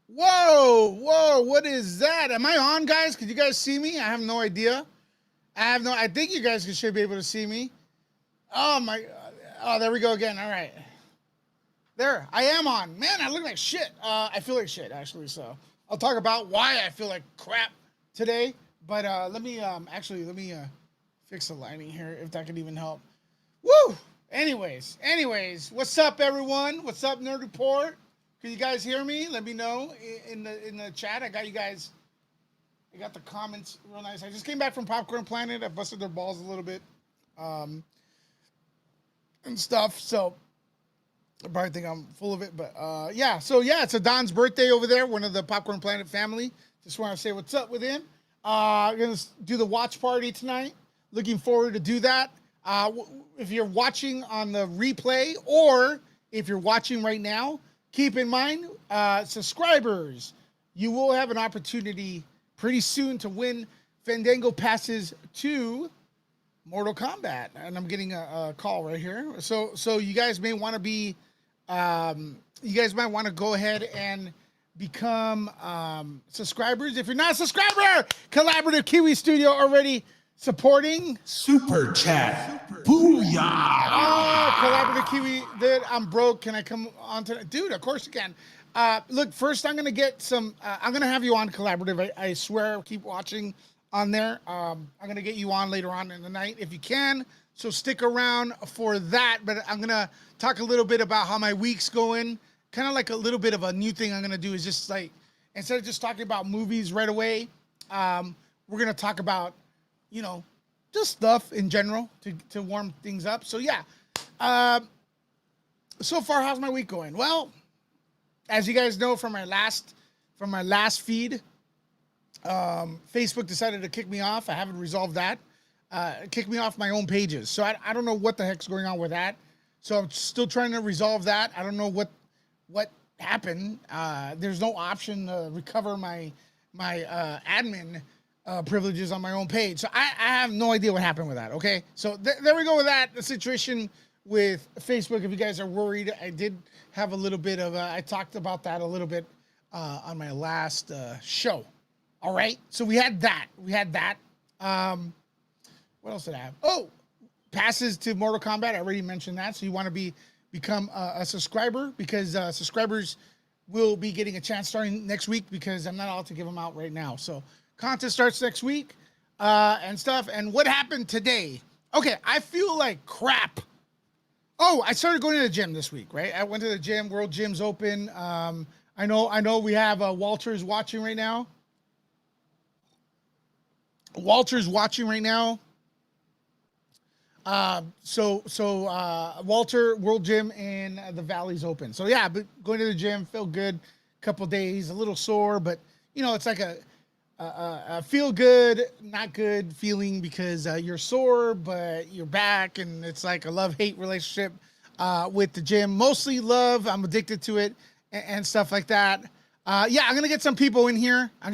Whoa, what is that? Am I on, guys? Could you guys see me? I have no idea. I think you guys should be able to see me. Oh my, oh, there we go again. All right. There, I am on. Man, I look like shit. I feel like shit, actually, so I'll talk about why I feel like crap today. But let me fix the lighting here, if that could even help. Woo! Anyways, what's up, everyone? What's up, Nerd Report? Can you guys hear me? Let me know in the chat. I got you guys. I got the comments real nice. I just came back from Popcorn Planet. I busted their balls a little bit, um, and stuff. So I probably think I'm full of it, but yeah. So yeah, it's a Don's birthday over there. One of the Popcorn Planet family. Just want to say what's up with him. Gonna do the watch party tonight. Looking forward to do that. If you're watching on the replay or if you're watching right now, keep in mind, subscribers, you will have an opportunity pretty soon to win Fandango passes to Mortal Kombat, and I'm getting a call right here. So you guys may want to be, you guys might want to go ahead and become subscribers. If you're not a subscriber, Collaborative Kiwi Studio already supporting. Super chat. Booyah. Oh, Collaborative Kiwi, dude, I'm broke. Can I come on tonight? Dude, of course you can. Look, first I'm going to get some, I'm going to have you on Collaborative. I swear, keep watching on there. I'm going to get you on later on in the night if you can. So stick around for that. But I'm going to talk a little bit about how my week's going. Kind of like a little bit of a new thing I'm going to do is just like, instead of just talking about movies right away, we're going to talk about, you know, just stuff in general to warm things up. So yeah, so far, how's my week going? Well, as you guys know from my last feed, Facebook decided to kick me off. I haven't resolved that. Kick me off my own pages. So I don't know what the heck's going on with that. So I'm still trying to resolve that. I don't know what happened. There's no option to recover my admin privileges on my own page. So I have no idea what happened with that. Okay. So there we go with that. The situation with Facebook. If you guys are worried, I did have a little bit of, I talked about that a little bit on my last show. All right. So we had that. What else did I have? Oh, passes to Mortal Kombat. I already mentioned that. So you want to become a subscriber because subscribers will be getting a chance starting next week because I'm not allowed to give them out right now. So contest starts next week and stuff. And what happened today? Okay, I feel like crap. Oh, I started going to the gym this week, right? I went to the gym. World Gym's open. I know we have Walter's watching right now. Walter, World Gym in the Valley's open. So yeah, but going to the gym, feel good. Couple days, a little sore, but you know, it's like a feel good, not good feeling because you're sore, but you're back, and it's like a love-hate relationship with the gym. Mostly love. I'm addicted to it and stuff like that. Yeah, I'm gonna get some people in here. So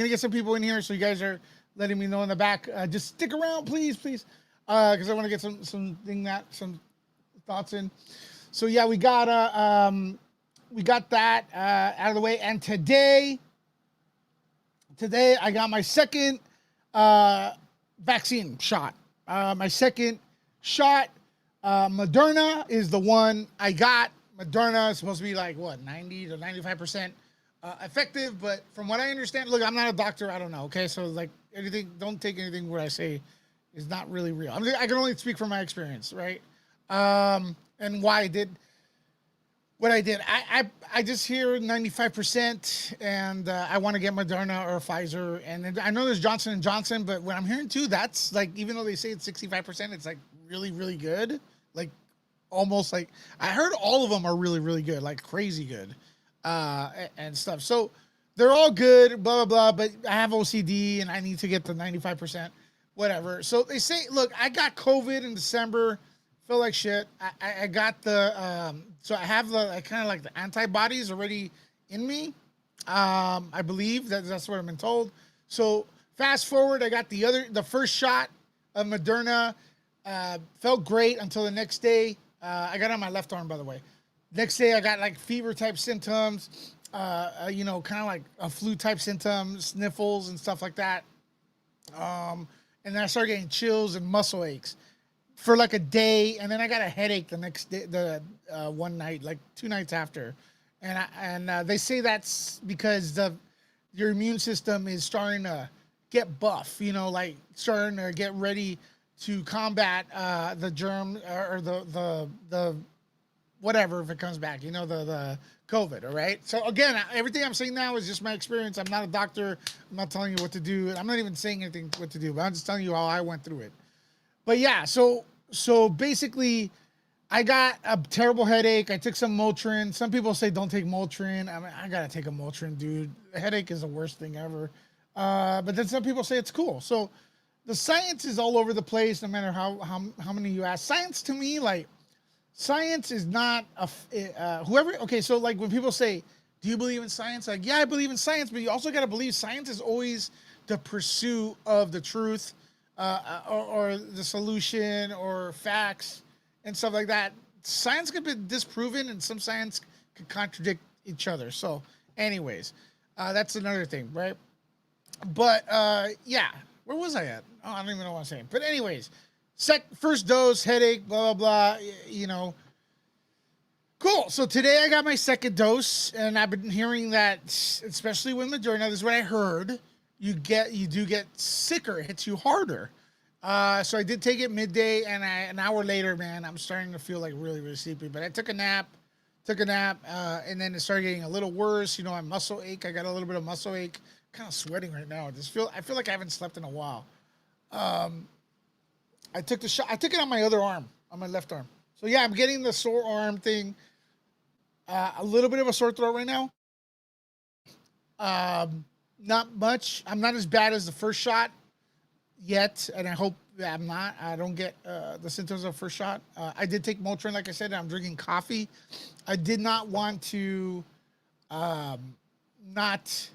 you guys are letting me know in the back. Just stick around, please, because I want to get some thoughts in. So yeah, we got that out of the way, and today I got my second vaccine shot. My second shot, Moderna is the one I got. Moderna is supposed to be like, what, 90 to 95% effective. But from what I understand, look, I'm not a doctor. I don't know, okay? So, like, don't take anything what I say is not really real. I can only speak from my experience, right? And why I did what I did. I just hear 95%, and I want to get Moderna or Pfizer. And then I know there's Johnson & Johnson, but what I'm hearing too, that's like, even though they say it's 65%, it's like really, really good. Like almost like, I heard all of them are really, really good, like crazy good and stuff. So they're all good, blah, blah, blah, but I have OCD and I need to get the 95%, whatever. So they say, look, I got COVID in December. Feel like shit. I got the so I have the kind of like the antibodies already in me. I believe that's what I've been told. So fast forward, I got the first shot of Moderna. Felt great until the next day. I got it on my left arm, by the way. Next day, I got like fever type symptoms. you know, kind of like a flu type symptoms, sniffles and stuff like that. And then I started getting chills and muscle aches for like a day, and then I got a headache the next day, the one night, like 2 nights after, and they say that's because your immune system is starting to get buff, you know, like starting to get ready to combat the germ or the whatever if it comes back, you know, the COVID. All right. So again, everything I'm saying now is just my experience. I'm not a doctor. I'm not telling you what to do. I'm not even saying anything what to do. But I'm just telling you how I went through it. But yeah, so basically, I got a terrible headache. I took some Motrin. Some people say don't take Motrin. I mean, I gotta take a Motrin, dude. The headache is the worst thing ever. But then some people say it's cool. So the science is all over the place. No matter how many you ask, science to me, like science is not whoever. Okay, so like when people say, "Do you believe in science?" Like, yeah, I believe in science, but you also got to believe science is always the pursuit of the truth, or the solution, or facts and stuff like that. Science could be disproven, and some science could contradict each other. So, anyways, that's another thing, right? But yeah, where was I at? Oh, I don't even know what I'm saying. But anyways, first dose, headache, blah blah blah. You know, cool. So today I got my second dose, and I've been hearing that, especially with Moderna, this is what I heard. You do get sicker. It hits you harder. So I did take it midday, and an hour later, man, I'm starting to feel like really really sleepy. But I took a nap, and then it started getting a little worse. You know, my muscle ache. I got a little bit of muscle ache. Kind of sweating right now. I feel like I haven't slept in a while. I took the shot. I took it on my other arm, on my left arm. So yeah, I'm getting the sore arm thing. A little bit of a sore throat right now. Not much. I'm not as bad as the first shot yet, and I hope that I'm not. I don't get the symptoms of the first shot. I did take Motrin, like I said. I'm drinking coffee. I did not want to not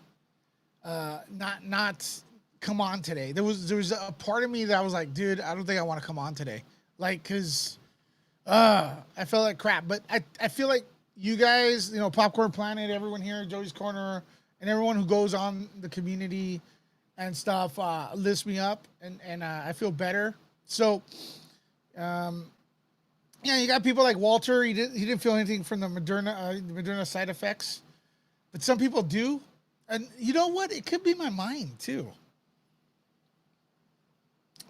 not come on today. There was a part of me that was like, dude, I don't think I want to come on today. Like, cause I felt like crap. But I feel like you guys, you know, Popcorn Planet, everyone here, Joey's Corner, and everyone who goes on the community and stuff lifts me up, and I feel better. So, yeah, you got people like Walter. He didn't feel anything from the Moderna side effects, but some people do. And you know what? It could be my mind too.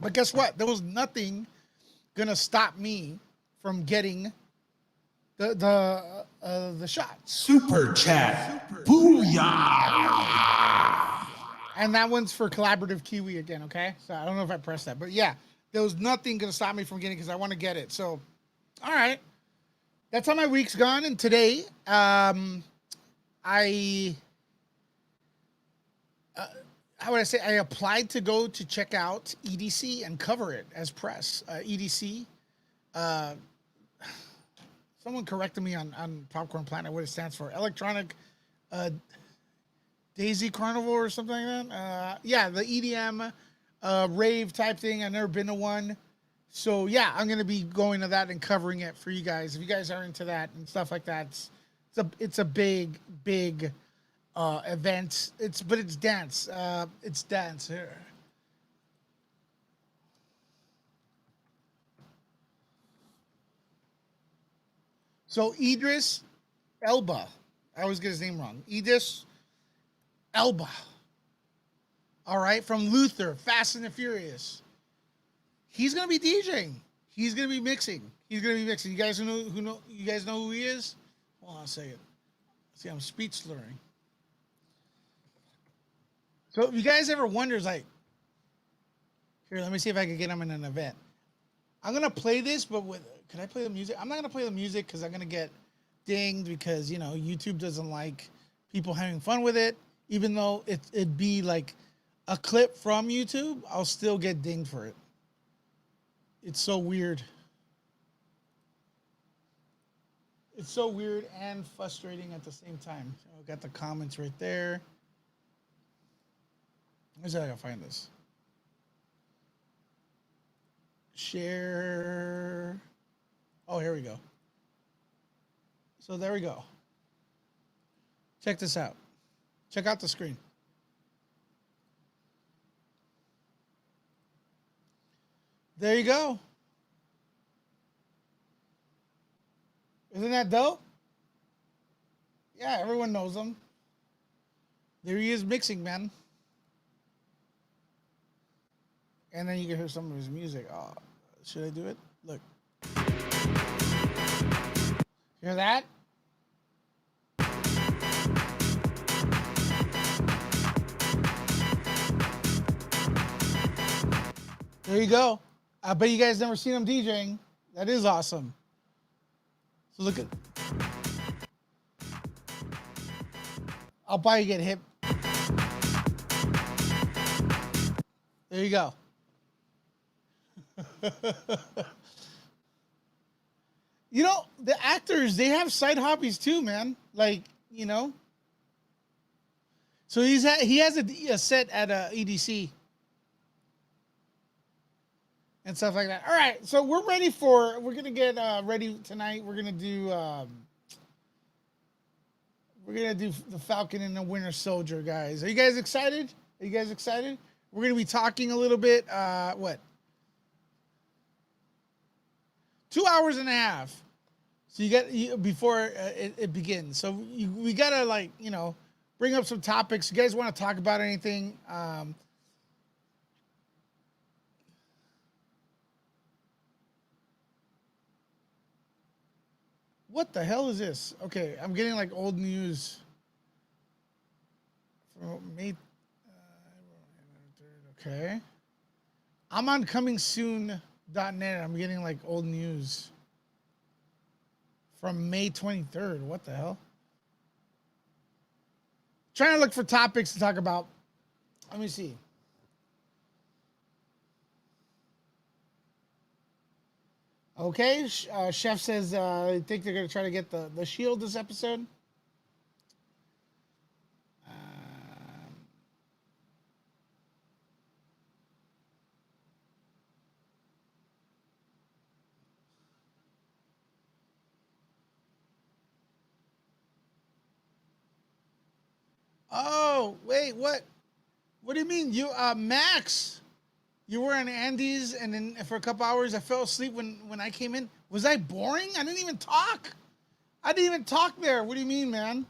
But guess what? There was nothing gonna stop me from getting the shots. Super chat. Booyah. And that one's for collaborative Kiwi again. Okay, so I don't know if I pressed that, but yeah, there was nothing gonna stop me from getting because I want to get it. So, all right, that's how my week's gone. And today, I how would I say, I applied to go to check out EDC and cover it as press. EDC, uh, someone corrected me on Popcorn Planet what it stands for. Electronic uh, Daisy Carnival or something like that. Yeah, the EDM rave type thing. I've never been to one. So yeah, I'm gonna be going to that and covering it for you guys. If you guys are into that and stuff like that, it's a big event. It's dance. It's dance here. So Idris Elba. I always get his name wrong. Idris Elba. All right, from Luther, Fast and the Furious. He's gonna be DJing. He's gonna be mixing. He's gonna be mixing. You guys know you guys know who he is? Hold on a second. See, I'm speech slurring. So if you guys ever wonders, like, here, let me see if I can get him in an event. I'm gonna play this, but with can I play the music? I'm not gonna play the music because I'm gonna get dinged because you know YouTube doesn't like people having fun with it. Even though it'd be like a clip from YouTube, I'll still get dinged for it. It's so weird. It's so weird and frustrating at the same time. So I got the comments right there. Let me see if I can find this. Share. Oh, here we go. So there we go. Check this out. Check out the screen. There you go. Isn't that dope? Yeah, everyone knows him. There he is mixing, man. And then you can hear some of his music. Oh, should I do it? Look. Hear that? There you go. I bet you guys never seen him DJing. That is awesome. So look at. I'll probably get hip. There you go. You know, the actors, they have side hobbies too, man. Like, you know. So he has a set at a EDC. And stuff like that. All right, so we're gonna get ready tonight. We're gonna do the Falcon and the Winter Soldier, guys. Are you guys excited? Are you guys excited? We're gonna be talking a little bit. What? 2 hours and a half. So before it begins. So we gotta, like, you know, bring up some topics. You guys want to talk about anything? What the hell is this? Okay, I'm getting like old news from May. Okay, I'm on comingsoon.net. I'm getting like old news from May 23rd. What the hell? Trying to look for topics to talk about. Let me see. Okay, Chef says I think they're going to try to get the shield this episode. Oh, wait, what? What do you mean? You, Max, you were in Andy's, and then for a couple hours I fell asleep when I came in. Was I boring? I didn't even talk. I didn't even talk there. What do you mean, man?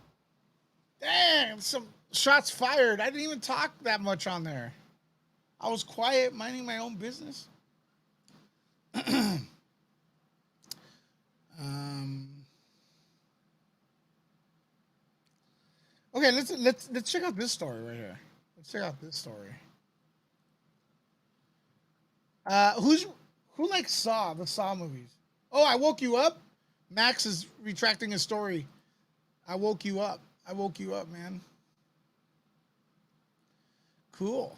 Damn, some shots fired. I didn't even talk that much on there. I was quiet, minding my own business. Okay, let's check out this story right here. Let's check out this story. Who likes the Saw movies? Oh, I woke you up. Max is retracting his story. I woke you up. I woke you up, man. Cool.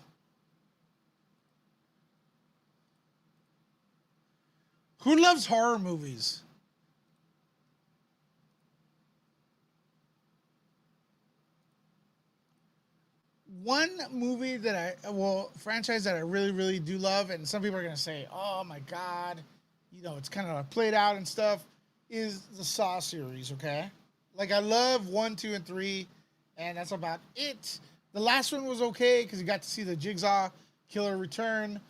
Who loves horror movies? One movie franchise that I really, really do love, and some people are gonna say, "Oh my God, you know, it's kind of played out and stuff," is the Saw series. Okay, like I love 1, 2, and 3, and that's about it. The last one was okay because you got to see the Jigsaw Killer return.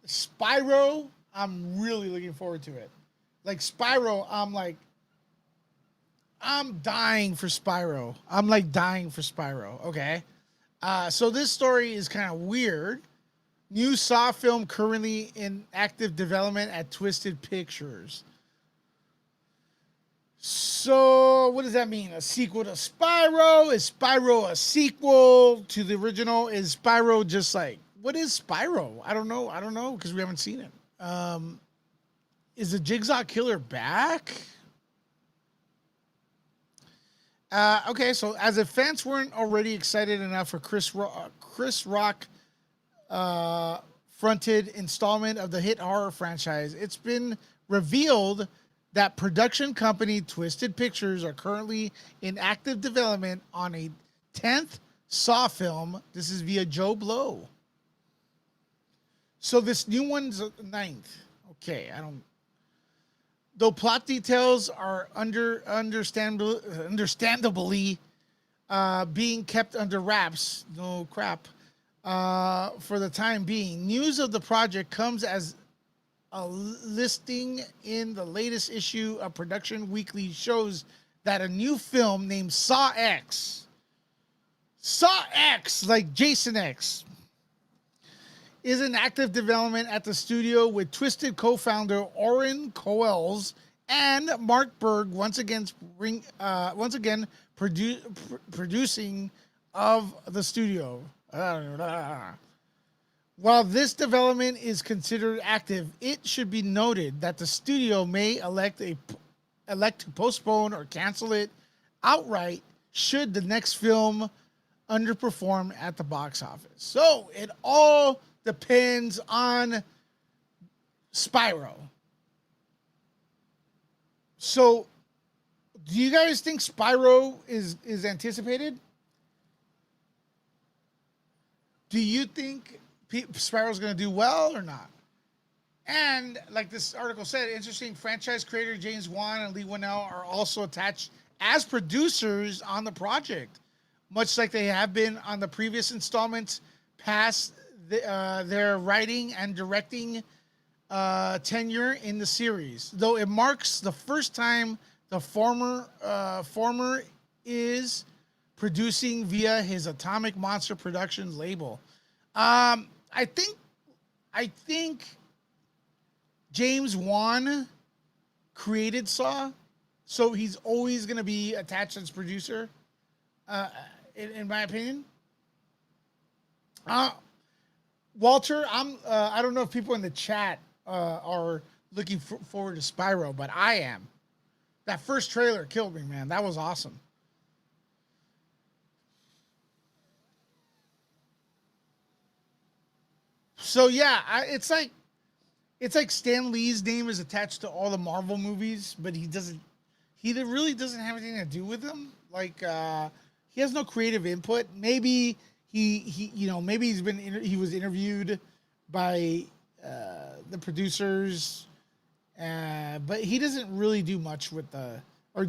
Spyro, I'm really looking forward to it. Like Spyro, I'm dying for Spyro. I'm like dying for Spyro. Okay. So this story is kind of weird. New Saw film currently in active development at Twisted Pictures. So what does that mean? A sequel to Spyro? Is Spyro a sequel to the original? Is Spyro just like, what is Spyro? I don't know because we haven't seen it. Is the Jigsaw Killer back? Okay, so as if fans weren't already excited enough for Chris Rock fronted installment of the hit horror franchise, it's been revealed that production company Twisted Pictures are currently in active development on a 10th Saw film. This is via Joe Blow. So this new one's 9th. Okay, though plot details are understandably being kept under wraps. No crap. For the time being, news of the project comes as a listing in the latest issue of Production Weekly shows that a new film named Saw X, like Jason X, is in active development at the studio with Twisted co-founder Oren Coels and Mark Berg once again producing of the studio. While this development is considered active, it should be noted that the studio may elect to postpone or cancel it outright should the next film underperform at the box office. So it all depends on Spyro. So do you guys think Spyro is anticipated? Do you think Spyro's going to do well or not? And like this article said, interesting, franchise creator James Wan and Lee Winnell are also attached as producers on the project, much like they have been on the previous installments past their writing and directing tenure in the series. Though it marks the first time the former is producing via his Atomic Monster Productions label. I think James Wan created Saw, so he's always going to be attached as producer, in my opinion. Walter, I don't know if people in the chat are looking forward to Spyro, but I am. That first trailer killed me, man. That was awesome. So yeah, it's like Stan Lee's name is attached to all the Marvel movies, but he really doesn't have anything to do with them. Like he has no creative input. Maybe maybe he was interviewed by the producers, but he doesn't really do much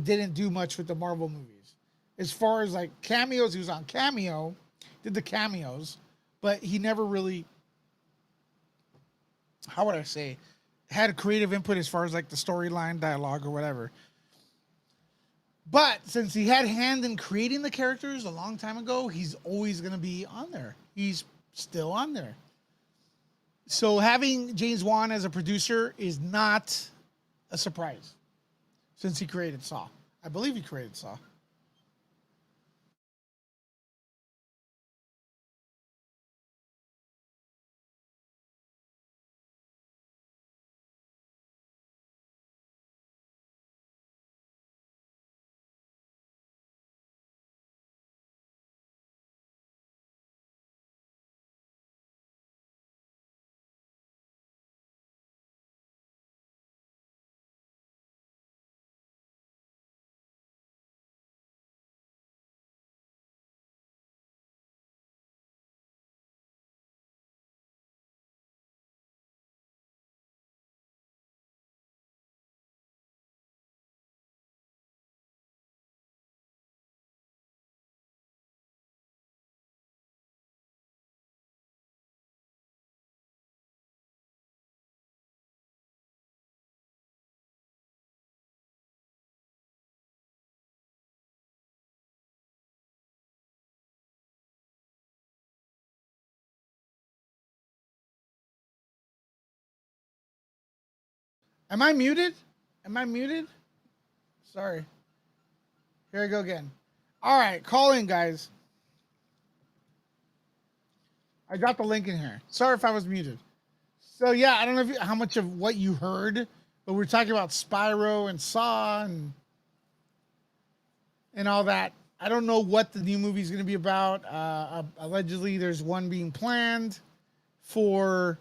didn't do much with the Marvel movies. As far as like cameos, he was on Cameo, did the cameos, but he never really, how would I say, had a creative input as far as like the storyline, dialogue, or whatever. But since he had hand in creating the characters a long time ago, he's always going to be on there. He's still on there. So having James Wan as a producer is not a surprise since he created Saw. I believe he created Saw. Am I muted? Am I muted? Sorry. Here I go again. All right, call in, guys. I got the link in here. Sorry if I was muted. So yeah, I don't know how much of what you heard, but we're talking about Spyro and Saw and all that. I don't know what the new movie is going to be about. Allegedly, there's one being planned for.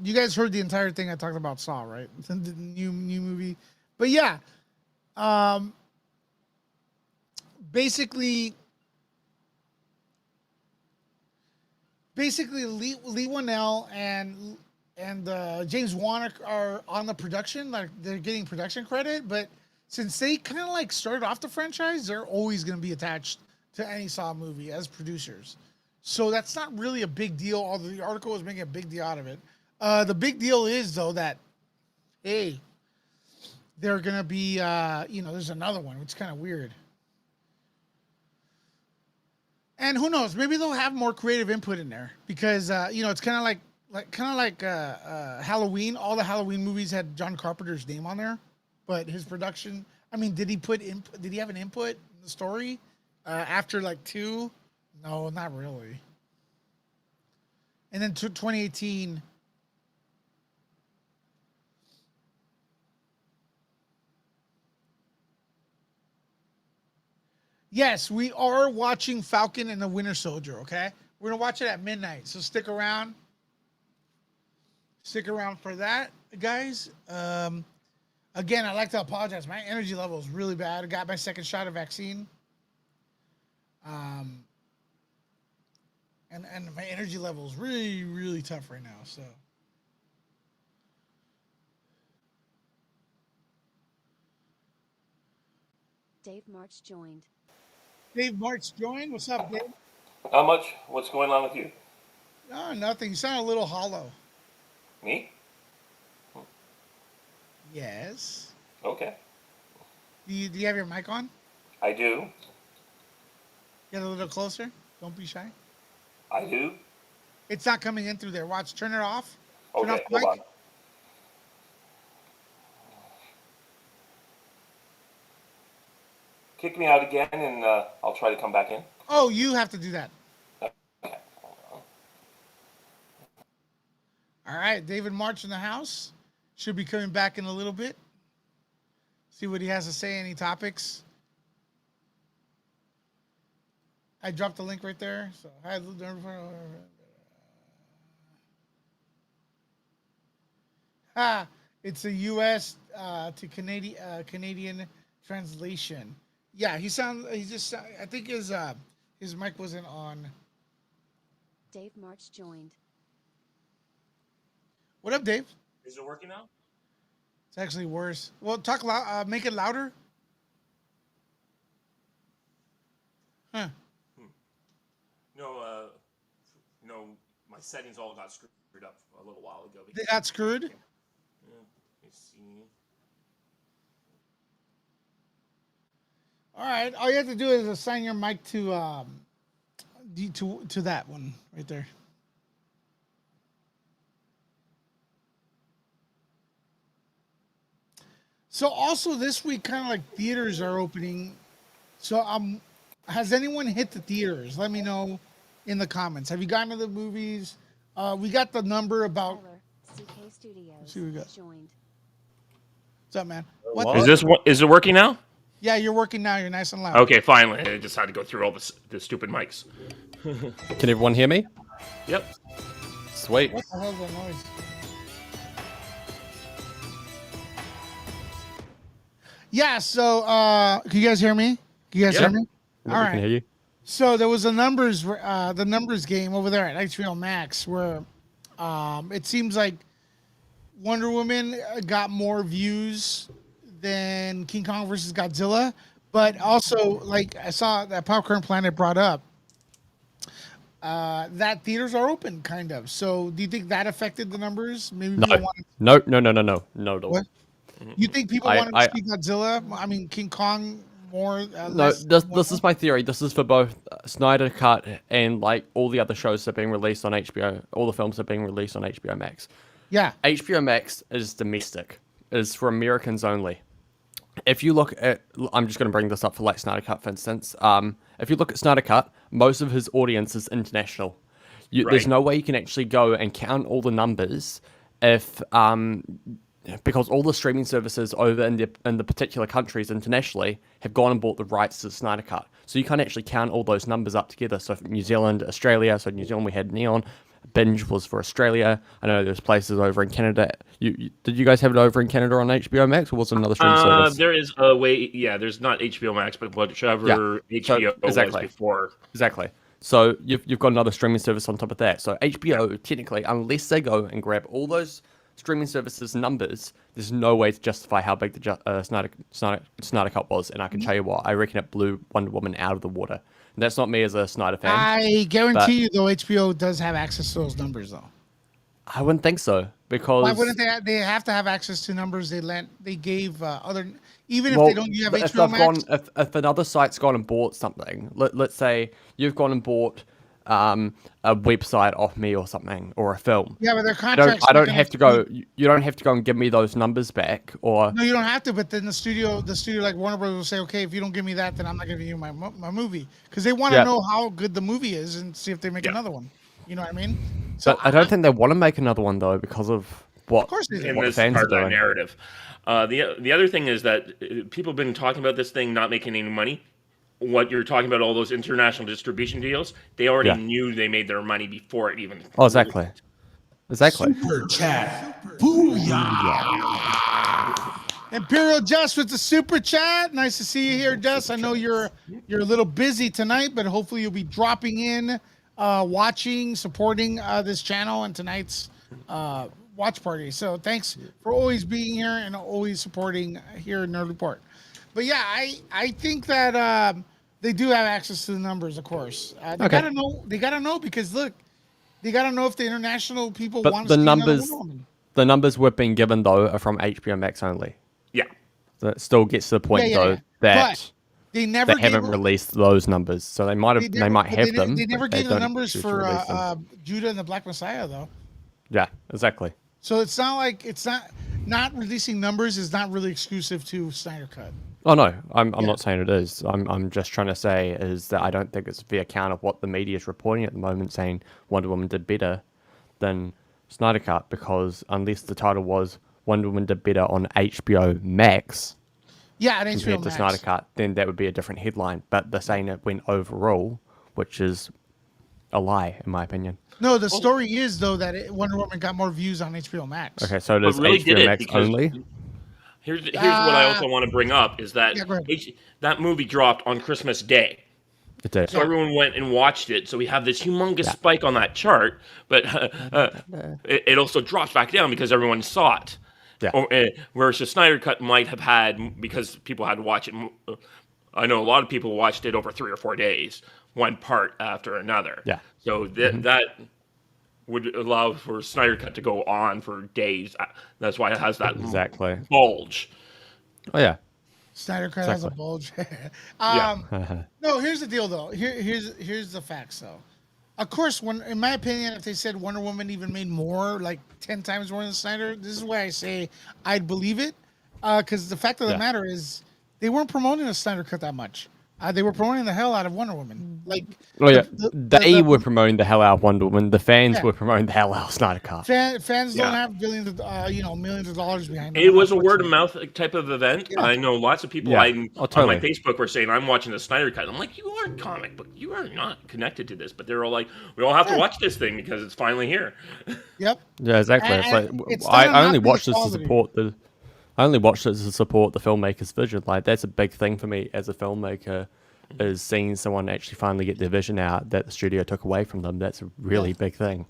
You guys heard the entire thing I talked about Saw, right? The new movie, but yeah, basically Lee Winnell and James Wan are on the production, like they're getting production credit, but since they kind of like started off the franchise, they're always going to be attached to any Saw movie as producers. So that's not really a big deal, although the article was making a big deal out of it. The big deal is, though, that, hey, they're going to be, there's another one, which is kind of weird. And who knows? Maybe they'll have more creative input in there because, it's kind of like Halloween. All the Halloween movies had John Carpenter's name on there, but his production, did he have an input in the story after like 2? No, not really. And then 2018. Yes, we are watching Falcon and the Winter Soldier, okay? We're going to watch it at midnight, so stick around. Stick around for that, guys. Again, I'd like to apologize. My energy level is really bad. I got my second shot of vaccine. And my energy level is really, really tough right now, so. Dave March joined. Dave March joined. What's up, Dave? Not much. What's going on with you? Oh, nothing. You sound a little hollow. Me? Yes. Okay. Do you have your mic on? I do. Get a little closer. Don't be shy. I do. It's not coming in through there. Watch. Turn it off. Turn Okay, off the hold mic. on. Kick me out again, and I'll try to come back in. Oh, you have to do that. Okay. All right. David March in the house. Should be coming back in a little bit. See what he has to say. Any topics? I dropped the link right there. So it's a U.S. To Canadian translation. Yeah, I think his mic wasn't on. Dave March joined. What up, Dave? Is it working now? It's actually worse. Well, talk loud. Make it louder. Huh? No, my settings all got screwed up a little while ago. They got screwed. Let me see. All right. All you have to do is assign your mic to that one right there. So also this week, kind of like theaters are opening. So has anyone hit the theaters? Let me know in the comments. Have you gotten to the movies? We got the number about. CK Studios Let's see what we got. joined. What's up, man? What? Is it working now? Yeah, you're working now. You're nice and loud. Okay, finally. I just had to go through all the stupid mics. Can everyone hear me? Yep. Sweet. What the hell is that noise? Yeah, so can you guys hear me? Can you guys hear me? No, All we right. can hear you. So there was the numbers game over there at HBO Max where it seems like Wonder Woman got more views than King Kong versus Godzilla, but also like I saw that Popcorn Planet brought up that theaters are open kind of. So do you think that affected the numbers? Maybe No. people wanted. No. What? You think people wanted to see Godzilla? I mean King Kong more? No, this is my theory. This is for both Snyder Cut and like all the other shows that are being released on HBO. All the films that are being released on HBO Max. Yeah. HBO Max is domestic. It is for Americans only. If you look at, I'm just going to bring this up for like Snyder Cut, for instance. If you look at Snyder Cut, most of his audience is international. There's no way you can actually go and count all the numbers if because all the streaming services over in the particular countries internationally have gone and bought the rights to the Snyder Cut. So you can't actually count all those numbers up together. So for New Zealand, Australia, so New Zealand we had Neon, Binge was for Australia. I know there's places over in Canada. Did you guys have it over in Canada on HBO Max or was it another streaming service? There is a way, there's not HBO Max, but whichever HBO was before. Exactly. So you've got another streaming service on top of that. So HBO, technically, unless they go and grab all those streaming services numbers, there's no way to justify how big the Snyder Cut was. And I can tell you what, I reckon it blew Wonder Woman out of the water. And that's not me as a Snyder fan. I guarantee you, though, HBO does have access to those numbers, though. I wouldn't think so because Why wouldn't they? They have to have access to numbers they gave other. Even if well, they don't have if HBO they've Max. if another site's gone and bought something, let's say you've gone and bought a website off me or something or a film. Yeah, but their contracts. I don't have to go. You don't have to go and give me those numbers back, or No, you don't have to. But then the studio like Warner Brothers will say, okay, if you don't give me that, then I'm not giving you my movie because they want to Yeah. know how good the movie is and see if they make another one. You know what I mean? but I don't think they want to make another one though because of what. Of course they do. in What this fans part are of that doing. narrative. The other thing is that people have been talking about this thing not making any money. What you're talking about, all those international distribution deals, they already Yeah. knew they made their money before it even. Oh, exactly. Exactly. Super chat. Booyah. Imperial Just with the super chat. Nice to see you here, Just. I know you're a little busy tonight, but hopefully you'll be dropping in, watching, supporting this channel and tonight's watch party. So thanks for always being here and always supporting here in Nerd Report. But yeah, I think that they do have access to the numbers, of course. They Okay. gotta know. They gotta know because look, they gotta know if the international people But want the to see another numbers, Wonder Woman. the numbers we've been given though are from HBO Max only. Yeah. So it still gets to the point Yeah, though yeah. that But they never they haven't gave- released those numbers. So they might have, they might but have them. They never but gave the don't numbers choose to for release them. Judah and the Black Messiah, though. Yeah, exactly. So it's not like it's not releasing numbers is not really exclusive to Snyder Cut. Oh no, I'm not saying it is. I'm just trying to say is that I don't think it's a fair account of what the media is reporting at the moment, saying Wonder Woman did better than Snyder Cut, because unless the title was Wonder Woman did better on HBO Max Yeah, it compared HBO to Max. Snyder Cut, then that would be a different headline. But they're saying it went overall, which is a lie in my opinion. No, the story is though that Wonder Woman got more views on HBO Max. Okay, so it But is really did HBO it Max because only. Here's what I also want to bring up is that Yeah, go ahead. that movie dropped on Christmas Day. It did. So everyone went and watched it. So we have this humongous spike on that chart, but it also drops back down because everyone saw it. Yeah. Whereas the Snyder Cut might have had, because people had to watch it. I know a lot of people watched it over 3 or 4 days, one part after another. Yeah. So that would allow for Snyder Cut to go on for days. That's why it has that Exactly. bulge. Oh yeah. Snyder Cut has a Exactly. bulge. Yeah. No, here's the deal though. Here's the facts though. Of course, in my opinion, if they said Wonder Woman even made more, like 10 times more than Snyder, this is why I say I'd believe it. Because the fact of the matter is, they weren't promoting the Snyder Cut that much. They were promoting the hell out of Wonder Woman. Like, Oh yeah. They were promoting the hell out of Wonder Woman. The fans Yeah. were promoting the hell out of Snyder Cut. fans Yeah. don't have billions of millions of dollars behind them. It was a word of mouth type of event. Yeah. I know lots of people Yeah. on Totally. my Facebook were saying, I'm watching the Snyder Cut. I'm like, you are comic book. You are not connected to this. But they're all like, we all have to watch this thing because it's finally here. Yep. Yeah, exactly. And- It's like and it's I not only knocking watched the this to quality. support the. I only watched it to support the filmmaker's vision. Like that's a big thing for me as a filmmaker, is seeing someone actually finally get their vision out that the studio took away from them. That's a really big thing.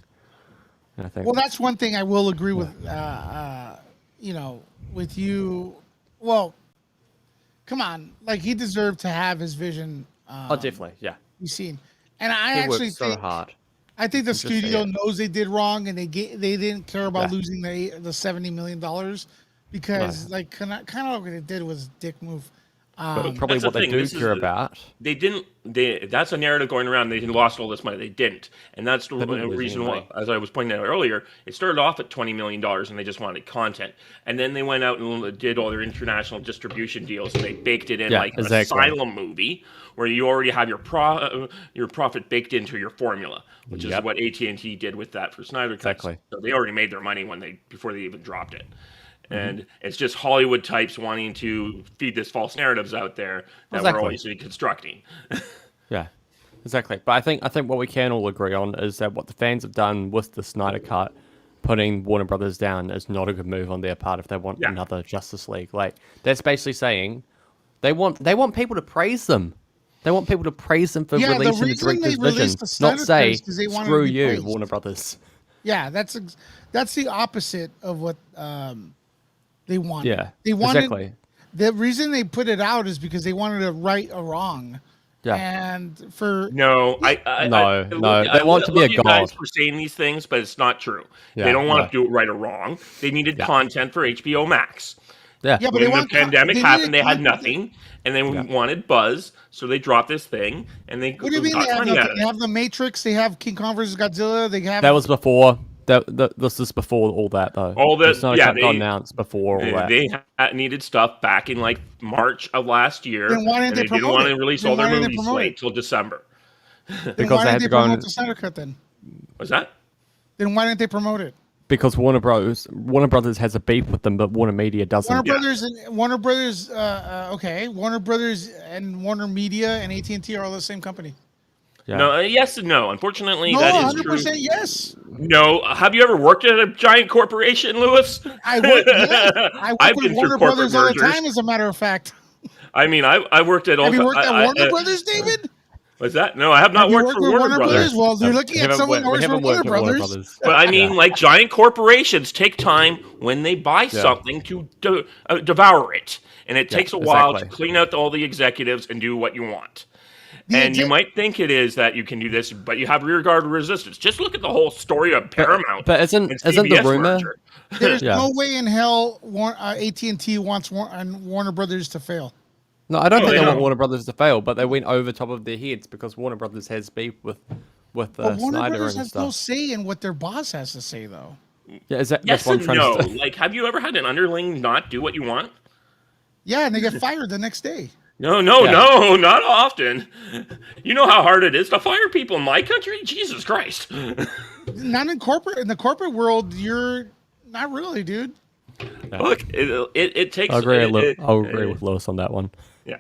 And I think. Well, that's one thing I will agree with. With you. Well, come on, like he deserved to have his vision. Oh, definitely, yeah. Be seen, and I He actually worked so think hard. I think the Just say studio it. knows they did wrong, and they didn't care about Yeah. losing the $70 million because like kind of what they did was a dick move. Probably That's what the they thing, do this is care the- about. They didn't. That's a narrative going around. They lost all this money. They didn't, and that's the didn't lose reason any why. money. As I was pointing out earlier, it started off at $20 million, and they just wanted content. And then they went out and did all their international distribution deals, and they baked it in Yeah, like exactly. an asylum movie, where you already have your profit baked into your formula, which is Yep. what AT&T did with that for Snyder Cut. Exactly. So they already made their money before they even dropped it. Mm-hmm. And it's just Hollywood types wanting to feed this false narratives out there that Exactly. we're always constructing. Yeah, exactly. But I think what we can all agree on is that what the fans have done with the Snyder Cut, putting Warner Brothers down, is not a good move on their part if they want Yeah. another Justice League. Like that's basically saying they want people to praise them. They want people to praise them for Yeah, the releasing the reason they director's vision, released the Snyder not Cut say is 'cause they wanted to screw be you, praised. Warner Brothers. Yeah, that's the opposite of what they wanted. Yeah, they wanted. exactly. The reason they put it out is because they wanted to right a wrong, Yeah. And for No, No, they want to be a you guys god. for saying these things, but it's not true. They Yeah, don't want no. to do it right or wrong. They needed Yeah. content for HBO Max. Yeah. yeah, but they When the want pandemic they happened, needed they had content nothing, and they Yeah. wanted buzz, so they dropped this thing, and they What do you mean they got have money out nothing? of They it. have the Matrix. They have King Kong vs. Godzilla. They have That was before. This is before all that though. All The that, Snyder yeah, Cut got announced before all that. they needed stuff back in like March of last year, Then why didn't and they they didn't promote want it? to release Then all their why didn't they movie promote slate it? till December. Then Because why they didn't had they to go promote and the Snyder Cut then? Was that? Then why didn't they promote it? because Warner Brothers has a beef with them, but Warner Media doesn't. Warner Brothers, okay. Warner Brothers and Warner Media and AT&T are all the same company. Yeah. No, yes and no. Unfortunately, No, that is true. 100% yes. No, have you ever worked at a giant corporation, Lewis? I work I've with been through Warner corporate Brothers all the mergers. time, as a matter of fact. I mean, I worked at all. Have you worked at Warner Brothers, David? Was that? No, I have not Have you worked worked for with Warner Brothers. Well, you're looking at someone who works for Warner Brothers. But I mean, like giant corporations take time when they buy something to devour it, and it takes a while to clean out all the executives and do what you want. And you might think it is that you can do this, but you have rearguard resistance. Just look at the whole story of Paramount. But isn't the rumor? merger. There's no way in hell AT&T wants Warner Brothers to fail. No, I don't think they they want don't. Warner Brothers to fail, but they went over top of their heads because Warner Brothers has beef with But Warner Snyder Brothers and has stuff. no say in what their boss has to say, though. Yeah, is that Yes that's what I'm and trying no. to say? Like, have you ever had an underling not do what you want? Yeah, and they get fired the next day. No, Yeah. not often. You know how hard it is to fire people in my country? Jesus Christ. Not in corporate. In the corporate world, you're not really, dude. Look, it takes. I'll agree I'll with Lewis on that one. Yeah.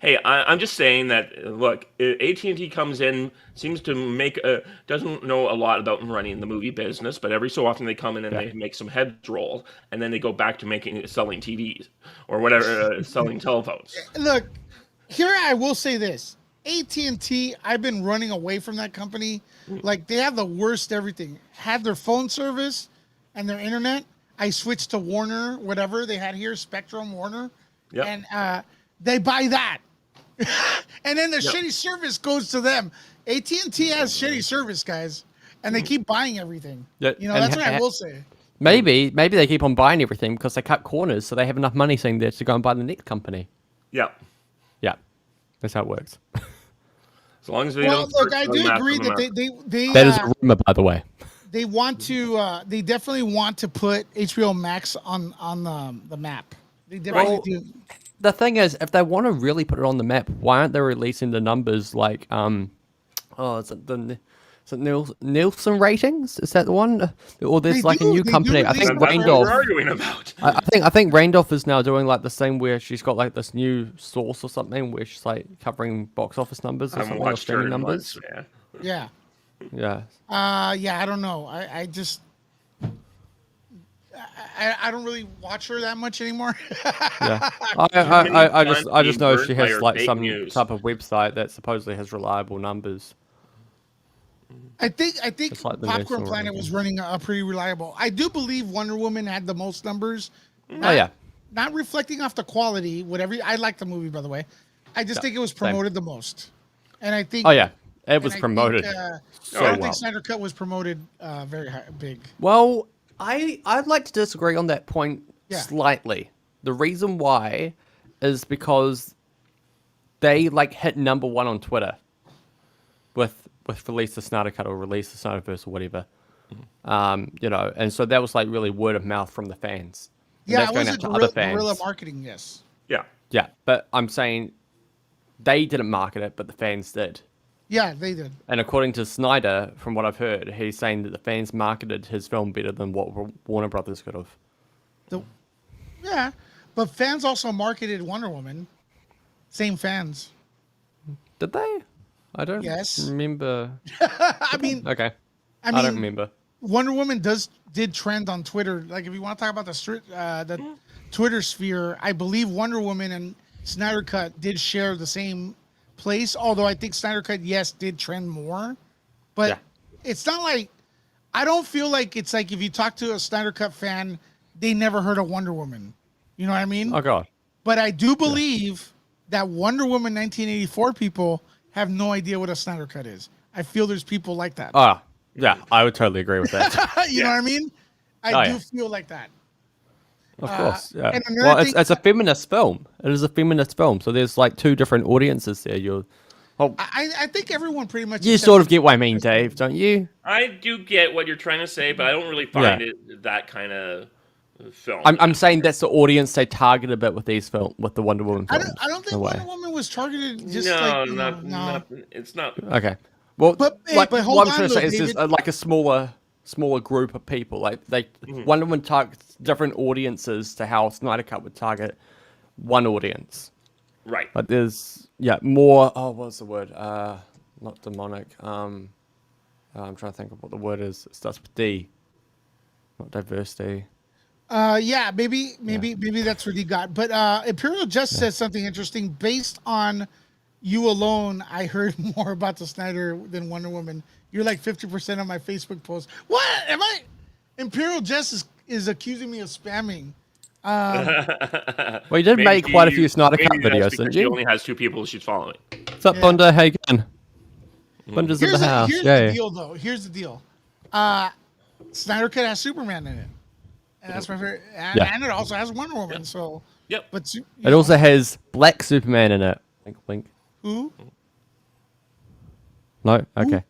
Hey, I'm just saying that. Look, AT&T comes in, seems to doesn't know a lot about running the movie business, but every so often they come in and they make some heads roll, and then they go back to selling TVs or whatever, selling telephones. Look, here I will say this: AT&T. I've been running away from that company. Like they have the worst everything. Had their phone service and their internet. I switched to Warner, whatever they had here, Spectrum, Warner, and they buy that. And then the shitty service goes to them. AT&T has shitty service, guys, and they keep buying everything. Yeah, You know, and that's what I will say. Maybe they keep on buying everything because they cut corners, so they have enough money sitting there to go and buy the next company. Yeah. Yeah, that's how it works. As long as they Well, don't. look, I do agree that they That is a rumor, by the way. they want to they definitely want to put HBO Max on the map. They definitely do. The thing is, if they want to really put it on the map, why aren't they releasing the numbers like is it Nielsen ratings? Is that the one? Or there's They like do- a new they do company. I release think them. That's what we're Randolph. arguing about. I think Randolph is now doing like the same where she's got like this new source or something where she's like covering box office numbers or I've something or watched her streaming in numbers. months, man. Yeah. Yeah. Yeah, I don't know. I just I don't really watch her that much anymore. Yeah. I just know being she burnt by has her like fake some news. type of website that supposedly has reliable numbers. I think It's like the Popcorn Nielsen Planet was ranking. running pretty reliable. I do believe Wonder Woman had the most numbers. Oh yeah. Not reflecting off the quality, whatever. I like the movie, by the way. I just think it was promoted the most, and I think. Oh yeah. It and was I promoted Think, so I don't well. think Snyder Cut was promoted very big. Well, I'd like to disagree on that point Yeah. slightly. The reason why is because they like hit number one on Twitter with release the Snyder Cut or release the Snyderverse or whatever. You know, and so that was like really word of mouth from the fans. And Yeah, that's it going was a out to other fans. guerrilla marketing. Yes. Yeah. Yeah, but I'm saying they didn't market it, but the fans did. Yeah, they did. And according to Snyder, from what I've heard, he's saying that the fans marketed his film better than what Warner Brothers could have. Yeah, but fans also marketed Wonder Woman. Same fans. Did they? I don't Yes. remember. I mean, Okay. I I don't mean, remember. Wonder Woman did trend on Twitter. Like, if you want to talk about the Twitter sphere, I believe Wonder Woman and Snyder Cut did share the same place. Although I think Snyder Cut, yes, did trend more, but Yeah. it's not like I don't feel like it's like if you talk to a Snyder Cut fan, they never heard of Wonder Woman. You know what I mean? Oh god. But I do believe that Wonder Woman 1984 people have no idea what a Snyder Cut is. I feel there's people like that. Oh, yeah, I would totally agree with that. You know what I mean? I do yeah. feel like that. Of course. Yeah. and another Well, thing- it's a feminist film. It is a feminist film. So there's like two different audiences there. I think everyone pretty much. You sort of get what I mean, Dave, don't you? I do get what you're trying to say, but I don't really find it that kind of film. I'm saying that's the audience they target a bit with these with the Wonder Woman films. I don't think Wonder Woman was targeted just no, like not, it's not. Okay. Well, But what hold I'm on, trying to though, say is there's David. like a smaller group of people. Like Wonder Woman targets different audiences to how Snyder Cut would target one audience. Right. But there's more. Oh, what's the word? Not demonic. I'm trying to think of what the word is. It starts with D. Not diversity. Yeah, maybe that's what he got. But Imperial just said something interesting. Based on you alone, I heard more about the Snyder than Wonder Woman. You're like 50% of my Facebook posts. What am I? Imperial Jess is accusing me of spamming. Well, you did make quite a few Snyder Cut videos, didn't She you? only has 2 people she's following. What's up, Thunder? How you going? Thunder's in the house. Here's Yay. the deal, though. Here's the deal. Snyder Cut has Superman in it, and that's my favorite. And it also has Wonder Woman. So Yep. but It also has Black Superman in it. Wink, wink. who? No? Okay.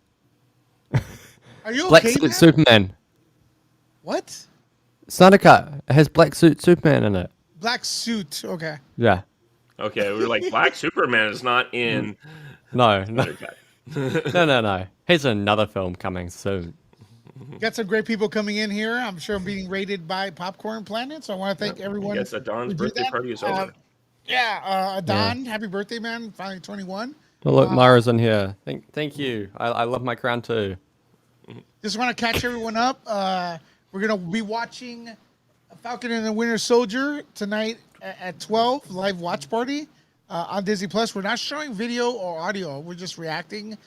Are you Black okay? Suit man? Superman. What? Snyder Cut. It has Black Suit Superman in it. Black suit. Okay. Yeah. Okay, we're like Black Superman is not in. No. Okay. No. Here's another film coming soon. Got some great people coming in here. I'm sure I'm being rated by Popcorn Planet. So I want to thank everyone. I guess Adon's who did birthday that. party is over. Adon, happy birthday, man! Finally 21. Oh, look, Myra's in here. Thank you. I love my crown too. Just want to catch everyone up. We're gonna be watching Falcon and the Winter Soldier tonight at 12 live watch party on Disney Plus. We're not showing video or audio. We're just reacting.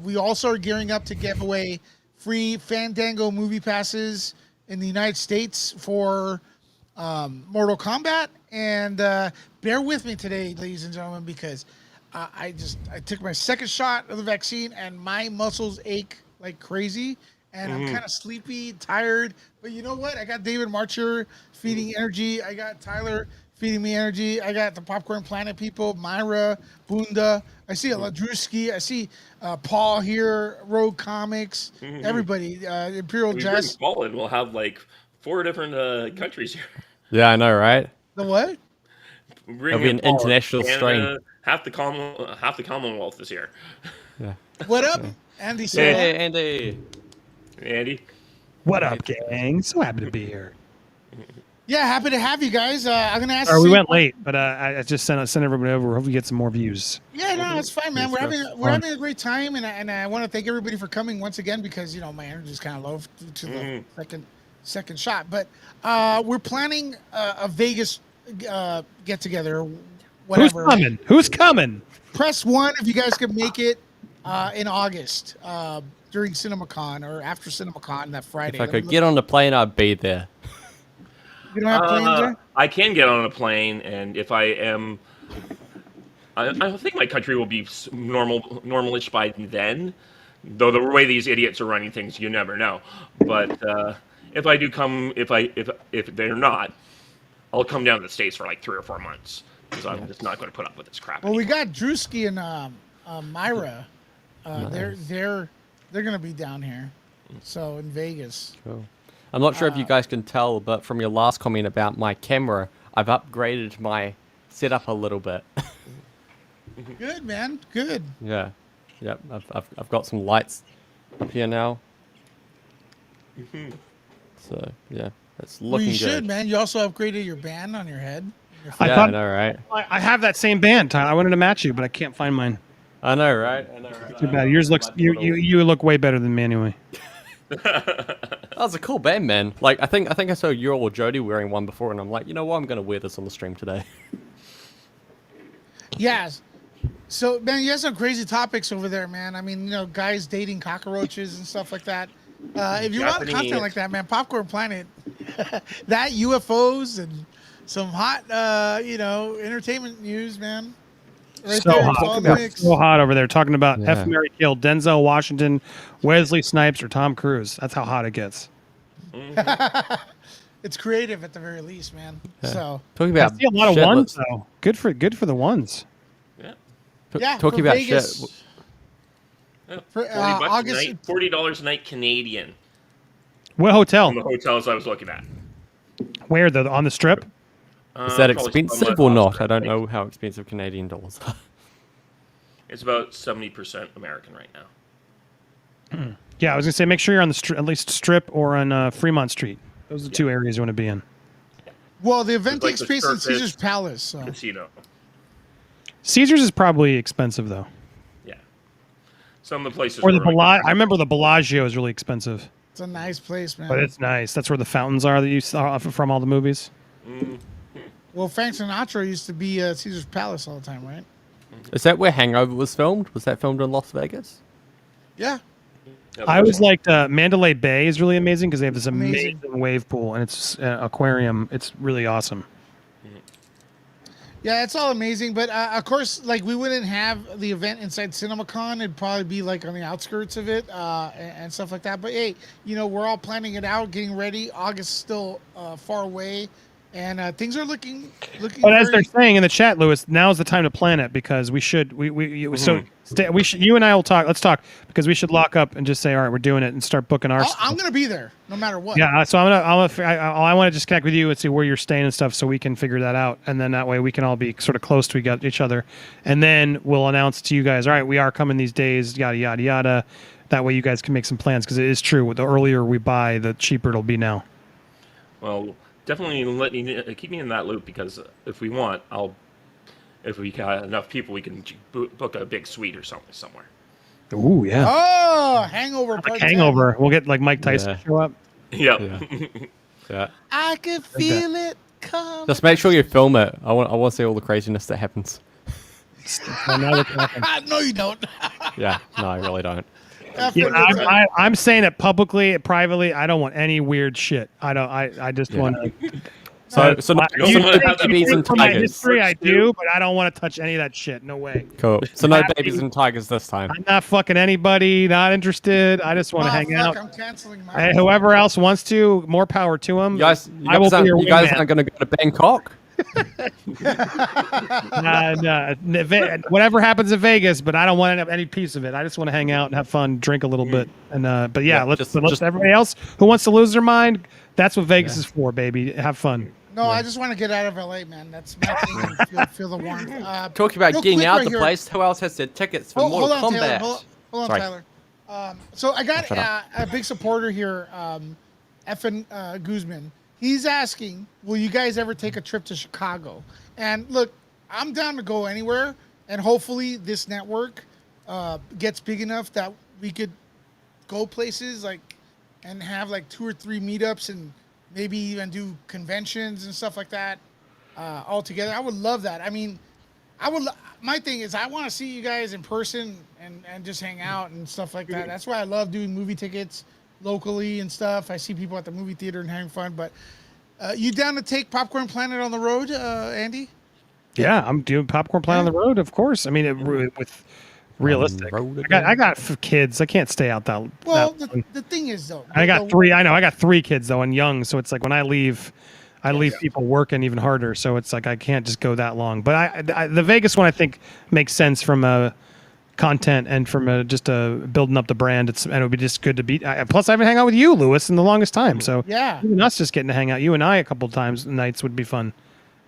We also are gearing up to give away free Fandango movie passes in the United States for Mortal Kombat. And bear with me today, ladies and gentlemen, because I took my second shot of the vaccine and my muscles ache like crazy. And I'm kind of sleepy, tired. But you know what? I got David Marcher feeding energy. I got Tyler feeding me energy. I got the Popcorn Planet people, Myra, Bunda. I see Ladrewski. I see Paul here, Rogue Comics, everybody, Imperial We Jazz. bring Paul in, we'll have like 4 different countries here. Yeah, I know, right? The what? Bring It'll be in an Paul, international Canada, half the Commonwealth is here. What up, Andy? Hey, Silva? Andy. Andy, What up, gang? So happy to be here. Yeah, happy to have you guys. I'm gonna ask. Or we Steve- went late, but I just sent everybody over. Hope we get some more views. Yeah, no, it's fine, man. We're having a great time, and I want to thank everybody for coming once again because my energy is kind of low due to the second shot. But we're planning a Vegas get together. Whatever. Who's coming? Who's coming? Press 1 if you guys can make it in August during CinemaCon or after CinemaCon that Friday. If I could get on the plane, I'd be there. You don't have planes there? I can get on a plane, and if I am, I think my country will be normalish by then. Though the way these idiots are running things, you never know. But if I do come, if they're not, I'll come down to the States for like 3 or 4 months because I'm just not going to put up with this crap. Well, we got Drewski and Myra. They're gonna be down here, so in Vegas. Cool. I'm not sure if you guys can tell, but from your last comment about my camera, I've upgraded my setup a little bit. Good, man. Good. Yeah. Yep. I've got some lights up here now. So yeah, it's Well, looking you should, good. man. You also upgraded your band on your head. I Yeah, I thought- know, right? I have that same band, Tyler. I wanted to match you, but I can't find mine. I know, right? Too bad. Yours looks you look way better than me anyway. That was a cool band, man. Like I think I saw you or Jody wearing one before, and I'm like, you know what? I'm gonna wear this on the stream today. Yes. So, man, you have some crazy topics over there, man. I mean, guys dating cockroaches and stuff like that. If you want content Japanese. like that, man, Popcorn Planet, that UFOs and some hot, entertainment news, man. Right So there, hot. it's all about- mixed. So hot over there. Talking about Yeah. F. Mary Kill, Denzel Washington, Wesley Snipes, or Tom Cruise. That's how hot it gets. It's creative at the very least, man. So Talking I about see a lot of shit, ones let's- though. Good for the ones. Yeah. yeah, talking for about Vegas, shit. Yeah. For, 40 bucks August- a night, $40 a night Canadian What hotel? from the hotels I was looking at. Where though? On the strip? Is that Probably expensive somewhat or not? Oscar, I don't think. know how expensive Canadian dollars are. It's about 70% American right now. Yeah, I was gonna say make sure you're on the at least Strip or on Fremont Street. Those are the two areas you want to be in. well, the event Like takes the place in Circus. Caesar's Palace. So Casino. Caesars is probably expensive though. Yeah. Some of the places Or the are like- Bellagio. I remember the Bellagio is really expensive, it's a nice place, man. but it's nice. That's where the fountains are that you saw from all the movies. Well, Frank Sinatra used to be Caesar's Palace all the time, right? Is that where Hangover was filmed? Was that filmed in Las Vegas? Yeah. Yeah, I always liked Mandalay Bay is really amazing because they have this Amazing. amazing wave pool and it's aquarium. It's really awesome. Yeah, it's all amazing, but of course, like we wouldn't have the event inside CinemaCon. It'd probably be like on the outskirts of it and stuff like that. But hey, we're all planning it out, getting ready. August is still far away, and things are looking. But as they're very- saying in the chat, Lewis, now's the time to plan it because we should you and I will talk. Let's talk because we should lock up and just say, all right, we're doing it and start booking our. I'm gonna be there no matter what. Yeah, so I want to just connect with you and see where you're staying and stuff, so we can figure that out, and then that way we can all be sort of close to each other, and then we'll announce to you guys, all right, we are coming these days, yada yada yada. That way you guys can make some plans because it is true. The earlier we buy, the cheaper it'll be now. Well, definitely keep me in that loop because if we want, if we got enough people, we can book a big suite or something somewhere. Ooh, yeah. Oh, Hangover. Like Part 10. Hangover. We'll get like Mike Tyson Yeah. show up. Yeah. Yeah. I can feel it come. Just make sure you film it. I want to see all the craziness that happens. So now we're talking. No, you don't. Yeah. No, I really don't. Yeah, I'm saying it publicly, privately. I don't want any weird shit. I don't. I just want to. So no You also have have babies and From my tigers. history, I do, but I don't want to touch any of that shit. No way. Cool. So no babies and tigers this time. I'm not fucking anybody. Not interested. I just want to hang out. I'm canceling my. Hey, whoever else wants to, more power to them. You guys I will be your you guys wingman. aren't going to go to Bangkok? Whatever happens in Vegas, but I don't want any piece of it. I just want to hang out and have fun, drink a little bit, and but yeah, Yeah, let's just- everybody else who wants to lose their mind. That's what Vegas is for, baby. Have fun. No, I just want to get out of LA, man. That's my thing. and feel the warmth. Talking about real getting quick out right the here. place, who else has their tickets for Hold Mortal on, Taylor. Kombat? Hold on, Sorry. Tyler. So I got shut up. a big supporter here, Effin Guzman. He's asking, will you guys ever take a trip to Chicago? And look, I'm down to go anywhere, and hopefully this network gets big enough that we could go places and have like 2 or 3 meetups and maybe even do conventions and stuff like that all together. I would love that. I mean, my thing is I want to see you guys in person and just hang out and stuff like that. That's why I love doing movie tickets locally and stuff. I see people at the movie theater and having fun. But you down to take Popcorn Planet on the road, Andy? Yeah, I'm doing Popcorn Planet on the road, of course. I mean, with realistic. road I got kids. I can't stay out that. Well, that long. the thing is though, I got three. I know. I got 3 kids though, and young. So it's like when I leave people working even harder. So it's like I can't just go that long. But the Vegas one I think makes sense from a content and from just building up the brand. And it would be just good to be. Plus, I haven't hung out with you, Lewis, in the longest time. So Yeah. even us just getting to hang out, you and I, a couple of times nights would be fun.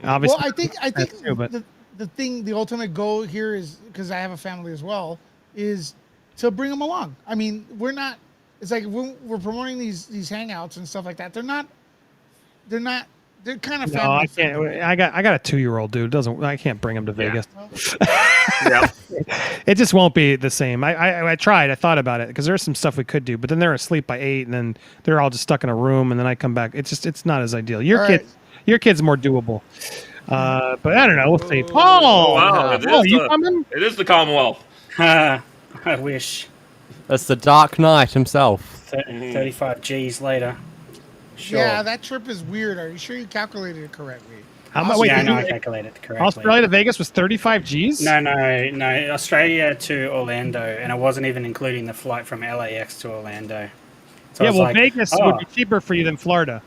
Obviously, Well, I think too, but- the ultimate goal here is, because I have a family as well, is to bring them along. I mean, we're not. It's like we're promoting these hangouts and stuff like that. They're not. They're kind of family. No, I can't. I got a 2-year-old dude. I can't bring him to Vegas. Yeah. It just won't be the same. I tried. I thought about it because there's some stuff we could do, but then they're asleep by 8, and then they're all just stuck in a room, and then I come back. It's not as ideal. Your All kid's more doable. But I don't know. We'll see. Paul, Wow, Paul, you coming? It is the Commonwealth. I wish. That's the Dark Knight himself. 35 G's later. Sure. Yeah, that trip is weird. Are you sure you calculated it correctly? How much? Wait, Yeah, did no, you- I calculated it correctly. Australia to Vegas was 35 G's. No. Australia to Orlando, and I wasn't even including the flight from LAX to Orlando. So I Yeah, was well, like, Vegas would be cheaper for you than Florida.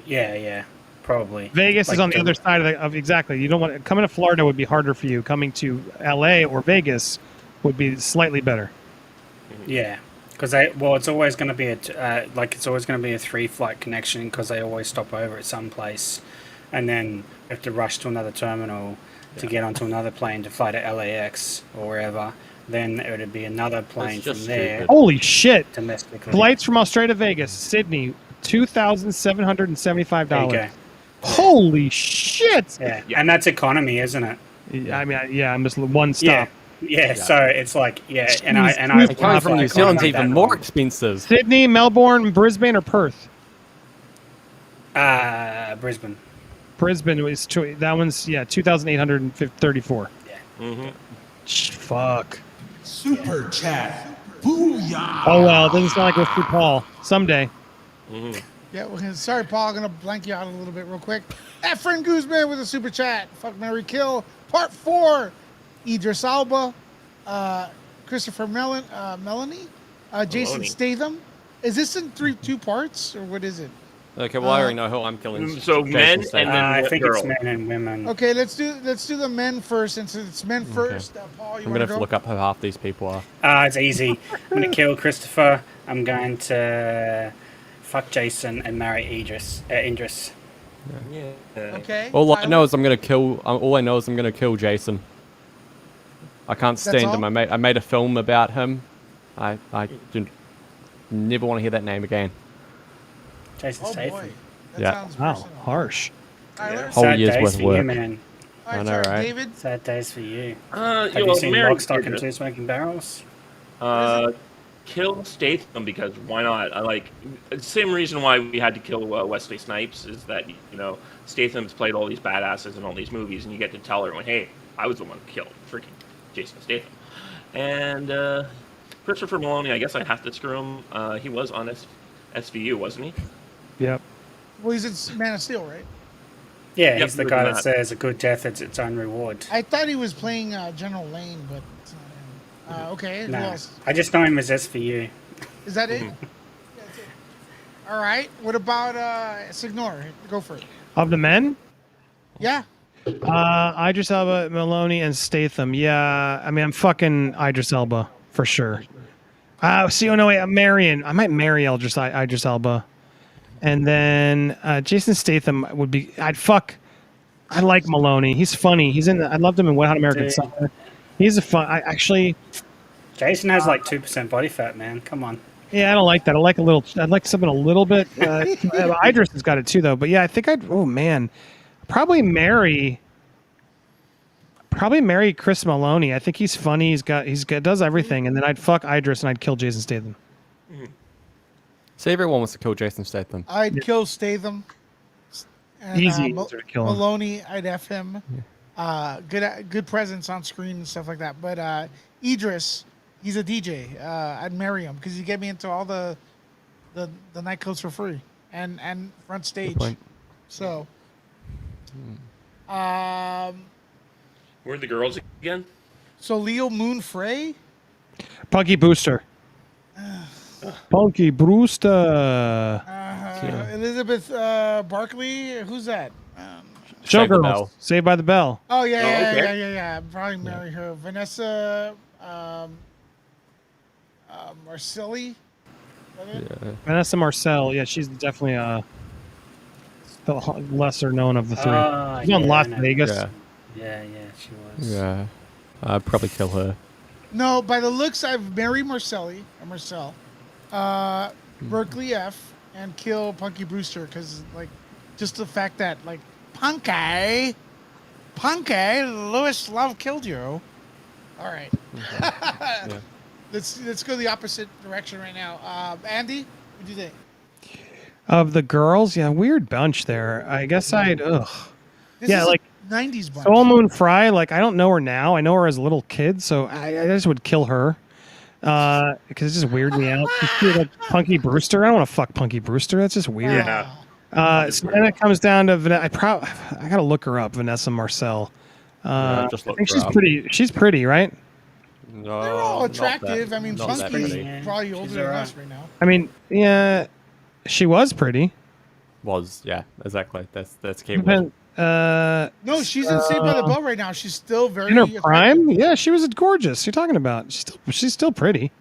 Yeah, probably. Vegas is Like on the other side of exactly. You don't want coming to Florida would be harder for you. Coming to LA or Vegas would be slightly better. Yeah, because it's always going to be it's always going to be a 3-flight connection because they always stop over at some place, and then you have to rush to another terminal to get onto another plane to fly to LAX or wherever. Then it would be another plane from there. stupid. Holy shit! Domestically. Flights from Australia to Vegas, Sydney, $2,775. There you go. Holy shit! Yeah. And that's economy, isn't it? I mean, yeah, I'm just one stop. Yeah. So it's like, and I Jeez. Coming from New Zealand's that even more expensive. Sydney, Melbourne, Brisbane, or Perth? Brisbane. Brisbane was that one's 2,834. Yeah. Fuck. Super chat. Booyah! Oh well, doesn't sound like we'll see Paul someday. Yeah, well, sorry, Paul. I'm gonna blank you out a little bit real quick. Efren Guzman with a super chat. Fuck, Mary Kill. Part 4. Idris Alba, Christopher Melanie, Jason Maloney. Statham. Is this in two parts or what is it? Okay, well, I already know who I'm killing. So Jason men Statham. and then I think girl. it's men and women. Okay, let's do the men first. And since it's men first, Paul, you I'm want gonna to have go? to look up who half these people are. It's easy. I'm going to kill Christopher. I'm going to fuck Jason and marry Idris. Yeah. Okay. All I Tyler? know is I'm gonna kill. All I know is I'm gonna kill Jason. I can't stand him. all? I made a film about him. I do never want to hear that name again. Jason Oh Statham. boy, that Yeah. sounds Wow, personal. harsh. Tyler? Whole Sad year's days worth for of you, work. man. All right, I know, sorry, right? David. Sad days for you. Have Have you seen Mary Lock, Stock, and Idris. Two Smoking Barrels? Kill Statham because why not? I like the same reason why we had to kill Wesley Snipes is that Statham's played all these badasses in all these movies, and you get to tell everyone, hey, I was the one who killed freaking Jason Statham. And Christopher Maloney, I guess I have to screw him. He was on SVU, wasn't he? Yep. Well, he's in Man of Steel, right? Yeah, Yep, he's the we guy do that that. says a good death is its own reward. I thought he was playing General Lane, but it's not him. Okay, who No, else? I just know him as SVU. Is that it? Yeah, that's it. All right. What about Signor? Go for it. Of the men, Yeah. Idris Elba, Maloney, and Statham. Yeah, I mean, I'm fucking Idris Elba for sure. See, oh no, wait, I'm marrying. I might marry Idris Elba, and then Jason Statham would be. I'd fuck. I like Maloney. He's funny. He's in. I loved him in Wet Hot American Dude. Summer. He's a fun. I actually. Jason has like 2% body fat, man. Come on. Yeah, I don't like that. I like a little. I'd like something a little bit. Idris has got it too, though. But yeah, I think I'd. Oh man, probably marry Chris Maloney. I think he's funny. He's got does everything, and then I'd fuck Idris and I'd kill Jason Statham. See, everyone wants to kill Jason Statham. I'd kill Statham. And, Easy to kill him. Maloney, I'd F him. Good presence on screen and stuff like that. But Idris, he's a DJ. I'd marry him because you get me into all the nightclubs for free and front stage. point. So, Who are the girls again? so Leo Moon Frey. Punky Booster. Punky Brewster. Elizabeth Barkley. Who's that? Save the Showgirls. Bell. Saved by the Bell. Oh yeah, Oh, yeah, okay. yeah. I'd probably marry her. Vanessa Marcelli. Vanessa Marcel. Yeah, she's definitely the lesser known of the three. Ah, She's on yeah, Las I know. Vegas. Yeah, Yeah, she was. yeah. I'd probably kill her. No, by the looks, I've married Marcelli or Marcel, Berkeley F, and kill Punky Brewster because like just the fact that like Punky, Lewis Love killed you. All right, let's go the opposite direction right now. Andy, what do you think? Of the girls, yeah, weird bunch there. I guess I'd. Ugh. This Yeah, is like a 90s bunch. Soul Moon Fry. Like I don't know her now. I know her as a little kid, so I just would kill her. Because it just weird me out. Just like Punky Brewster. I don't want to fuck Punky Brewster. That's just weird. Yeah. So then it comes down to I gotta look her up, Vanessa Marcel. just I look think her she's up. pretty. She's pretty, right? No, They're all not that- attractive. I mean, not that Punky's pretty. Yeah, probably she's older than alright. us right now. I mean, yeah, she was pretty. Yeah, exactly. That's key word. Depend- No, she's in Saved by the Bell right now. She's still very in her attractive. prime, yeah, she was gorgeous. You're talking about she's still pretty.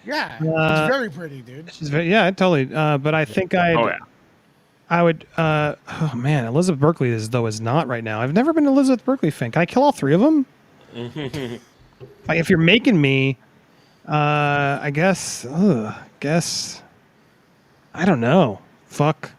Yeah, Uh, she's very pretty, dude. She's very, yeah, totally. But I think I would. Oh man, Elizabeth Berkley is not right now. I've never been an Elizabeth Berkley fan. Can I kill all three of them? Like, if you're making me, I guess. I don't know. Fuck.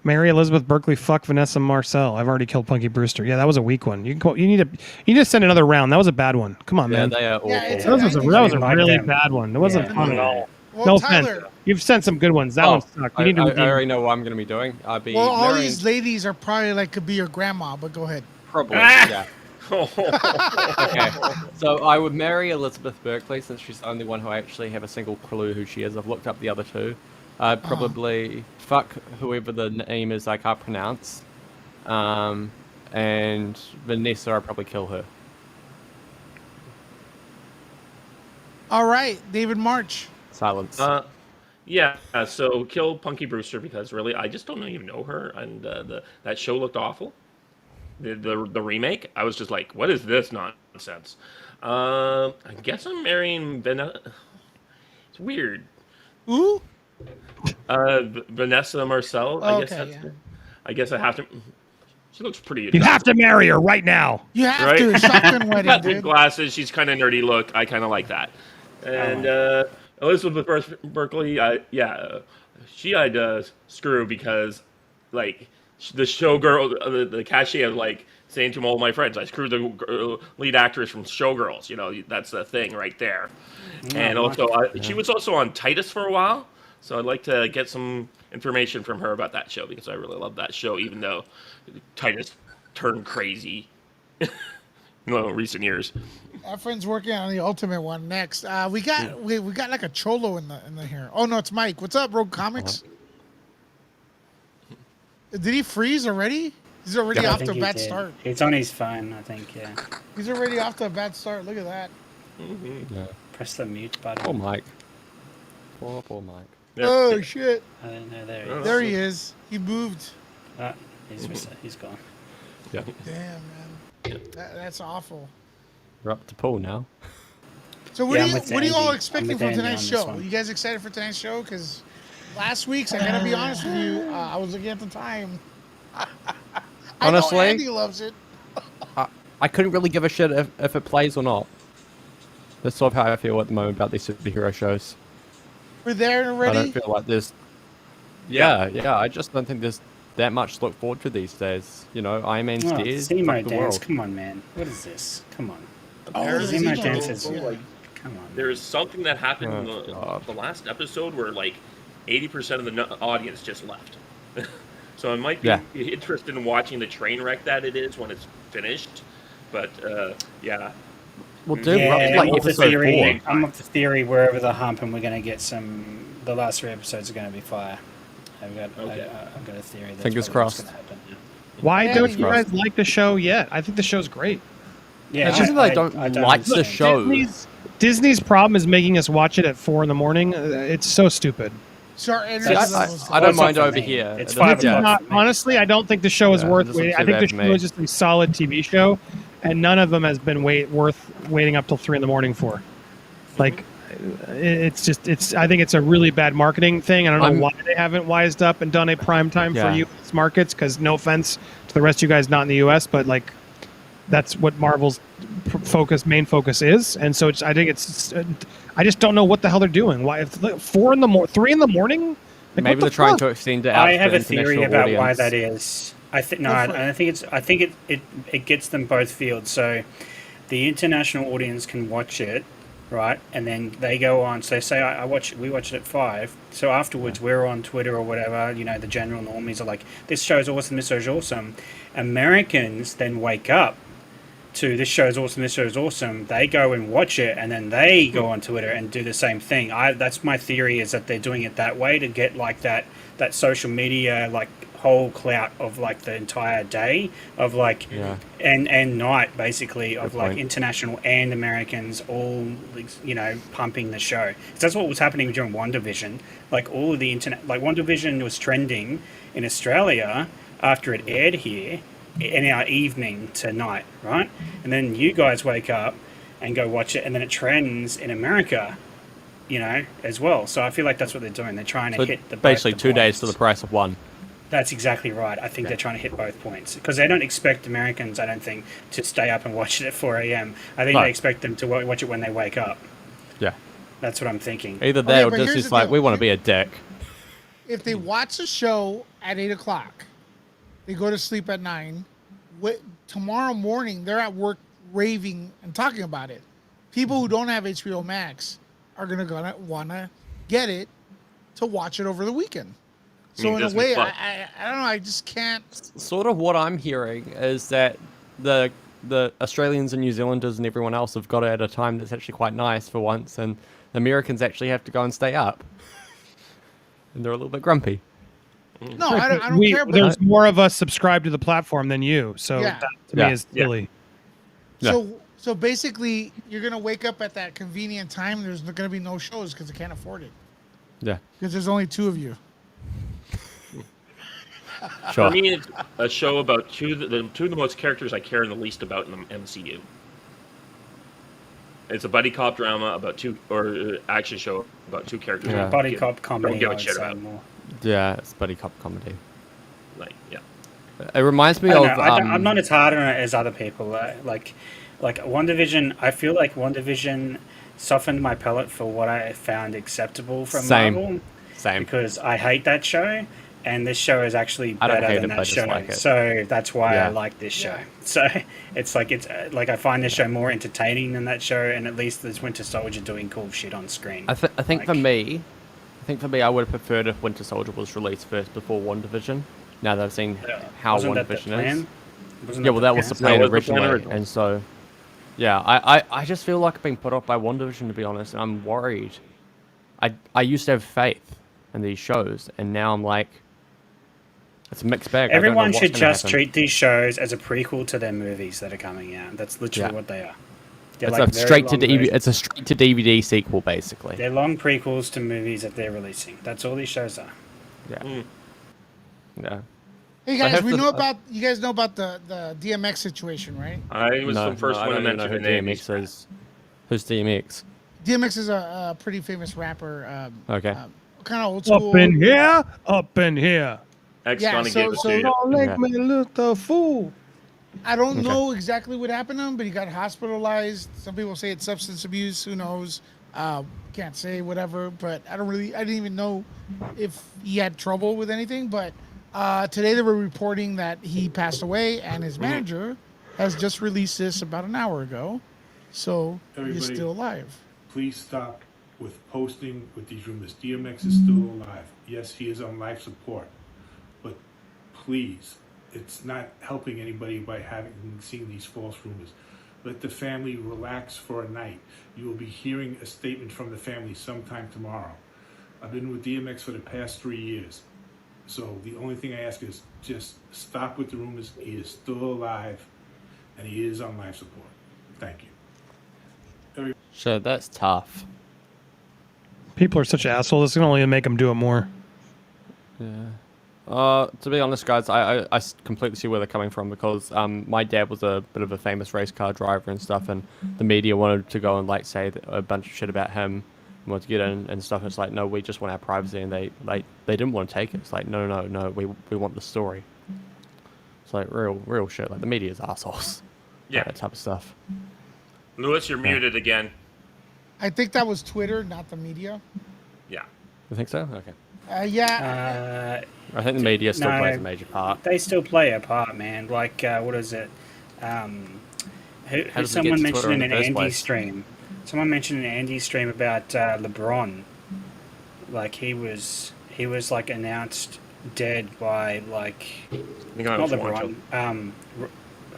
Mary Elizabeth Berkley. Fuck Vanessa Marcel. I've already killed Punky Brewster. Yeah, that was a weak one. You need to send another round. That was a bad one. Come on, Yeah, man. they are awful. Yeah, it's That was a Like really them. bad one. It wasn't Yeah. fun at all. Well, No Tyler. offense. You've sent some good ones. That one sucked. You I, need to I redeem. already know what I'm going to be doing. I'll be Well, all marrying- these ladies are probably like could be your grandma, but go ahead. Probably, yeah. Okay. So I would marry Elizabeth Berkley since she's the only one who I actually have a single clue who she is. I've looked up the other two. I'd probably fuck whoever the name is I can't pronounce. And Vanessa, I'd probably kill her. All right, David March. Silence. Yeah, so kill Punky Brewster because really I just don't even know her, and that show looked awful. The remake, I was just like, what is this nonsense? I guess I'm marrying Vanessa. It's weird. Who? Vanessa Marcel. Oh, I guess okay, that's. yeah. I guess I have to. She looks pretty. You have to marry her right now. You have Right? to shotgun wedding, Got big dude. glasses. She's kind of nerdy look. I kind of like that. And Elizabeth Berkley, she I'd screw because, like, the showgirl, the cachet of like saying to all my friends, I screwed the lead actress from Showgirls. You know, that's the thing right there. And also, she was also on Titus for a while, so I'd like to get some information from her about that show because I really love that show, even though Titus turned crazy. Recent years. Our friend's working on the ultimate one next. We got like a cholo in the here. Oh no, it's Mike. What's up, Rogue Comics? Did he freeze already? He's already I off think to a he bad did. start. It's on his phone, I think. Yeah. He's already off to a bad start. Look at that. Yeah. Press the mute button. Poor Mike. Poor Mike. Yeah. Oh shit! I don't know. There he is. There he is. He moved. Ah, he's gone. Yeah. Damn man, that's awful. We're up to Paul now. So Yeah, I'm with what are you all Andy. expecting I'm with from Andy tonight's on this show? one. You guys excited for tonight's show? Because last week's, I gotta be honest with you, I was looking at the time. I know Honestly? Andy loves it. I couldn't really give a shit if it plays or not. That's sort of how I feel at the moment about these superhero shows. We're there I already. don't feel like there's. Yeah. I just don't think there's that much to look forward to these days. You know, Iron Man's Oh, dead. Zemo Fuck the dance. world. Come on, man. What is this? Come on. Oh, Apparently, Zemo Zemo dance. dances. Yeah. Come on. There's something that happened in Oh, God. the last episode where like 80% of the audience just left. So I might be Yeah. interested in watching the train wreck that it is when it's finished. But yeah, Well, dude, we're up to Yeah, like I'm of the episode theory. 4. I'm of the theory. We're over the hump, and we're going to get some. The last 3 episodes are going to be fire. I've got a theory. That's Fingers probably what's crossed. gonna happen. Why Yeah, don't you you guys like the show yet? I think the show's great. Yeah, It's just that I don't like the understand. show. Disney's problem is making us watch it at 4 a.m. It's so stupid. So our energy See, levels. I don't What's up mind for over me? here. It's It 5 doesn't- o'clock. Not, honestly, I don't think the show is Yeah, it worth doesn't waiting. seem I think the bad for show me. is just a solid TV show, and none of them has been worth waiting up till 3 a.m. for. Like, it's. I think it's a really bad marketing thing. I don't know I'm- why they haven't wised up and done a prime time for Yeah. U.S. markets. Because no offense to the rest of you guys not in the U.S., but like, that's what Marvel's main focus is, and so I think it's. I just don't know what the hell they're doing. Why? If 3 in the morning? Like, Maybe what they're the trying fuck? to extend it out. I to have the a theory international about why audience. that is. I think no, Go I for it. I think it's. I think it gets them both fields. So, the international audience can watch it, right? And then they go on. So they say we watch it at 5. So afterwards, we're on Twitter or whatever. You know, the general normies are like, "This show's awesome. This show's awesome." Americans then wake up to this show's awesome. This show's awesome. They go and watch it, and then they go on Twitter and do the same thing. That's my theory, is that they're doing it that way to get like that social media like whole clout of like the entire day of like and night basically of like international and Americans all pumping the show. So that's what was happening during WandaVision. Like all of the internet, like WandaVision was trending in Australia after it aired here in our evening to night, right? And then you guys wake up and go watch it, and then it trends in America, as well. So I feel like that's what they're doing. They're trying to hit basically the 2 days points. for the price of one. That's exactly right. I think they're trying to hit both points because they don't expect Americans, I don't think, to stay up and watch it at 4 a.m. I think they expect them to watch it when they wake up. Yeah. That's what I'm thinking. Either that or but just here's is the like, deal. we want to be a dick. If they watch the show at 8 o'clock, they go to sleep at 9. Tomorrow morning, they're at work raving and talking about it. People who don't have HBO Max are gonna want to get it to watch it over the weekend. So in a way, I don't know. I just can't. Sort of what I'm hearing is that the Australians and New Zealanders and everyone else have got it at a time that's actually quite nice for once, and Americans actually have to go and stay up, and they're a little bit grumpy. No, I don't care. But There's more of us subscribed to the platform than you, so that to me is silly. So basically, you're gonna wake up at that convenient time. There's gonna be no shows because they can't afford it. Yeah. Because there's only 2 of you. Sure. For me, it's a show about two of the most characters I care the least about in the MCU. It's a buddy cop drama or action show about 2 characters. Yeah. Buddy cop comedy. Don't give I a would shit say about. more. Yeah, it's buddy cop comedy. Yeah. It reminds me I of. don't know, I'm not as hard on it as other people. Like WandaVision, I feel like WandaVision softened my palate for what I found acceptable from Marvel. Same. Because I hate that show, and this show is actually I don't better hate than it, that but I just show. like it. So that's why Yeah. I like this show. So it's like I find this show more entertaining than that show, and at least there's Winter Soldier doing cool shit on screen. I think for me, I would have preferred if Winter Soldier was released first before WandaVision. Now that I've seen how Wasn't that the WandaVision plan? is. Wasn't Yeah, well, that was the plan? plan That was the plan originally, originally. and so, yeah, I just feel like I've been put off by WandaVision, to be honest, and I'm worried. I used to have faith in these shows, and now I'm like, it's a mixed bag. I don't know Everyone what's should gonna just happen. treat these shows as a prequel to their movies that are coming out. That's literally what they are. They're It's like a very straight to long DVD. versions. It's a straight to DVD sequel, basically. They're long prequels to movies that they're releasing. That's all these shows are. Yeah. Yeah. Hey I guys, have you to- guys know about the DMX situation, right? I was the first I one to don't even know mention who the name. DMX is. Who's DMX? DMX is a pretty famous rapper. Okay. Kind of old school. Up in here, up in here. X Yeah, gonna so- give it so- to you. Don't make Okay. me look a fool. I don't know exactly what happened to him, but he got hospitalized. Some people say it's substance abuse. Who knows? Can't say whatever. But I didn't even know if he had trouble with anything. But today they were reporting that he passed away, and his manager has just released this about an hour ago. So he's Everybody- still alive. Please stop with posting with these rumors. DMX is still alive. Yes, he is on life support, but please, it's not helping anybody by seeing these false rumors. Let the family relax for a night. You will be hearing a statement from the family sometime tomorrow. I've been with DMX for the past 3 years. So the only thing I ask is just stop with the rumors. He is still alive and he is on life support. Thank you. So that's tough. People are such assholes. It's gonna only make them do it more. To be honest, guys, I completely see where they're coming from because my dad was a bit of a famous race car driver and stuff, and the media wanted to go and like say a bunch of shit about him, and wanted to get in and stuff. And it's like, no, we just want our privacy, and they didn't want to take it. It's like, no, we want the story. It's like real shit. Like the media's assholes. Yeah. Like, that type of stuff. Lewis, you're muted again. I think that was Twitter, not the media. Yeah. You think so? Okay. Yeah. I think the media still no, plays a major part. They still play a part, man. Like, what is it? How Who does it someone get to mentioned Twitter in in an the first Andy place? stream. Someone mentioned in an Andy stream about LeBron. Like he was like announced dead by like I think I not was LeBron.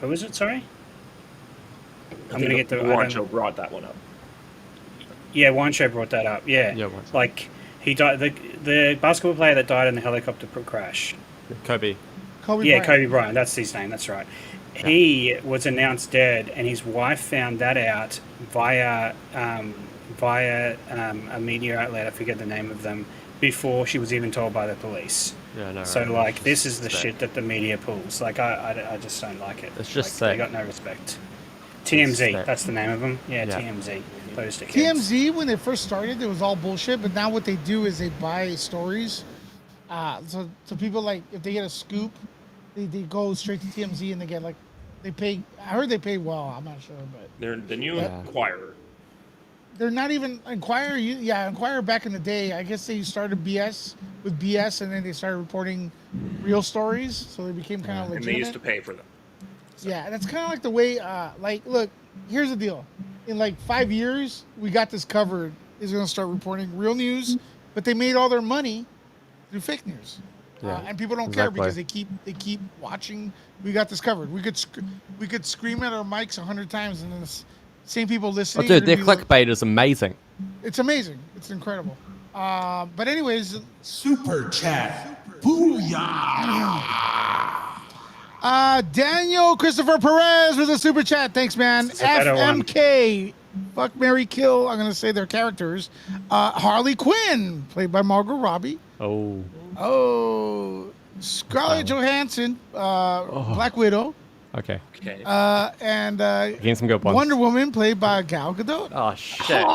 Who was it? Sorry. I'm Wancho. gonna get the. I Wancho don't- brought that one up. Yeah, Wancho brought that up. Yeah. Yeah, Wancho. Like he died. The basketball player that died in the helicopter crash. Kobe. Kobe Yeah, Bryant. Kobe Bryant. That's his name. That's right. He was announced dead, and his wife found that out via a media outlet. I forget the name of them. Before she was even told by the police. Yeah, no. So right. like, It's this is the sick. shit that the media pulls. Like, I just don't like it. It's just like, sick. they got no respect. TMZ. sick. That's the name of them. Yeah, Yeah. TMZ. Those two kids. TMZ, when they first started, it was all bullshit. But now what they do is they buy stories. So people, like, if they get a scoop, they go straight to TMZ and they get, like, they pay. I heard they pay well. I'm not sure, but They're the new Yeah. Inquirer. they're not even Inquirer. Inquirer back in the day. I guess they started BS with BS, and then they started reporting real stories. So they became kind of And legitimate. they used to pay for them. Yeah, that's kind of like the way. Like, look, here's the deal. In like 5 years, we got this covered. Is going to start reporting real news, but they made all their money through fake news. Yeah, And people don't care exactly. because they keep watching. We got this covered. We could scream at our mics 100 times, and then the same people Oh, listening. dude, their are gonna be clickbait is amazing. it's amazing. It's incredible. But anyways, Super chat. Booyah! Daniel Christopher Perez with a super chat. Thanks, man. It's a better one. FMK. Fuck, Mary, kill. I'm gonna say their characters. Harley Quinn, played by Margot Robbie. Oh. Oh, Scarlett Johansson, Black Widow, Okay. Okay. and Getting some good ones. Wonder Woman, played by Gal Gadot. Oh shit.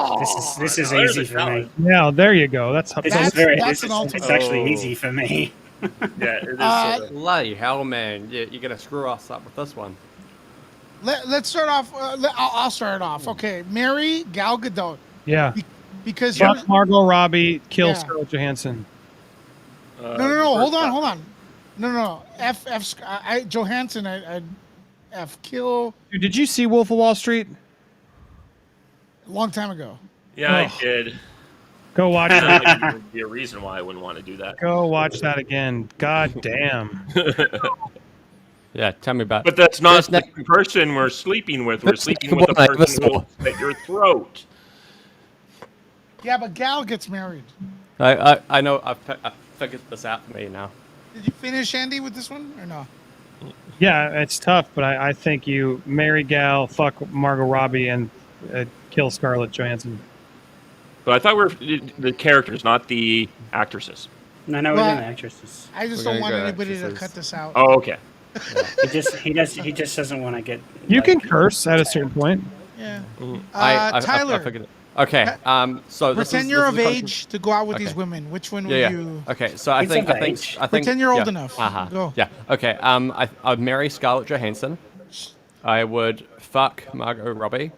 This is There's easy a for talent. me. Yeah, there you go. That's This That's- is very. that's This an is, ultimate. it's actually Oh. easy for me. Yeah, it is. Bloody hell, man. You're gonna screw us up with this one. Let's start off. I'll start it off. Okay, Mary Gal Gadot, yeah. because Fuck here's, Margot Robbie, kill Yeah. Scarlett Johansson. no. Hold on. No. Johansson. I kill Dude, did you see Wolf of Wall Street? a long time ago. Yeah, I Oh. did. Go watch that. There would be a reason why I wouldn't want to do that. Go watch that again. God damn. Yeah, tell me about. But that's not There's the person we're sleeping with. We're That's sleeping the with the one I person who saw. will slit your throat. Yeah, but Gal gets married. I know. I've figured this out for me now. Did you finish, Andy, with this one or no? Yeah, it's tough, but I think you marry Gal, fuck Margot Robbie, and kill Scarlett Johansson. But I thought we were the characters, not the actresses. No, we're Well, doing the actresses. I just We're don't gonna want go anybody to actresses. cut this out. Oh, okay. He just doesn't want to get. You like, can curse at a certain point. Yeah. I Tyler, figured it. Okay. So this pretend is, you're this of is age to go out with these Okay. women. Which one would Yeah. you? Okay. So I It's think of I think age. I think. Pretend you're old yeah. enough. Uh-huh. Go. Yeah. Okay. I'd marry Scarlett Johansson. I would fuck Margot Robbie,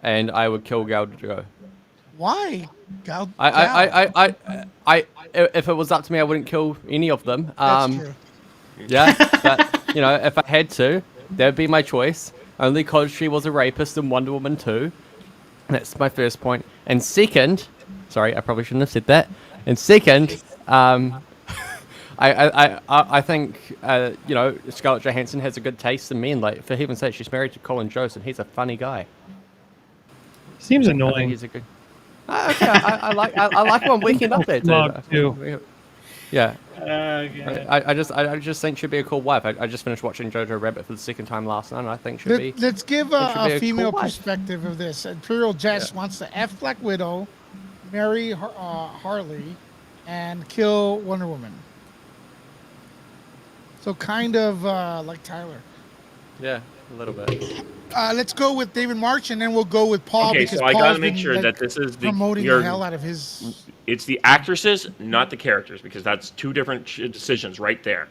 and I would kill Gal Gadot. Why? Gal. If it was up to me, I wouldn't kill any of them. That's true. Yeah, but you know, if I had to, that'd be my choice. Only because she was a rapist in Wonder Woman 2. That's my first point. And second, sorry, I probably shouldn't have said that. And second, I think you know, Scarlett Johansson has a good taste in men. Like, for heaven's sake, she's married to Colin Jost, and he's a funny guy. Seems I think annoying. he's a good. Okay, I like him on Weekend Update, Love, dude. too. Yeah. Okay. I just think she'd be a cool wife. I just finished watching Jojo Rabbit for the second time last night, and I think she'd be. Let's give should be a a female cool wife. perspective of this. Imperial Jess wants to F Black Widow, marry Harley, and kill Wonder Woman. So kind of like Tyler. Yeah, a little bit. Let's go with David March, and then we'll go with Paul. Okay, because so I Paul's gotta make been, sure like, that this is the promoting your- the hell out of his. It's the actresses, not the characters, because that's two different decisions right there.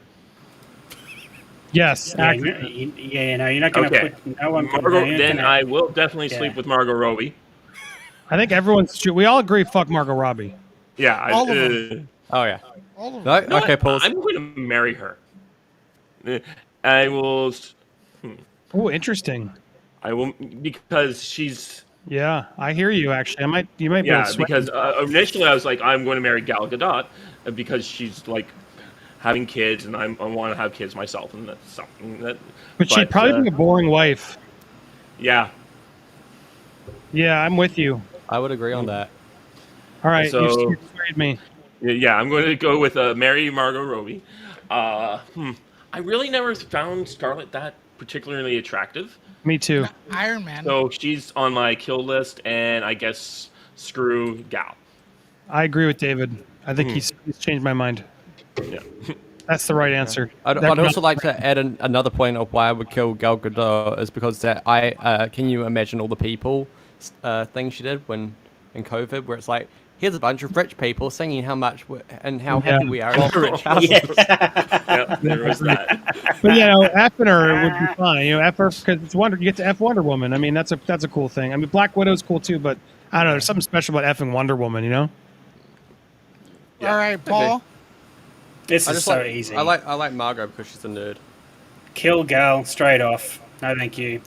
Yes. Yeah, act- no, you're not going to Okay. put no one. Margot, no, you're then gonna- I will definitely Yeah. sleep with Margot Robbie. I think everyone's. We all agree. Fuck Margot Robbie. Yeah, All of them. Oh yeah. All of No, them. No, okay, pause. I'm going to marry her. I will. Oh, interesting. I will because she's. Yeah, I hear you. Actually, you might be. Yeah, able to sway because me. initially I was like, I'm going to marry Gal Gadot because she's like having kids, and I want to have kids myself, and that's something that. But she'd probably be a boring wife. Yeah. Yeah, I'm with you. I would agree on that. All right, So- you swayed me. Yeah, I'm going to go with marry Margot Robbie. I really never found Scarlet that particularly attractive. Me too. Iron Man. So she's on my kill list, and I guess screw Gal. I agree with David. I think he's changed my mind. Yeah. That's the right answer. I'd also like to add another point of why I would kill Gal Gadot is because that can you imagine all the people thing she did when in COVID, where it's like, here's a bunch of rich people singing how much and how happy we are in our rich houses. Yeah, there was that. But effing her would be fine. F her because it's Wonder. You get to F Wonder Woman. I mean, that's a cool thing. I mean, Black Widow's cool too, but I don't know. There's something special about effing Wonder Woman. All right, Paul. Okay. This is so easy. I like Margot because she's a nerd. Kill Gal straight off. No, thank you.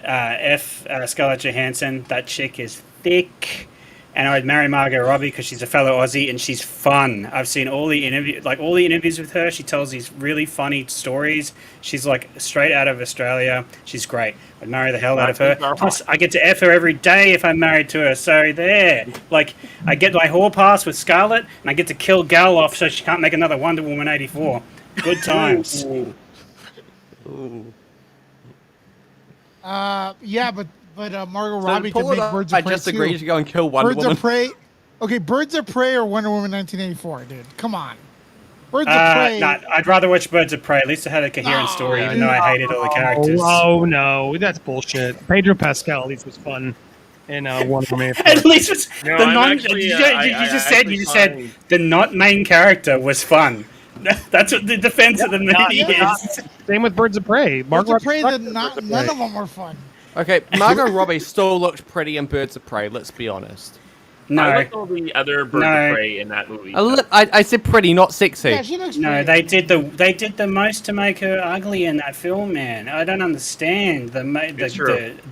Scarlett Johansson. That chick is thick. And I'd marry Margot Robbie because she's a fellow Aussie and she's fun. I've seen all the interviews with her. She tells these really funny stories. She's like straight out of Australia. She's great. I'd marry the hell out of her. Plus, I get to F her every day if I'm married to her. So there. Like, I get my hall pass with Scarlett and I get to kill Gal off so she can't make another Wonder Woman 84. Good times. Yeah, but Margot Robbie can make Birds of Prey. I just agreed to go and kill Wonder Woman. Birds of Prey. Okay, Birds of Prey or Wonder Woman 1984, dude. Come on. Birds of Prey. Nah, I'd rather watch Birds of Prey. At least it had a coherent story, even though I hated all the characters. Oh no, that's bullshit. Pedro Pascal at least was fun in Wonder Woman. At least was No, the I'm non. actually, you just said fine. the not main character was fun. That's what the defense of the movie is. Same with Birds of Prey. Birds of Prey, none of them were fun. Okay, Margot Robbie still looked pretty in Birds of Prey. Let's be honest. No, I like all the other Birds of Prey in that movie. I said pretty, not sexy. Yeah, she looks no, pretty. they did the most to make her ugly in that film, man. I don't understand the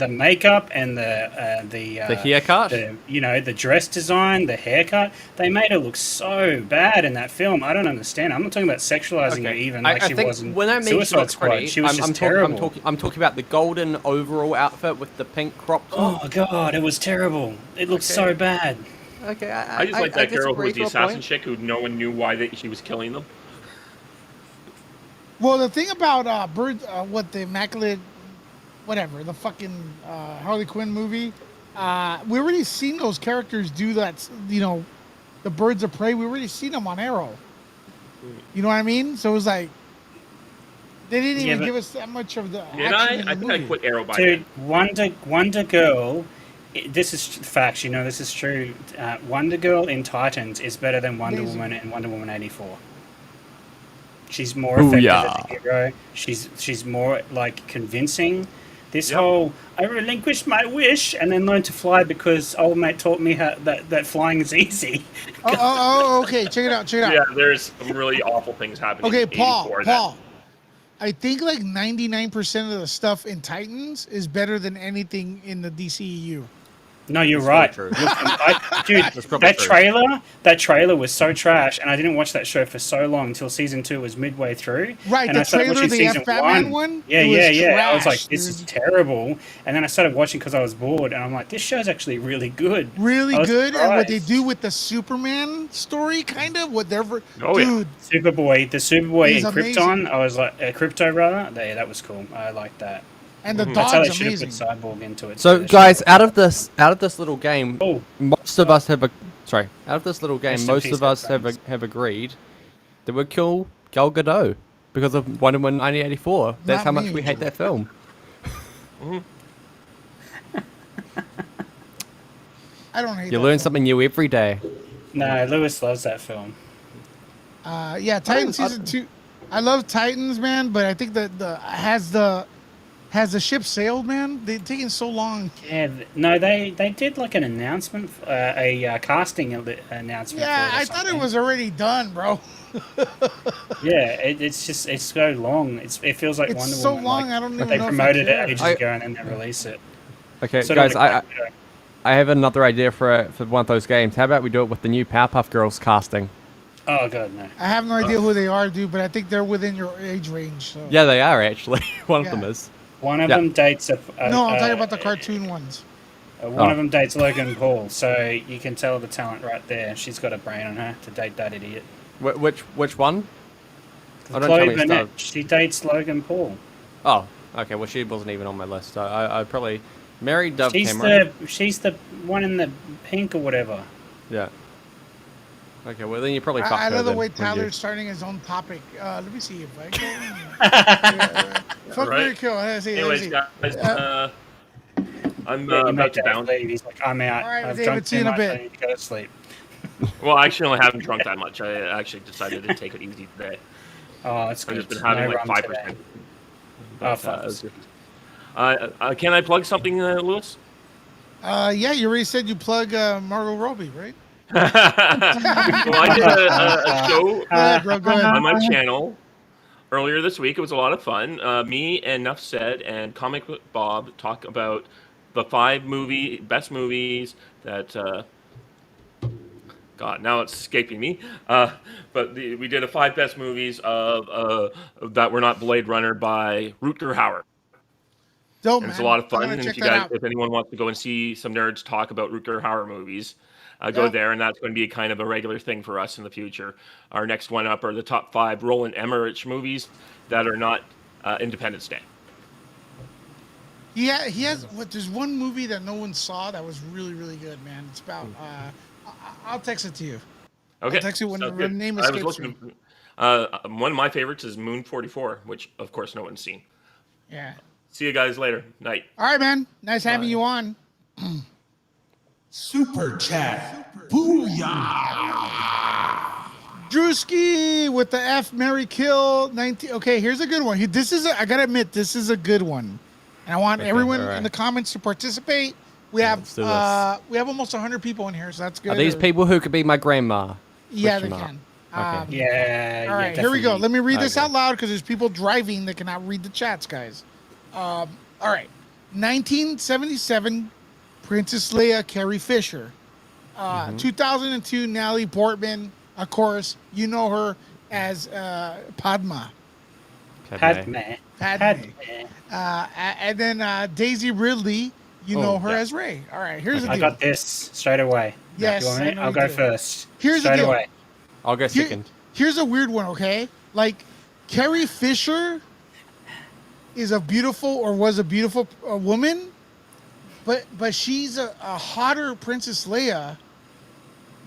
makeup and the haircut. The dress design, the haircut. They made her look so bad in that film. I don't understand. I'm not talking about sexualizing her even like she think wasn't. when I mean Suicide Squad, pretty, she was just terrible. I'm talking about the golden overall outfit with the pink crop top. Oh god, it was terrible. It looked so bad. Okay, I just like that girl who was the disagree to a assassin point. chick who no one knew why she was killing them. Well, the thing about the Immaculate, whatever, the fucking Harley Quinn movie, we already seen those characters do that. The Birds of Prey. We already seen them on Arrow. You know what I mean? So it was like they didn't even give us that much of the. Did action I? in the I think I movie. quit Arrow by Dude, then. Wonder Girl. This is facts. This is true. Wonder Girl in Titans is better than Wonder Woman in Wonder Woman 84. She's more effective as a hero. She's more like convincing. This whole I relinquished my wish and then learned to fly because old mate taught me that flying is easy. Oh, okay. Check it out. Yeah, there's some really awful things happening. Okay, in Paul. 84 Paul. I think like 99% of the stuff in Titans is better than anything in the DCEU. No, you're right. True. Dude, that trailer was so trash, and I didn't watch that show for so long until season 2 was midway through. Right, and the I started trailer, watching the season F Batman 1. one. Yeah. I was like, this is dude. terrible. And then I started watching because I was bored, and I'm like, this show's actually really good. Really good, and what they surprised. do with the Superman story, kind of whatever. Oh, yeah. Dude, Superboy He's in amazing. Krypton. I was like, Crypto rather. That was cool. I liked that. and the That's how they dog's should have amazing. put Cyborg into it. So, guys, out of this little game, Oh. most of us have out of this little game, Rest in most peace, of us friends. have agreed that we'd kill Gal Gadot because of Wonder Woman 1984. That's Not how much me. we hate that film. I don't hate You that learn film. something new every day. No, Lewis loves that film. Yeah, Titans season 2. I love Titans, man, but I think that has the ship sailed, man? They're taking so long. Yeah, no, they did like an announcement, a casting announcement. Yeah, for it or I thought it something. was already done, bro. Yeah, it's so long. It feels like It's Wonder so Woman. long, Like, I don't but even they know if I promoted it care. ages ago and then they release it. Okay, Sort guys, of like Black Widow. I have another idea for one of those games. How about we do it with the new Powerpuff Girls casting? Oh god, no. I have no idea who they are, dude, but I think they're within your age range. So. Yeah, they are actually. One of them Yeah. is. One of Yeah. them dates a. No, I'm talking about the cartoon ones. One of them dates Logan Paul, so you can tell the talent right there. She's got a brain on her to date that idiot. Which one? Oh, don't tell Chloe me Burnett. stuff. She dates Logan Paul. Oh, okay. Well, she wasn't even on my list. So I'd probably marry Dove Cameron. She's the one in the pink or whatever. Yeah. Okay, well then you probably fuck I her love the then, way wouldn't you? Tyler's starting his own topic. Let me see if I go. Fuck, Right. Mary, kill. Let's see. Anyways, Let's see. guys, I'm Yeah, you about made to Dave bounce. leave. He's like, I'm out. All right, I've David, drunk see you too in a much. bit. I need to go to sleep. Well, actually, I haven't drunk that much. I actually decided to take it easy today. Oh, it's I've good. just been having No like rum 5%. today. But, Oh, fuck. can I plug something, Lewis? Yeah, you already said you plug Margot Robbie, right? Well, I did a show Go ahead, bro. Go ahead. on my channel earlier this week. It was a lot of fun. Me and Nuff Said and Comic Book Bob talk about the 5 best movies that. God, now it's escaping me. But we did 5 best movies of that were not Blade Runner by Rutger Hauer. Dope, And man. it's a lot of I'm fun. gonna And check that out. if anyone wants to go and see some nerds talk about Rutger Hauer movies, go Yeah. there. And that's going to be kind of a regular thing for us in the future. Our next one up are the top 5 Roland Emmerich movies that are not Independence Day. He has what? There's one movie that no one saw that was really, really good, man. It's about. I'll text it to you. Okay. I'll text you when sounds the good. name I was escapes me. looking. One of my favorites is Moon 44, which of course no one's seen. Yeah. See you guys later. Night. All right, man. Nice having you on. Super chat. Booyah. Drewski with the F Mary Kill 19. Okay, here's a good one. I gotta admit, this is a good one. And I want everyone all right. in the comments to participate. We have let's do this. we have almost 100 people in here, so that's good. Are these people who could be my grandma? Yeah, they Question can. Okay. Yeah. All right, here we go. definitely. Let me read this Okay. out loud because there's people driving that cannot read the chats, guys. All right. 1977, Princess Leia, Carrie Fisher. 2002, Natalie Portman. Of course, you know her as Padma. Padme. Padme. And then Daisy Ridley, you know her yeah. as Rey. All right, here's the I deal. got this straight away. Yes, You want I me? know I'll you go do. first. Here's the straight deal. away. I'll go Here- second. Here's a weird one, okay? Like, Carrie Fisher is a beautiful, or was a beautiful woman, but she's a hotter Princess Leia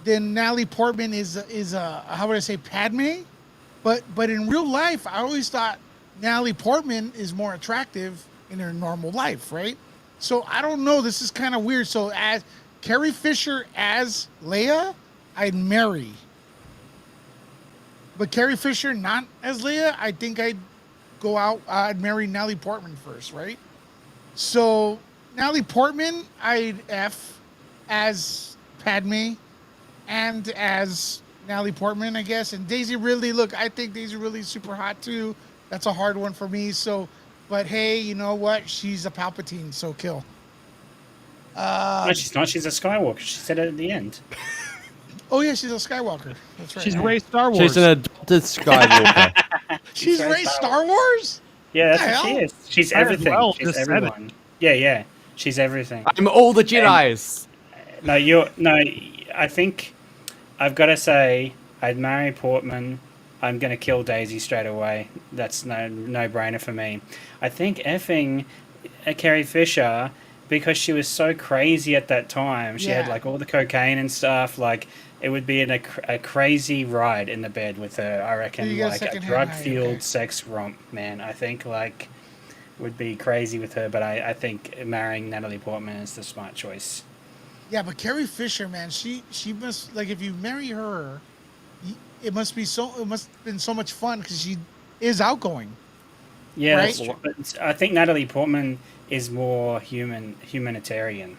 than Natalie Portman is a how would I say, Padme? But in real life, I always thought Natalie Portman is more attractive in her normal life, right? So I don't know. This is kind of weird. So as Carrie Fisher as Leia, I'd marry. But Carrie Fisher not as Leia, I think I'd go out. I'd marry Natalie Portman first, right? So Natalie Portman, I'd F as Padme and as Natalie Portman, I guess. And Daisy Ridley, look, I think Daisy Ridley's super hot too. That's a hard one for me. So, but hey, you know what? She's a Palpatine, so kill. No, she's not. She's a Skywalker. She said it at the end. Oh yeah, she's a Skywalker. That's right. She's Rey Star Wars. She's an adopted Skywalker. She's Rey Star Wars. Yeah, that's The what she hell? is. She's Might as everything. well She's just said it. everyone. Yeah. She's everything. I'm all the Jedi's. No, I think I've got to say I'd marry Portman. I'm gonna kill Daisy straight away. That's no brainer for me. I think effing Carrie Fisher, because she was so crazy at that time. She had Yeah. like all the cocaine and stuff. Like it would be a crazy ride in the bed with her. I reckon You got a like a second-hand drug-fueled high, okay. sex romp, man. I think like would be crazy with her. But I think marrying Natalie Portman is the smart choice. Yeah, but Carrie Fisher, man, she must, like, if you marry her, it must have been so much fun because she is outgoing. Yeah, Right? that's true. But I think Natalie Portman is more humanitarian.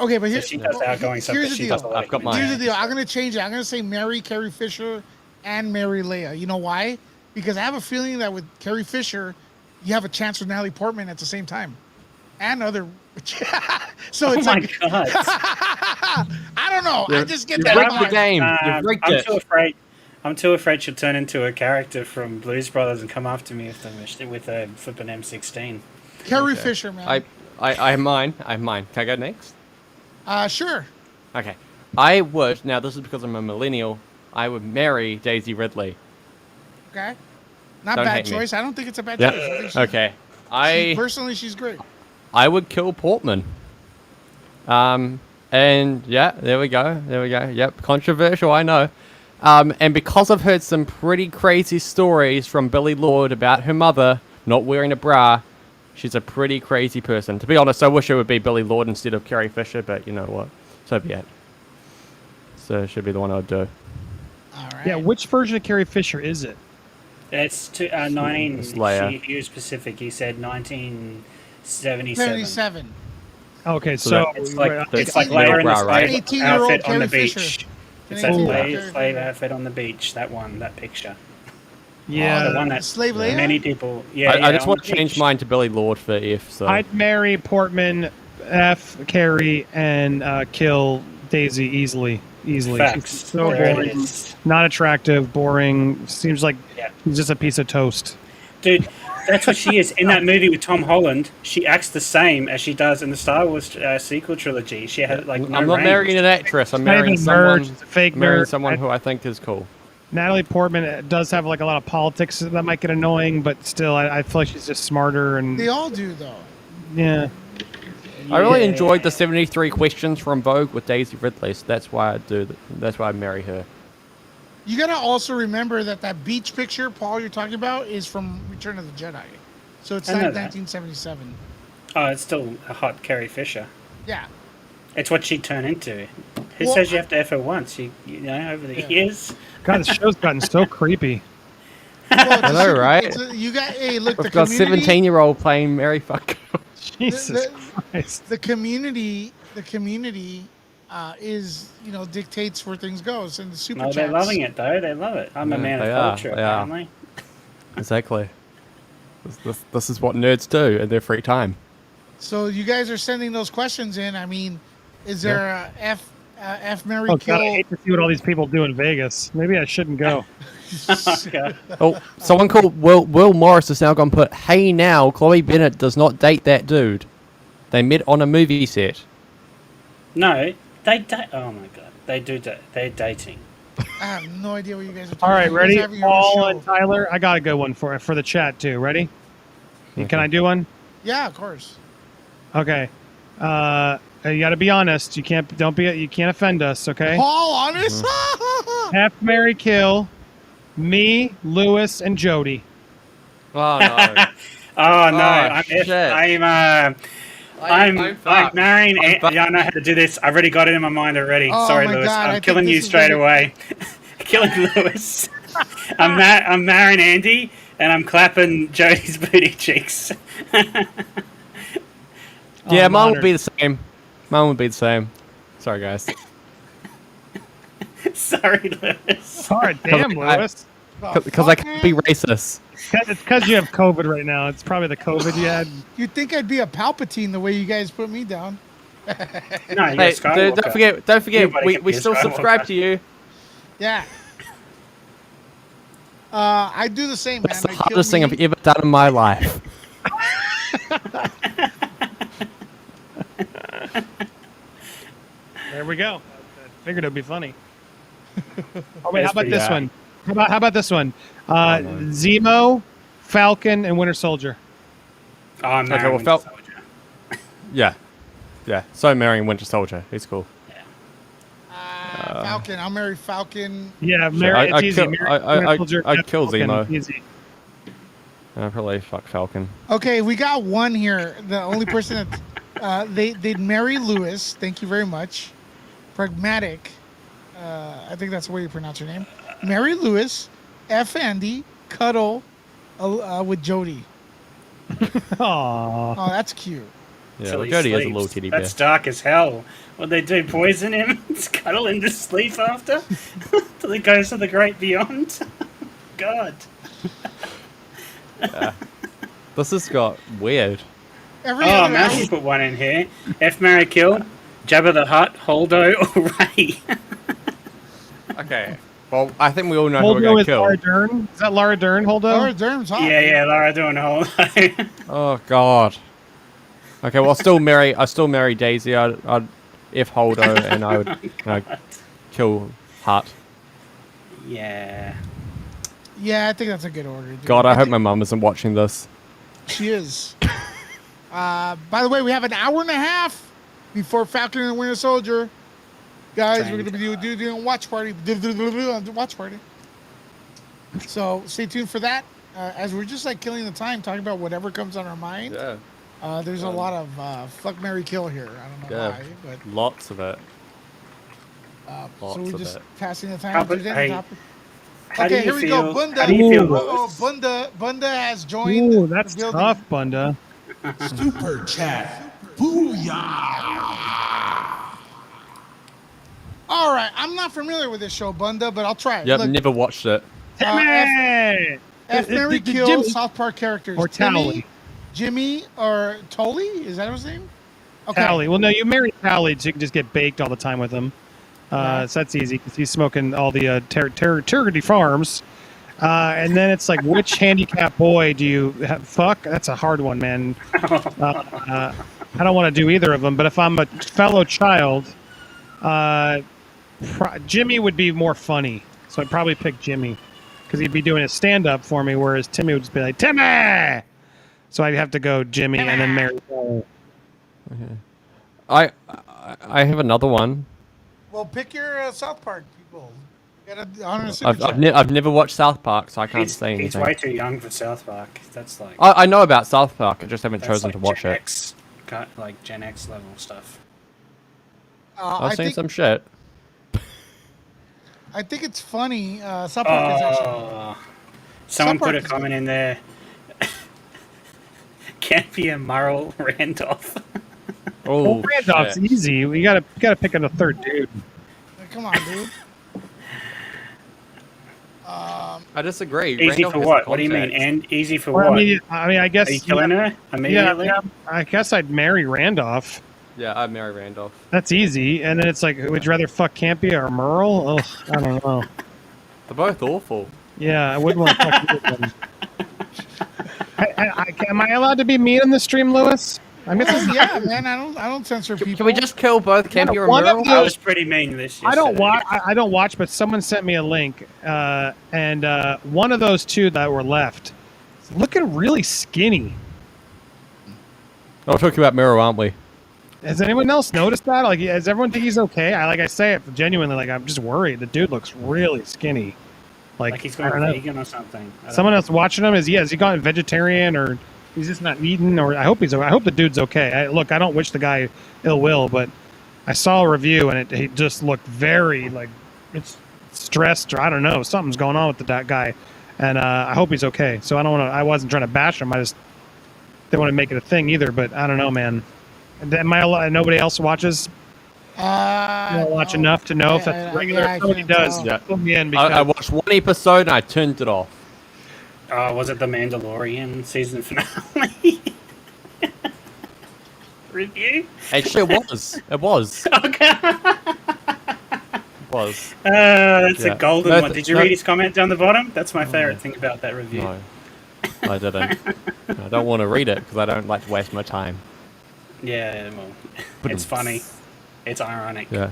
Okay, but So here's she does outgoing stuff, here's but the she deal. does a lot I've of got mine. Here's the humanitarian deal. I'm gonna change it. I'm gonna say marry Carrie Fisher and marry Leia. You know why? Because I have a feeling that with Carrie Fisher, you have a chance with Natalie Portman at the same time, and other. So it's Oh my like god! I don't know. I just get You've that. rigged in the my- game. You've rigged I'm it. too afraid. I'm too afraid she'll turn into a character from Blues Brothers and come after me with a flippin' M16. Carrie Okay. Fisher, man. I have mine. I have mine. Can I go next? Sure. Okay. I would, now this is because I'm a millennial, I would marry Daisy Ridley. Okay. Not Don't bad hate me. choice. I don't think it's a bad Yeah. choice. I think Okay. personally, she's great. I would kill Portman. And yeah, there we go. Yep, controversial, I know. And because I've heard some pretty crazy stories from Billy Lord about her mother not wearing a bra, she's a pretty crazy person. To be honest, I wish it would be Billy Lord instead of Carrie Fisher, but you know what? So be it. So it should be the one I'd do. All right. Yeah, which version of Carrie Fisher is it? It's 19. It's Leia. He was specific. He said 1977. 77. Okay, So so It's like That's it's like no Leia in bra, the right? slave 18-year-old outfit on the Carrie beach. Fisher. It's that An 18-year-old slave, Carrie slave Fisher. outfit on the beach. That one, that picture. yeah, The one that Slave Leia? many people. Yeah, I just on want the to change beach. mine to Billy Lord for F. So I'd marry Portman, F, Carrie, and kill Daisy easily. Facts. She's so There it boring, is. not attractive, boring. Seems like Yeah. she's just a piece of toast. Dude, that's what she is. In that movie with Tom Holland, she acts the same as she does in the Star Wars sequel trilogy. She had like no I'm not range. marrying an actress. I'm Not even marrying a someone. nerd, she's a fake I'm marrying nerd. someone who I think is cool. Natalie Portman does have like a lot of politics that might get annoying, but still, I feel like she's just smarter and They all do, though. yeah. I really enjoyed the 73 questions from Vogue with Daisy Ridley, so that's why I do. That's why I marry her. You gotta also remember that beach picture, Paul, you're talking about, is from Return of the Jedi. So it's I know like that. 1977. Oh, it's still a hot Carrie Fisher. Yeah. It's what she'd turn into. Who Well, says you have to F her once? You know, over the years. God, the show's gotten so creepy. Well, I know, right? you got, hey, look, the We've got community. 17-year-old playing Mary Fuck. Jesus the- Christ. The community is, dictates where things go. So in the super No, chats, they're loving it though. They love it. I'm a Yeah, man of they are, culture, they are. apparently. Exactly. This is what nerds do in their free time. So you guys are sending those questions in. I mean, is there a F Mary Oh God, I Kill? hate to see what all these people do in Vegas. Maybe I shouldn't go. Okay. Oh, someone called Will Morris has now gone put, hey now, Chloe Bennett does not date that dude. They met on a movie set. No, they date. Oh my god, they do. They're dating. I have no idea what you guys are talking All right, about. You guys ready? have your own Paul show. and Tyler, I got a good one for the chat too. Ready? Can I do one? Yeah, of course. Okay. You got to be honest. You can't offend us. Okay. Paul, honest? F, Mary, kill. Me, Lewis, and Jody. Oh, no. Oh no, I'm shit. I'm fucked. marrying. I'm fucked. Yeah, I know how to do this. I've already got it in my mind already. Oh Sorry, my Lewis. God, I I'm think killing this you is straight gonna- away. Killing Lewis. I'm marrying Andy, and I'm clapping Jody's booty cheeks. Yeah, I'm mine would honored. be the same. Mine would be the same. Sorry, guys. Sorry, Lewis. All right, damn, Lewis. Because I can't be racist. It's because you have COVID right now. It's probably the COVID you had. You'd think I'd be a Palpatine the way you guys put me down. No, you're Hey, Skywalker. don't forget, Everybody we can be a still subscribe Skywalker. to you. Yeah. I do the same, That's man. the hardest thing I've ever done in my life. There we go. I figured it'd be funny. Oh wait, how That's about pretty this bad. one? How about this one? no. Zemo, Falcon, and Winter Soldier. Oh, I'm marrying well, Winter Fal- Soldier. Yeah. Yeah. So marrying Winter Soldier. He's cool. Falcon. I'll marry Falcon. Yeah, Mary, it's easy. I'd kill Falcon, Zemo. Easy. I'd probably fuck Falcon. Okay, we got one here. The only person that they'd marry Lewis. Thank you very much. Pragmatic. I think that's the way you pronounce her name. Marry Lewis. F Andy. Cuddle with Jody. Aww. Oh, that's cute. Yeah, Till well, he Jody is a sleeps. little teddy bear. That's dark as hell. What they do? Poison him? Cuddle him to sleep after? Till he goes to the great beyond? God. This has got weird. Every Oh, other Matthew put one in here. F, marry, kill. Jabba the Hutt, Holdo, or Ray. Okay. Well, I think we all know who we're Holdo going to is kill. Laura Dern. Is that Laura Dern, Holdo? Laura Dern's hot. Yeah, Laura doing Holdo. Oh, God. Okay, well, I still marry Daisy. I'd F Holdo and I'd kill Hart. Yeah. Yeah, I think that's a good order. Dude. God, I hope my mum isn't watching this. She is. By the way, we have an hour and a half before Falcon and the Winter Soldier. Guys, we're going to be doing a watch party. Watch party. So stay tuned for that. As we're just like killing the time, talking about whatever comes on our mind. Yeah. There's a lot of fuck, marry, kill here. I don't know why, but lots of it. so we're just passing the time. How Okay, do you here we feel? go. Bunda. How do you feel, Oh, Lewis? Bunda has joined. Ooh, that's the building. tough, Bunda. Super chat. Booyah. All right, I'm not familiar with this show, Bunda, but I'll try it. Yep, Look, never watched it. F. Mary Kill Jimmy. South Park characters. Or Timmy, Tally. Jimmy, or Tully? Is that his name? Okay. Tally. Well, no, you marry Tally, so you can just get baked all the time with him. So that's easy because he's smoking all the Territy Farms. And then it's like, which handicap boy do you fuck? That's a hard one, man. I don't want to do either of them, but if I'm a fellow child, Jimmy would be more funny. So I'd probably pick Jimmy because he'd be doing a stand-up for me, whereas Timmy would just be like, Timmy! So I'd have to go Jimmy and then marry Tally. Okay. I have another one. Well, pick your South Park people. You gotta honor I've never watched South Park, so I can't say anything. He's way too young for South Park. That's like. I know about South Park. I just haven't chosen like to watch Gen it. X, like Gen X level stuff. I've seen some shit. I think it's funny. South Park is actually. Someone South Park put a is comment in there. Can't be a Merle Randolph. Oh, Randolph's shit. easy. You gotta pick on a third dude. Come on, dude. I disagree. Easy Randolph for has what? What do you mean? context. And easy for Well, what? I mean, I guess. Are you killing her immediately? Yeah, I guess I'd marry Randolph. Yeah, I'd marry Randolph. That's easy. And then it's like, would you rather fuck Campy or Merle? Oh, I don't know. They're both awful. Yeah, I wouldn't want to fuck either of them. Am I allowed to be mean on the stream, Lewis? I mean, Yeah, man. I don't censor people. Can we just kill both Campy or one of Merle? them- I was pretty mean this year. I don't watch, but someone sent me a link, and one of those two that were left, is looking really skinny. We're talking about Merle, aren't we? Has anyone else noticed that? Like, does everyone think he's okay? I say it genuinely. Like, I'm just worried. The dude looks really skinny. Like he's I going don't know. vegan or something. Someone else watching him? Has he gone vegetarian, or he's just not eating? Or I hope the dude's okay. Look, I don't wish the guy ill will, but I saw a review and he just looked very like it's stressed, or I don't know, something's going on with that guy, and I hope he's okay. So I wasn't trying to bash him. I just didn't want to make it a thing either. But I don't know, man. Nobody else watches. You don't watch enough to know if that's regular. I Somebody can't does. tell. Yeah. Put me in because I watched one episode and I turned it off. Was it the Mandalorian season finale? Review? Actually, it was. It was. Okay. It was. That's Yeah. a golden No, one. Did you no. read his comment down the bottom? That's my favorite thing about that review. No, I didn't. I don't want to read it because I don't like to waste my time. Yeah, well, it's funny. It's ironic. Yeah.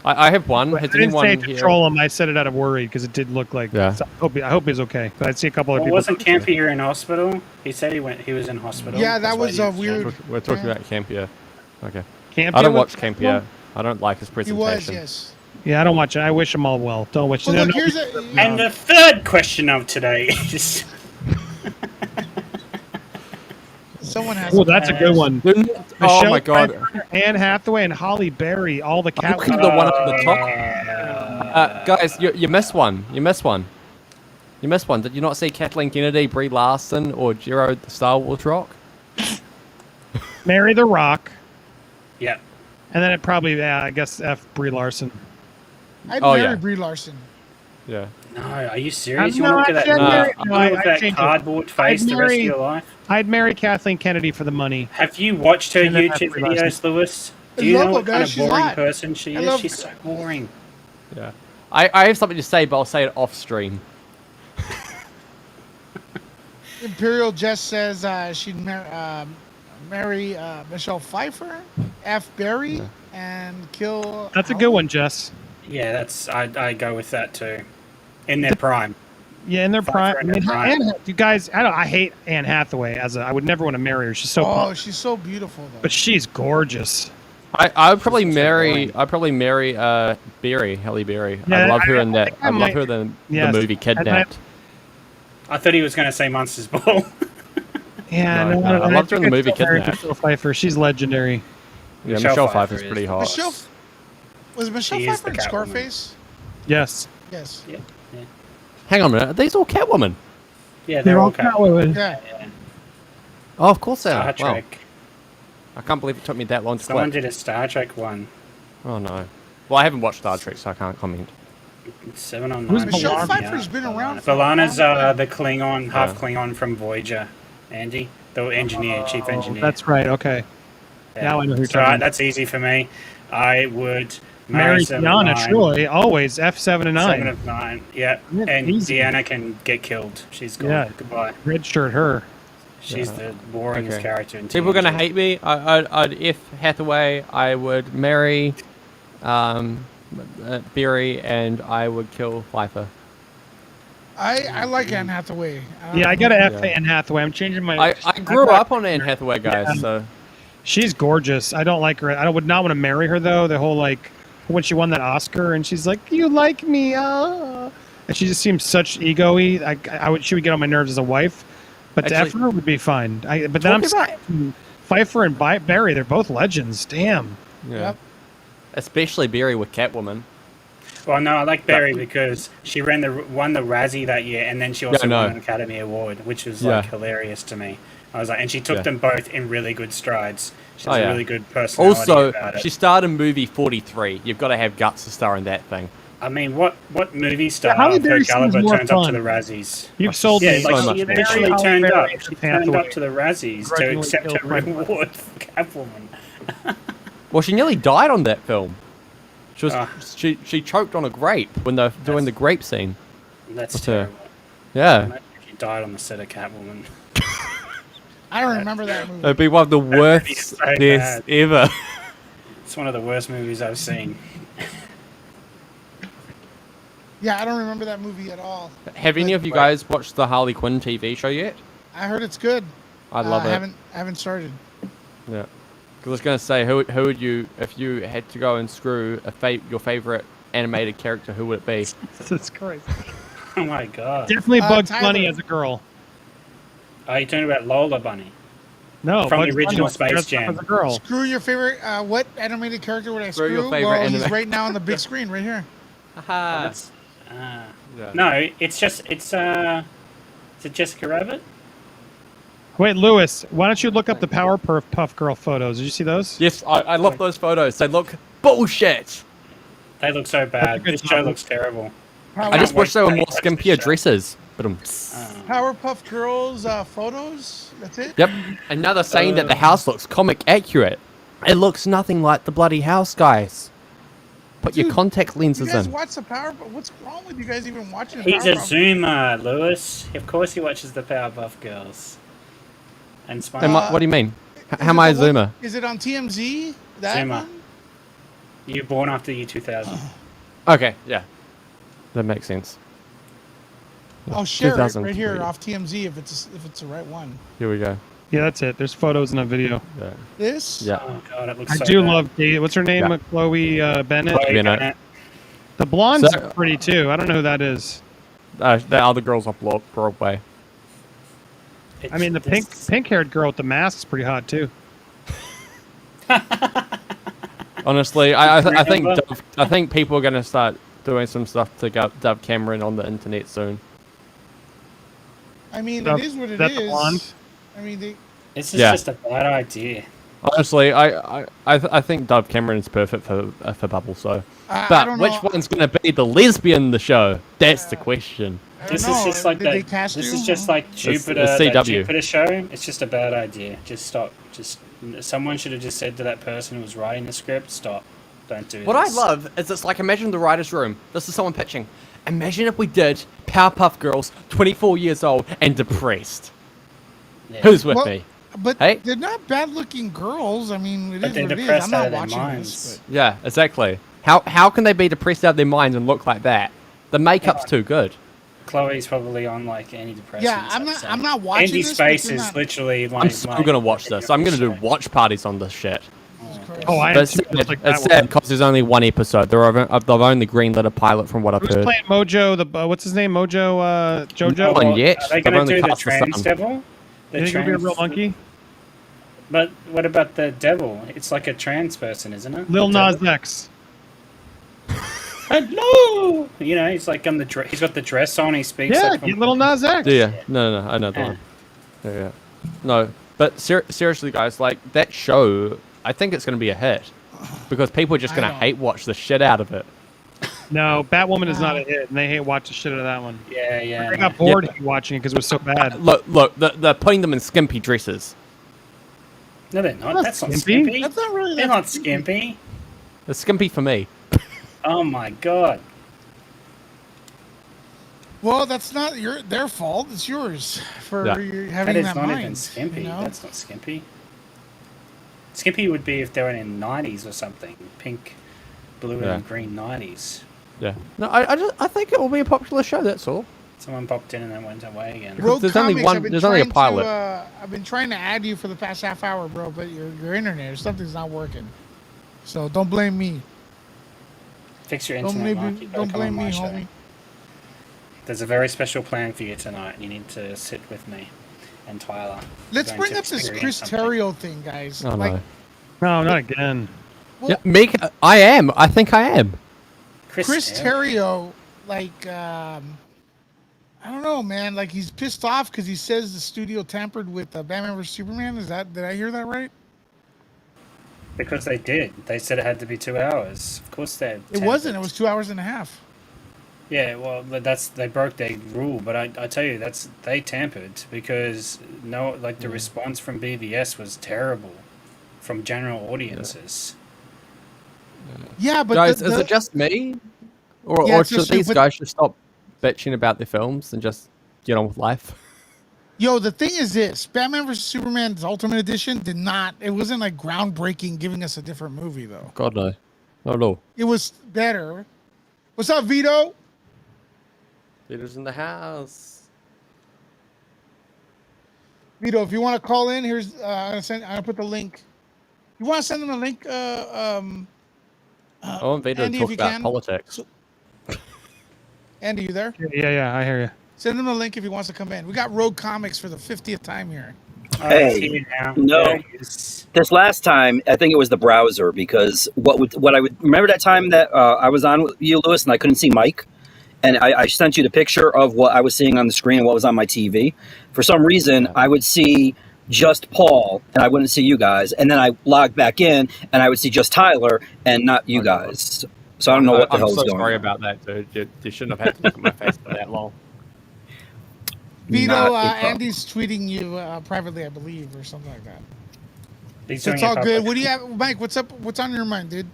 I have one. I Has didn't say anyone to here? troll him. I said it out of worry because it did look like. Yeah. So I hope he's okay. But I see a couple of Well, people. wasn't Campy here in hospital? He said he was in hospital. Yeah, that That's why was he a weird. We're talking about Campia. Okay. Campy I don't was- watch Campia. I don't like his He presentation. was, yes. Yeah, I don't watch it. I wish him all well. Don't wish. Well, no, look, no, here's And the third question of today is. someone has. Oh, that's a good one. They're not- Oh Michelle my god. Pfeiffer, Anne Hathaway and Holly Berry, all the cat. Look at the one at the top. Guys, you missed one. You missed one. You missed one. Did you not see Kathleen Kennedy, Brie Larson, or Jero the Star Wars Rock? Marry the Rock, Yeah. and then it probably, I guess, F. Brie Larson. I'd Oh, marry yeah. Brie Larson. Yeah. No, are you serious? I'm You want to not look at gonna marry- that, no, I with that changed it. cardboard face I'd the rest of marry- your life? I'd marry Kathleen Kennedy for the money. Have you watched her And then YouTube have Brie Larson. videos, Lewis? Do I you love know her, what man. kind of She's boring hot. person she I is? love She's her. so boring. Yeah. I have something to say, but I'll say it off stream. Imperial Jess says she'd marry Michelle Pfeiffer, F. Berry, and kill. That's a good one, Jess. Yeah, I go with that too. In their prime. Yeah, in their prime. Pfeiffer I in her mean, prime. you guys, I hate Anne Hathaway I would never want to marry her. She's so, Oh, she's so beautiful though. but she's gorgeous. I would probably also marry. boring. I'd probably marry Berry, Halle Berry. Yeah, I love her I in that. think I I love might- her in yes, the movie and Kidnapped. I thought he was going to say Monsters Ball. Yeah, No, no, I loved her in the think I'd movie still marry Kidnapped. Michelle Pfeiffer. She's legendary. Yeah, Michelle Michelle Pfeiffer Pfeiffer's pretty is- hot. Michelle was Michelle She is Pfeiffer the in Catwoman. Scarface? Yes. Yes. yeah, Hang on a minute. Are these all Catwoman? they're all Catwoman. Yeah. Oh, of course they Star are. Wow. Trek. I can't believe it took me that long to Someone click. did a Star Trek one. Oh no. Well, I haven't watched Star Trek, so I can't comment. 7 on 9. Who's Michelle B'Elanna? Pfeiffer's been around for a B'Elanna's long the Klingon, half Klingon from Voyager. Andy, the engineer, chief engineer. That's right. Okay. Now I know who you're So talking about. that's easy for me. I would Marry marry 7 of Deanna 9. Troy. Always F7 and 9. 7 of 9. Yeah, Yeah, and easy. Deanna can get killed. She's gone. Yeah. Goodbye. Red shirt her. She's the boringest Okay. character in People are gonna TNG. hate me. I'd F Hathaway. I would marry, Berry, and I would kill Pfeiffer. I like Anne Hathaway. Yeah, I gotta F Yeah. Anne Hathaway. I'm changing my. I grew up on Anne Hathaway, guys. Yeah. So She's gorgeous. I don't like her. I would not want to marry her though. The whole like when she won that Oscar and she's like, "You like me?" And she just seems such ego-y. She would get on my nerves as a wife, but to F Actually- her would be fine. But then I'm Talking saying Pfeiffer and Barry, they're both legends. Damn. yeah, Yep. especially Berry with Catwoman. Well, no, I like Berry because she won the Razzie that year, and then she also no. won an Academy Award, which was like Yeah. hilarious to me. I was like, and she took Yeah. them both in really good strides. She Oh, has yeah. a really good personality Also, about it. she starred in movie 43. You've got to have guts to star in that thing. I mean, what movie star Halle of her Berry seems caliber more turns up to fun. the Razzies? You've sold Yeah, me so like much she more. literally Halle turned up. Berry She as turned Hathaway. up to the Razzies to Grudgingly accept killed her my reward for Catwoman. Well, she nearly died on that film. She was Ah. she choked on a grape when they're doing the grape scene. That's What's her? terrible. Yeah, Imagine if you died on the set of Catwoman. I don't remember that movie. it'd be one of the be worst so deaths bad. ever. It's one of the worst movies I've seen. Yeah, I don't remember that movie at all. Have any of you guys watched the Harley Quinn TV show yet? I heard it's good. I love I it. haven't started. Yeah. Because I was going to say, who would you, if you had to go and screw your favorite animated character, who would it be? Jesus Christ. Oh my god. Definitely Bugs Tyler. Bunny as a girl. Are you talking about Lola Bunny? No, From the Bugs original Bunny Space dressed up Jam. as a girl. Screw your favorite. What animated character would I Screw screw? your favorite Well, he's anime- right now on the big screen right here. Haha. That's, Yeah. No, it's is it Jessica Rabbit? Wait, Lewis, why don't you look up the Powerpuff Girl photos? Did you see those? Yes, I love those photos. They look bullshit. They look so bad. good This show time. looks terrible. I just wait wish they were to more watch the skimpier show. dresses. But Powerpuff Girls photos. That's it. yep. And now they're saying that the house looks comic accurate. It looks nothing like the bloody house, guys. Put your Dude, contact You lenses guys in. watch the Powerpuff? What's wrong with you guys even watching? He's a Powerpuff? Zoomer, Lewis. Of course he watches the Powerpuff Girls. And What do you mean? Is How am I a it the one- zoomer? Is it on TMZ? That Zoomer. one? You're born after year 2000. Okay, yeah. That makes sense. I'll share it right 2003. here off TMZ if it's the right one. Here we go. Yeah, that's it. There's photos in that video. Yeah. This? Yeah. Oh god, it looks I so do bad. love Kate. What's her name? Yeah. Chloe Bennett. Chloe You know. Bennett. The blonde's So- pretty too. I don't know who that is. The other girls off Broadway. I mean, the This- pink-haired girl with the mask's pretty hot too. Honestly, I think Remember? I think people are gonna start doing some stuff to dub Cameron on the internet soon. I mean, That- it is what it that the is. blonde? I mean, they, This is Yeah. just a bad idea. Honestly, I think Dove Cameron is perfect for Bubble. So, I but don't which know. one's gonna be the lesbian in the show? That's the question. I don't This know. is just like Did they that. cast This you? is just like Jupiter. it's That CW. Jupiter show. It's just a bad idea. Just stop. Just someone should have just said to that person who was writing the script, "Stop. Don't do What I this." love is it's like imagine the writers' room. This is someone pitching. Imagine if we did Powerpuff Girls, 24 years old and depressed. Yeah. Who's with Well, me? But Hey? they're not bad-looking girls. I mean, it But is they're what it is. depressed I'm out not of their watching minds. this. Yeah, exactly. How can they be depressed out of their minds and look like that? The makeup's too good. Chloe's probably on like antidepressants. Yeah, I'm not watching Andy's this. face but is not- literally like. I'm still gonna watch this. I'm gonna do watch parties on this shit. Oh, I But am it's too, just like that sad one. because there's only one episode. They've only greenlit a pilot from what I've Who's heard. playing Mojo? What's his name? Mojo? Jojo? No one yet. Are they They've going to only do the cast the trans son. devil? The You think it'll be a real monkey? But what about the devil? It's like a trans person, isn't it? Lil The Nas devil? X. Hello. You know, he's like on the. He's got the dress on. He speaks. Yeah, like get Lil Nas X. Yeah, no, I know that one. Yeah. No, but seriously, guys, like that show, I think it's going to be a hit because people are just going to hate watch the shit out of it. No, Batwoman is not a hit, and they hate watch the shit out of that one. Yeah. I got bored watching it because it was so bad. Look, they're putting them in skimpy dresses. No, they're not. That's not skimpy. skimpy. That's not really. They're that not skimpy. It's skimpy for me. Oh my god. Well, that's not their fault. It's yours for That having is that not mind. even skimpy. You know? That's not skimpy. Skimpy would be if they were in 90s or something. Pink, blue, and green 90s. Yeah. No, I think it will be a popular show. That's all. Someone popped in and then went away again. Rogue There's only Comics, one- I've been there's only a trying pilot. I've been trying to add you for the past half hour, bro, but your internet, something's not working. So don't blame me. Fix your Don't internet, blame Mark. me, You gotta don't come on blame my me, show. homie. There's a very special plan for you tonight. You need to sit with me and Tyler. Let's We're going bring to up this experience Chris something. Terrio thing, guys. Oh like, no. No, not again. Yeah, Meg, I am. I think I am. Chris Terrio, like, I don't know, man. Like, he's pissed off because he says the studio tampered with Batman vs Superman. Did I hear that right? Because they did. They said it had to be 2 hours. Of course they. It wasn't. It was 2 hours and a half. Yeah, well, they broke their rule, but I tell you, they tampered because the response from BVS was terrible from general audiences. Yeah, but Guys, is it just me, or Yeah, it's should just you, these but- guys just stop bitching about their films and just get on with life? Yo, the thing is this: Batman vs Superman's Ultimate Edition did not. It wasn't like groundbreaking, giving us a different movie though. God no, not at all. It was better. What's up, Vito? Peter's in the house. Vito, if you want to call in, here's I'm gonna put the link. You want to send them a link? I want Vito Andy, to if talk you about can. politics. Andy, you there? Yeah, I hear you. Send him a link if he wants to come in. We got Rogue Comics for the 50th time here. Hey, no. This last time, I think it was the browser because what I would remember that time that I was on with you, Lewis, and I couldn't see Mike, and I sent you the picture of what I was seeing on the screen and what was on my TV. For some reason, I would see just Paul and I wouldn't see you guys, and then I logged back in and I would see just Tyler and not you guys. So I don't know what the hell is I'm so going sorry on. about that, dude. You shouldn't have had to look at my face for that long. Vito, Not a problem. Andy's tweeting you privately, I believe, or something like that. He's So doing it's it all good. public. What do you have, Mike? What's up? What's on your mind, dude?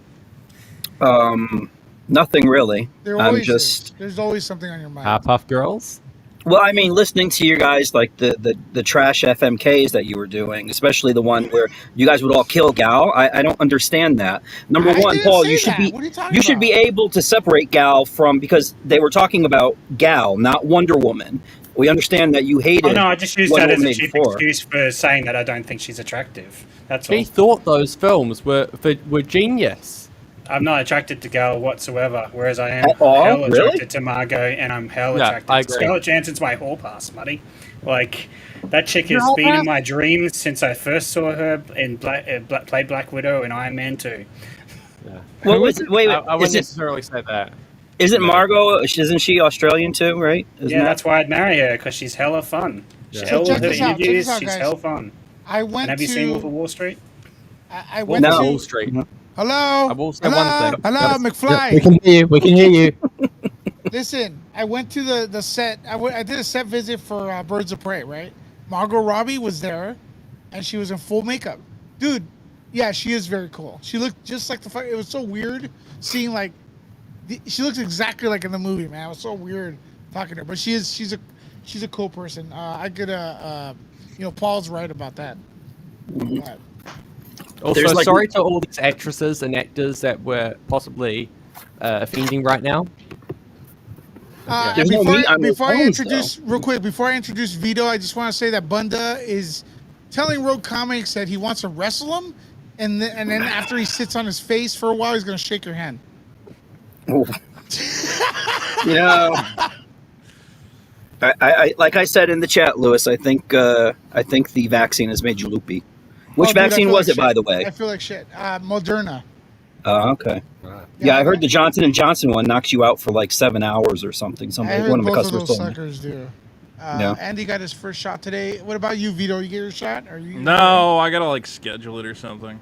Nothing really. There I'm always just. is. There's always something on your mind. Powerpuff Girls. Well, I mean, listening to you guys, like the trash FMKs that you were doing, especially the one where you guys would all kill Gal. I don't understand that. Number I one, didn't Paul, say you should that. be What are you talking you should be about? able to separate Gal from, because they were talking about Gal, not Wonder Woman. We understand that you hated. Oh no, I just used Wonder that as a Woman cheap before. excuse for saying that I don't think she's attractive. That's all. He thought those films were genius. I'm not attracted to Gal whatsoever, whereas I am At all? hell Really? attracted to Margot, and I'm hell Yeah, attracted I to agree. Scarlett Johansson's my hall pass, buddy. Like, that chick Your has hall been pass? in my dreams since I first saw her in play Black Widow and Iron Man 2. What was it? Wait, I wouldn't is it? necessarily say that. Isn't Margot? Isn't she Australian too? Right? Isn't Yeah, that- that's why I'd marry her, because she's hella fun. Yeah. Hell So check with her this out, check interviews, this out, she's guys. hell fun. I And went have to. you seen Wolf of Wall Street? I went No. to. Wall Street. Hello. I will say one thing. Hello, Yes. McFly. We can hear you. We can hear you. Listen, I went to the set. I did a set visit for Birds of Prey, right? Margot Robbie was there, and she was in full makeup. Dude, yeah, she is very cool. She looked just like the fuck. It was so weird seeing like, she looks exactly like in the movie, man. It was so weird talking to her, but she's a cool person. I could Paul's right about that. But- Also, There's, like- sorry to all these actresses and actors that we're possibly offending right now. There's no meat on those before I bones, introduce real quick, before I introduce Vito, I just want to say that Bunda is telling Rogue Comics that he wants to wrestle him, and then after he sits on his face for a while, he's gonna shake your hand. Oh. I like I said in the chat, Lewis. I think the vaccine has made you loopy. Which vaccine was it, by the way? I feel like shit. Moderna. Oh, okay. Yeah, I heard the Johnson & Johnson one knocks you out for like 7 hours or something. I heard One of my both of customers those told me. suckers do. Yeah. Andy got his first shot today. What about you, Vito? You get your shot? No, I gotta like schedule it or something.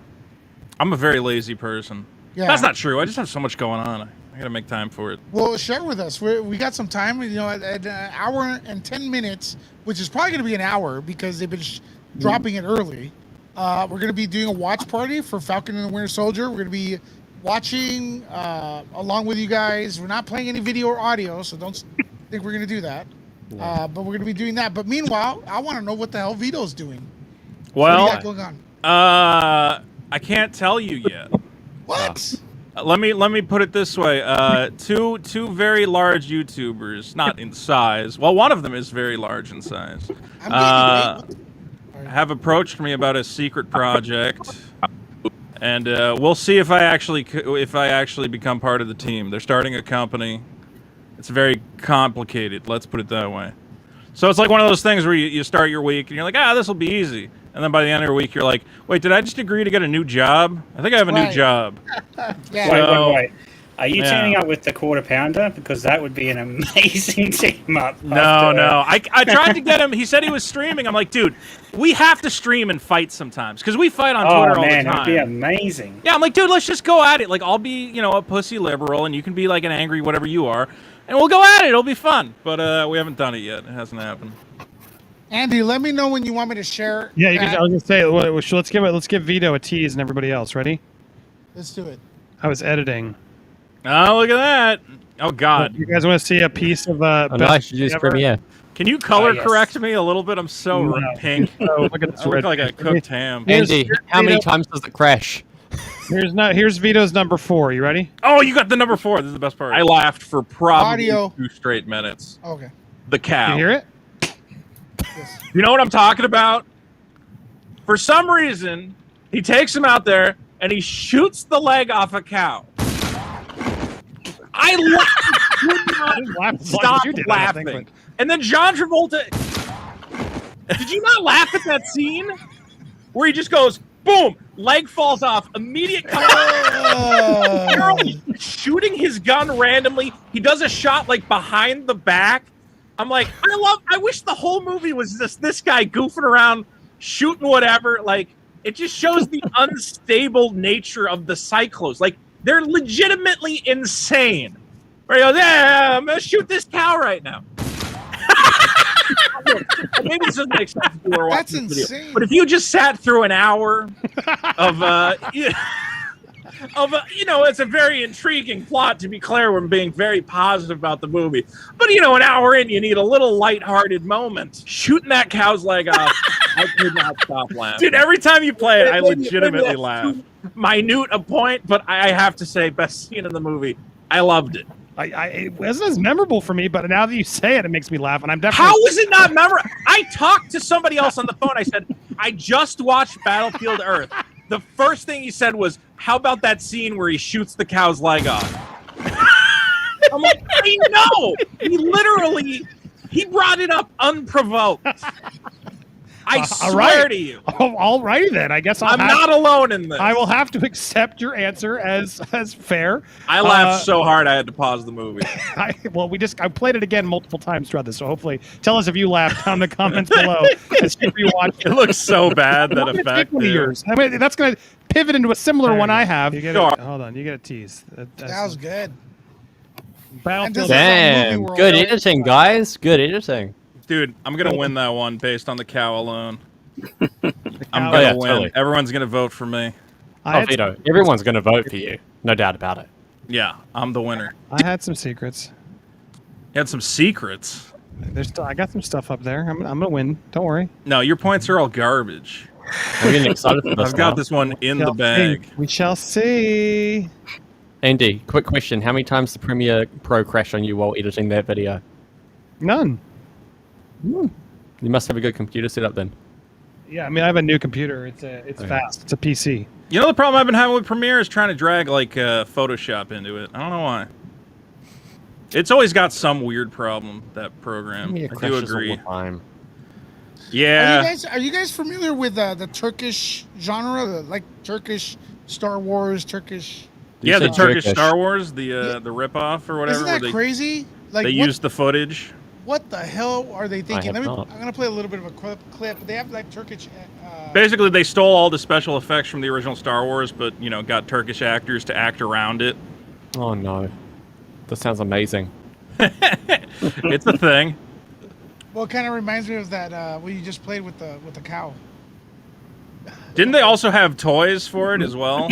I'm a very lazy person. Yeah. That's not true. I just have so much going on. I gotta make time for it. Well, share with us. We got some time. You know, at an hour and 10 minutes, which is probably going to be an hour because they've been dropping it early. We're going to be doing a watch party for Falcon and the Winter Soldier. We're going to be watching along with you guys. We're not playing any video or audio, so don't think we're going to do that. But we're going to be doing that. But meanwhile, I want to know what the hell Vito's doing. Well, what do you got going on? I can't tell you yet. What? Let me put it this way. Two very large YouTubers, not in size. Well, one of them is very large in size. Have approached me about a secret project, and we'll see if I actually become part of the team. They're starting a company. It's very complicated. Let's put it that way. So it's like one of those things where you start your week and you're like, this will be easy. And then by the end of the week, you're like, wait, did I just agree to get a new job? I think I have a new job. Wait. Are you teaming up with the Quarter Pounder? Because that would be an amazing team up. No. I tried to get him. He said he was streaming. I'm like, dude, we have to stream and fight sometimes. Because we fight on Twitter all the time. It'd be amazing. Yeah, I'm like, dude, let's just go at it. Like, I'll be, a pussy liberal, and you can be like an angry whatever you are. And we'll go at it. It'll be fun. But we haven't done it yet. It hasn't happened. Andy, let me know when you want me to share. Yeah, you can, I was gonna say, let's give Vito a tease and everybody else. Ready? Let's do it. I was editing. Oh, look at that! Oh God! You guys want to see a piece of nice, you just premiere. Can you color correct me a little bit? I'm so pink. Oh, look at this I look like a cooked ham. Andy, how many times does it crash? Here's Vito's number 4. You ready? Oh, you got the number 4. This is the best part. I laughed for probably Audio. 2 straight minutes. Okay. The cow. You hear it? Yes. You know what I'm talking about? For some reason, he takes him out there and he shoots the leg off a cow. I could not stop laughing. And then John Travolta. Did you not laugh at that scene where he just goes, boom, leg falls off, immediate shooting his gun randomly. He does a shot like behind the back. I'm like, I wish the whole movie was this guy goofing around, shooting whatever. Like, it just shows the unstable nature of the Cyclos. Like, they're legitimately insane. Where he goes, I'm gonna shoot this cow right now. Maybe this doesn't make sense if you were watching this video. But if you just sat through an hour of it's a very intriguing plot, to be clear. We're being very positive about the movie. But, an hour in, you need a little lighthearted moment. Shooting that cow's leg off, I could not stop laughing. Dude, every time you play it, I legitimately laugh. Minute a point, but I have to say, best scene in the movie. I loved it. It wasn't as memorable for me, but now that you say it makes me laugh, and I'm definitely. How is it not memorable? I talked to somebody else on the phone. I said, I just watched Battlefield Earth. The first thing he said was, how about that scene where he shoots the cow's leg off? I'm like, I know. He brought it up unprovoked. I swear to you. All righty then. I guess I'm not alone in this. I will have to accept your answer as fair. I laughed so hard I had to pause the movie. I played it again multiple times throughout this, so hopefully tell us if you laughed down in the comments below. As you watch it looks so bad, that effect. I mean, that's going to pivot into a similar one I have. Sure. Hold on, you get a tease. That was good. Battlefield. Damn, good editing, guys. Good editing. Dude, I'm going to win that one based on the cow alone. I'm going to win. Totally. Everyone's going to vote for me. Vito, everyone's going to vote for you. No doubt about it. Yeah, I'm the winner. I had some secrets. You had some secrets? I got some stuff up there. I'm going to win. Don't worry. No, your points are all garbage. I'm getting excited for this. I've got this one in the bag. We shall see. Andy, quick question: how many times did Premiere Pro crash on you while editing that video? None. You must have a good computer setup then. Yeah, I mean, I have a new computer. It's fast. It's a PC. You know the problem I've been having with Premiere is trying to drag like Photoshop into it. I don't know why. It's always got some weird problem, that program. I do agree. All the time. Yeah. Are you guys familiar with the Turkish genre, like Turkish Star Wars, Turkish? Yeah, the Turkish Star Wars, the ripoff or whatever. Isn't that crazy? Like they used the footage. What the hell are they thinking? I'm gonna play a little bit of a clip. They have like Turkish. Basically, they stole all the special effects from the original Star Wars, but got Turkish actors to act around it. Oh no, that sounds amazing. It's a thing. Well, it kind of reminds me of that what you just played with the cow. Didn't they also have toys for it as well?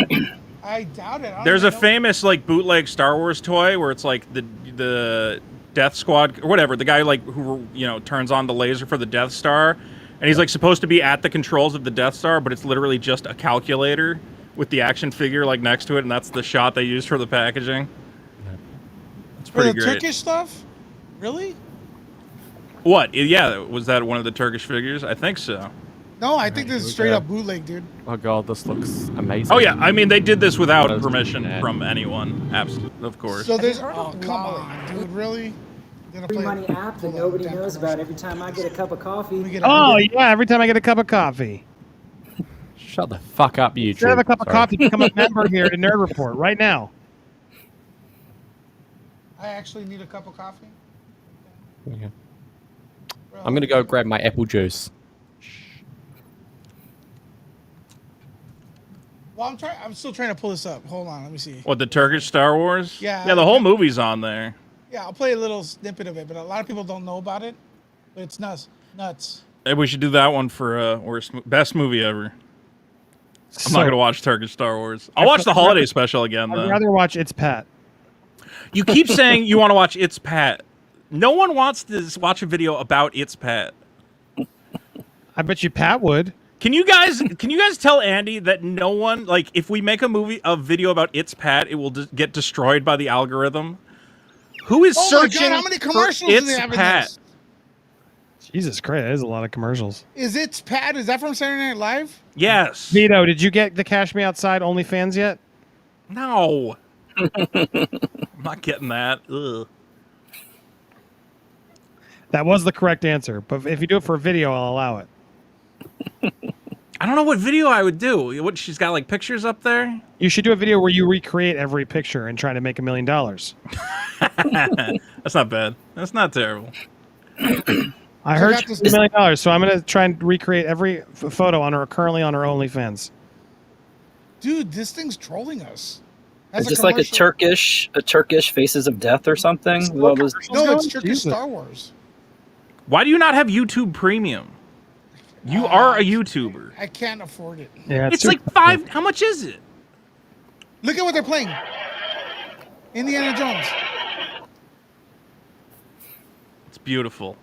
I doubt it. There's a famous like bootleg Star Wars toy where it's like the Death Squad or whatever, the guy like who turns on the laser for the Death Star, and he's like supposed to be at the controls of the Death Star, but it's literally just a calculator with the action figure like next to it, and that's the shot they used for the packaging. It's pretty great. Turkish stuff? Really? What? Yeah, was that one of the Turkish figures? I think so. No, I think this is straight up bootleg, dude. Oh god, this looks amazing. Oh yeah, I mean they did this without permission from anyone, absolutely, of course. So there's come on, dude, really? Free money app that nobody knows about. Every time I get a cup of coffee. Oh yeah, every time I get a cup of coffee. Shut the fuck up, YouTube. Have a cup of coffee. Become a member here at Nerd Report right now. I actually need a cup of coffee. Okay. I'm gonna go grab my apple juice. Well, I'm still trying to pull this up. Hold on, let me see. What, the Turkish Star Wars? Yeah. Yeah, the whole movie's on there. Yeah, I'll play a little snippet of it, but a lot of people don't know about it. But it's nuts. Maybe we should do that one for best movie ever. I'm not gonna watch Turkish Star Wars. I'll watch the holiday special again though. I'd rather watch It's Pat. You keep saying you want to watch It's Pat. No one wants to watch a video about It's Pat. I bet you Pat would. Can you guys tell Andy that no one, like, if we make a video about It's Pat, it will get destroyed by the algorithm? Who is searching my God, how many commercials for do they have It's in Pat? this? Jesus Christ, that is a lot of commercials. Is It's Pat? Is that from Saturday Night Live? Yes. Vito, did you get the Cash Me Outside OnlyFans yet? No. I'm not getting that. Ugh. That was the correct answer, but if you do it for a video, I'll allow it. I don't know what video I would do. What, she's got like pictures up there? You should do a video where you recreate every picture and try to make $1 million. That's not bad. That's not terrible. I heard she's $1 million, so I'm going to try and recreate every photo currently on her OnlyFans. Dude, this thing's trolling us. Is this like a Turkish Faces of Death or something? No, it's Turkish Star Wars. Why do you not have YouTube Premium? You are a YouTuber. I can't afford it. Yeah, it's like $5. How much is it? Look at what they're playing. Indiana Jones. It's beautiful.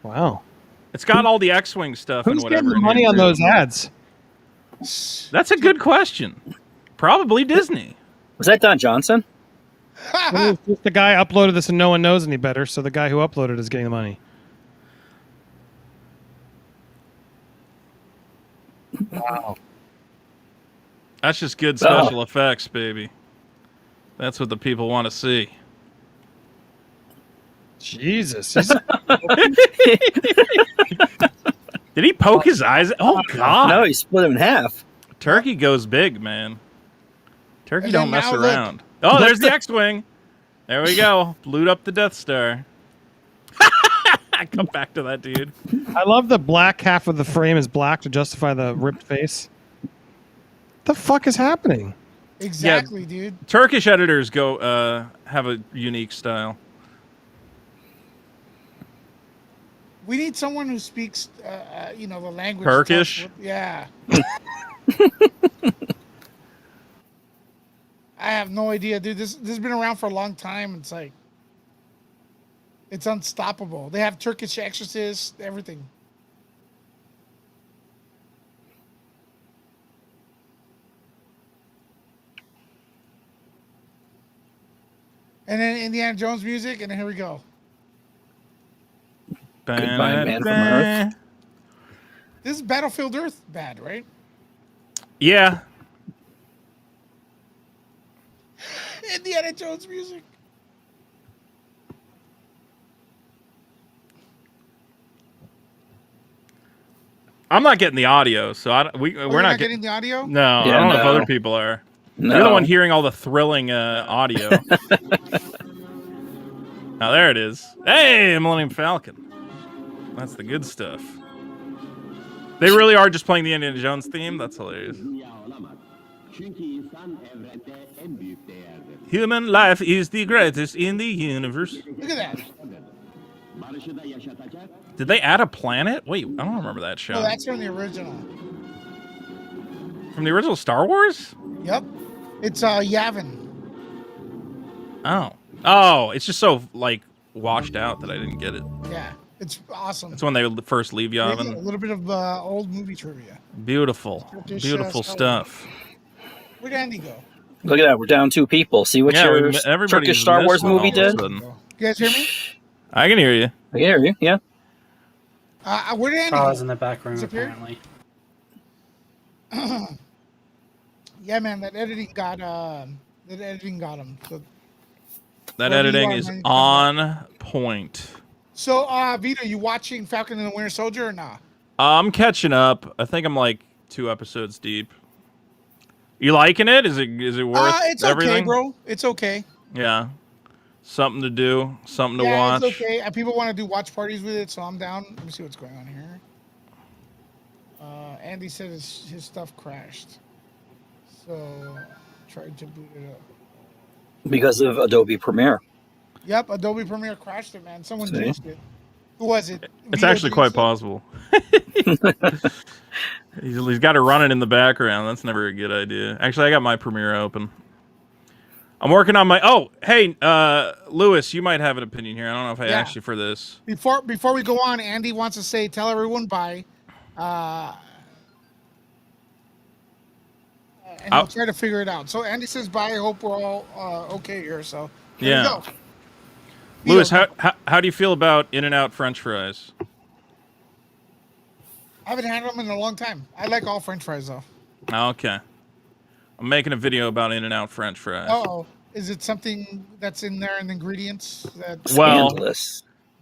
Wow. It's got all the X-Wing stuff and Who's whatever. getting the money on those ads? That's a good question. Probably Disney. Was that Don Johnson? Just the guy uploaded this and no one knows any better, so the guy who uploaded is getting the money. Wow. That's just good special effects, baby. That's what the people want to see. Jesus. Did he poke his eyes? Oh, God. No, he split him in half. Turkey goes big, man. Turkey And don't then mess now around. Oh, there's the X-Wing. There we go. Blew up the Death Star. Come back to that, dude. I love the black half of the frame is black to justify the ripped face. What the fuck is happening? Exactly, dude. Turkish editors go have a unique style. We need someone who speaks, the language. Turkish? Yeah. I have no idea, dude. This has been around for a long time. It's like, it's unstoppable. They have Turkish exorcists, everything. And then Indiana Jones music, and then here we go. Goodbye, Man from Earth. This is Battlefield Earth bad, right? Yeah. Indiana Jones music. I'm not getting the audio, so we're not getting the audio. No, I don't know if other people are. No. You're the one hearing all the thrilling audio. Now there it is. Hey, Millennium Falcon. That's the good stuff. They really are just playing the Indiana Jones theme. That's hilarious. Human life is the greatest in the universe. Look at that. Did they add a planet? Wait, I don't remember that show. Oh, that's from the original. From the original Star Wars? Yep. It's Yavin. Oh, it's just so like washed out that I didn't get it. Yeah, it's awesome. That's when they first leave Yavin. A little bit of old movie trivia. Beautiful, beautiful stuff. Where'd Andy go? Look at that. We're down 2 people. See what your Turkish Star Wars movie did? You guys hear me? I can hear you. I can hear you, yeah. Where did Andy Cars go? in the back room, Disappeared? apparently. Yeah, man, that editing got him. So, that editing is on point. So, Vito, you watching Falcon and the Winter Soldier or not? I'm catching up. I think I'm like 2 episodes deep. You liking it? Is it worth it's everything? Okay, bro. It's okay. Yeah. Something to do, something to Yeah, watch. it's okay. People want to do watch parties with it, so I'm down. Let me see what's going on here. Andy said his stuff crashed. So, tried to boot it up. Because of Adobe Premiere. Yep, Adobe Premiere crashed it, man. Someone jinxed it. Who was it? It's actually quite possible. He's got it running in the background. That's never a good idea. Actually, I got my Premiere open. I'm working on my... Oh, hey, Lewis, you might have an opinion here. I don't know if I asked you for this. Before we go on, Andy wants to say, tell everyone bye. And we'll try to figure it out. So Andy says bye. I hope we're all okay here. So here we go. Lewis, how do you feel about In-N-Out French fries? I haven't had them in a long time. I like all French fries though. Okay. I'm making a video about In-N-Out French fries. Oh, is it something that's in there in the ingredients? Well,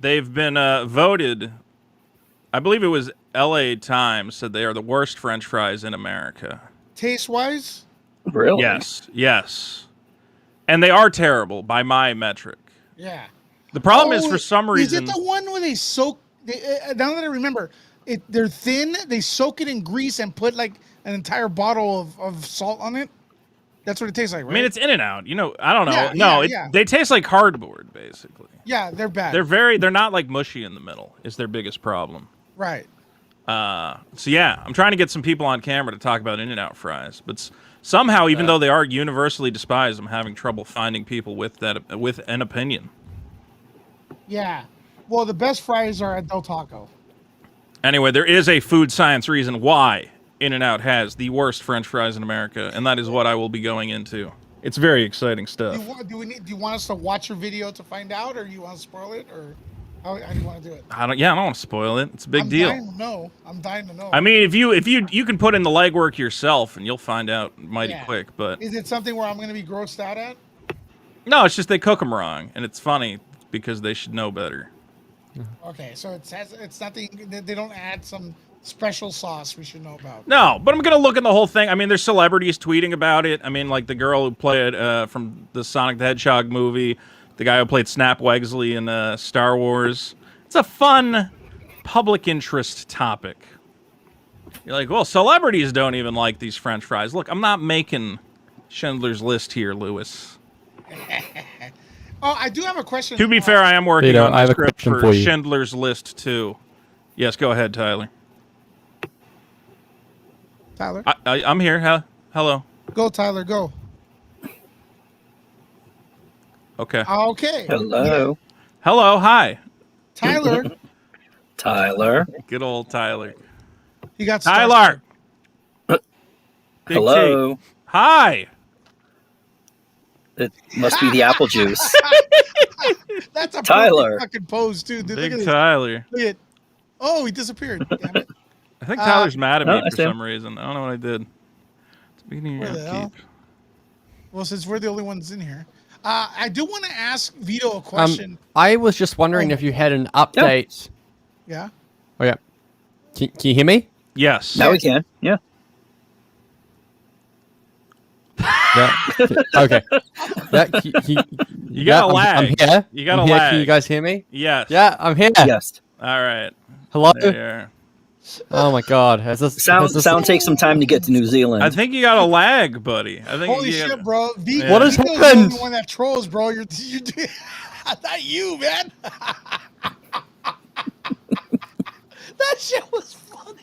they've been voted. I believe it was LA Times said they are the worst French fries in America. Taste wise? Really? Yes. And they are terrible by my metric. Yeah. The problem is for some reason. Is it the one where they soak? Now that I remember, they're thin. They soak it in grease and put like an entire bottle of salt on it. That's what it tastes like, right? I mean, it's In-N-Out. You know, I don't know. They taste like cardboard, basically. Yeah, they're bad. They're not like mushy in the middle. Is their biggest problem. Right. So yeah, I'm trying to get some people on camera to talk about In-N-Out fries, but somehow, even though they are universally despised, I'm having trouble finding people with an opinion. Yeah. Well, the best fries are at Del Taco. Anyway, there is a food science reason why In-N-Out has the worst French fries in America, and that is what I will be going into. It's very exciting stuff. Do you want us to watch your video to find out, or you want to spoil it, or how do you want to do it? I don't want to spoil it. It's a big deal. I'm dying to know. I mean, if you can put in the legwork yourself, and you'll find out mighty quick. But is it something where I'm going to be grossed out at? No, it's just they cook them wrong, and it's funny because they should know better. Okay, so it's nothing. They don't add some special sauce we should know about. No, but I'm gonna look at the whole thing. I mean, there's celebrities tweeting about it. I mean, like the girl who played from the Sonic the Hedgehog movie, the guy who played Snap Wegsley in Star Wars. It's a fun public interest topic. You're like, well, celebrities don't even like these French fries. Look, I'm not making Schindler's List here, Lewis. Oh, I do have a question. To be fair, I am working on I the have a script question for for you. Schindler's List 2. Yes, go ahead, Tyler. Tyler? I'm here. Hello. Go, Tyler, go. Okay. Okay. Hello. Hello, hi. Tyler. Tyler. Good old Tyler. You got Tyler. Hello. T. Hi. It must be the apple juice. That's a Tyler. perfect fucking pose, too. Dude, look at Big this. Tyler. Look at. Oh, he disappeared. Damn it. I think Tyler's mad at me I for see him. some reason. I don't know what I did. It's beginning Where of the your hell? upkeep. Well, since we're the only ones in here, I do want to ask Vito a question. I was just wondering if you had an update. Yeah. Oh yeah. Can you hear me? Yes. Now we can. Yeah. Yeah. Okay. Yeah, You got a lag. I'm here. You got I'm a here. lag. Can you guys hear me? Yes. Yeah, I'm here. Yes. All right. Hello. There. Oh my God. Has this Sound takes some time to get to New Zealand. I think you got a lag, buddy. I think Holy shit, bro. Yeah. What has Vito's happened? the only one that trolls, bro. You're not you, man. That shit was funny.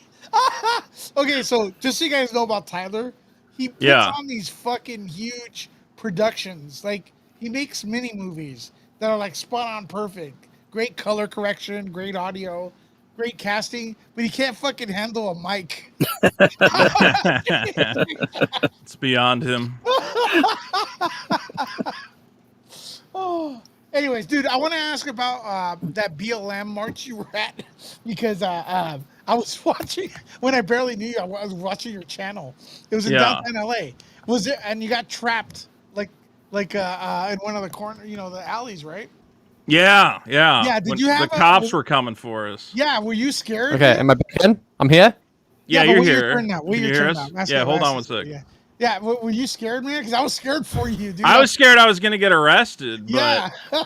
Okay, so just so you guys know about Tyler, he puts on these fucking huge productions. Like, he makes mini movies that are like spot on perfect. Great color correction, great audio, great casting, but he can't fucking handle a mic. It's beyond him. Oh. Anyways, dude, I want to ask about that BLM march you were at because I was watching when I barely knew you. I was watching your channel. It was in downtown LA. Was it? And you got trapped like in one of the corner, the alleys, right? Yeah. Yeah. Did When you have the cops were coming for us? Yeah. Were you scared? Okay, am I back in? I'm here. Yeah, but you're wait here. your turn now. Wait Can your you hear turn us? now. Yeah, hold on one sec. Yeah. Were you scared, man? Because I was scared for you, dude. I was scared I was gonna get arrested, but Yeah.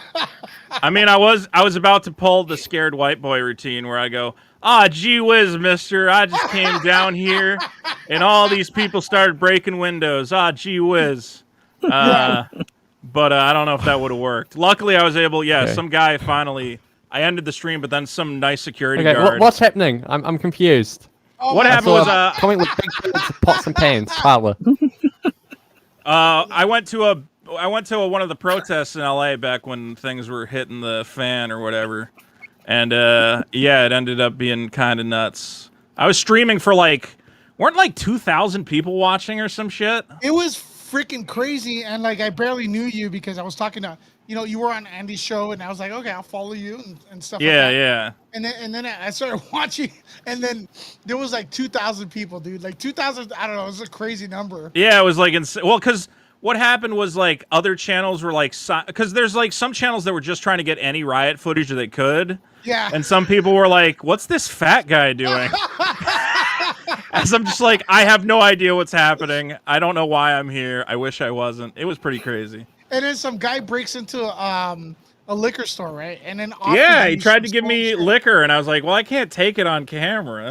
I mean, I was about to pull the scared white boy routine where I go, gee whiz, mister, I just came down here and all these people started breaking windows. Gee whiz. But I don't know if that would have worked. Luckily, I was able. Yeah, Okay. some guy finally. I ended the stream, but then some nice security Okay, guard. what's happening? I'm confused. What happened was coming with big bags of pots and pans, Tyler. I went to one of the protests in LA back when things were hitting the fan or whatever, and yeah, it ended up being kind of nuts. I was streaming for weren't 2,000 people watching or some shit? It was freaking crazy, and I barely knew you because I was talking to you were on Andy's show, and I was like, okay, I'll follow you and stuff. Yeah, like that. yeah. And then I started watching, and then there was 2,000 people, dude. 2,000. I don't know. It was a crazy number. Yeah, it was well, because what happened was other channels were because there's some channels that were just trying to get any riot footage that they could. Yeah. And some people were like, "What's this fat guy doing?" As I'm just I have no idea what's happening. I don't know why I'm here. I wish I wasn't. It was pretty crazy. And then some guy breaks into a liquor store, right? And then he tried to give me liquor, and I was like, "Well, I can't take it on camera."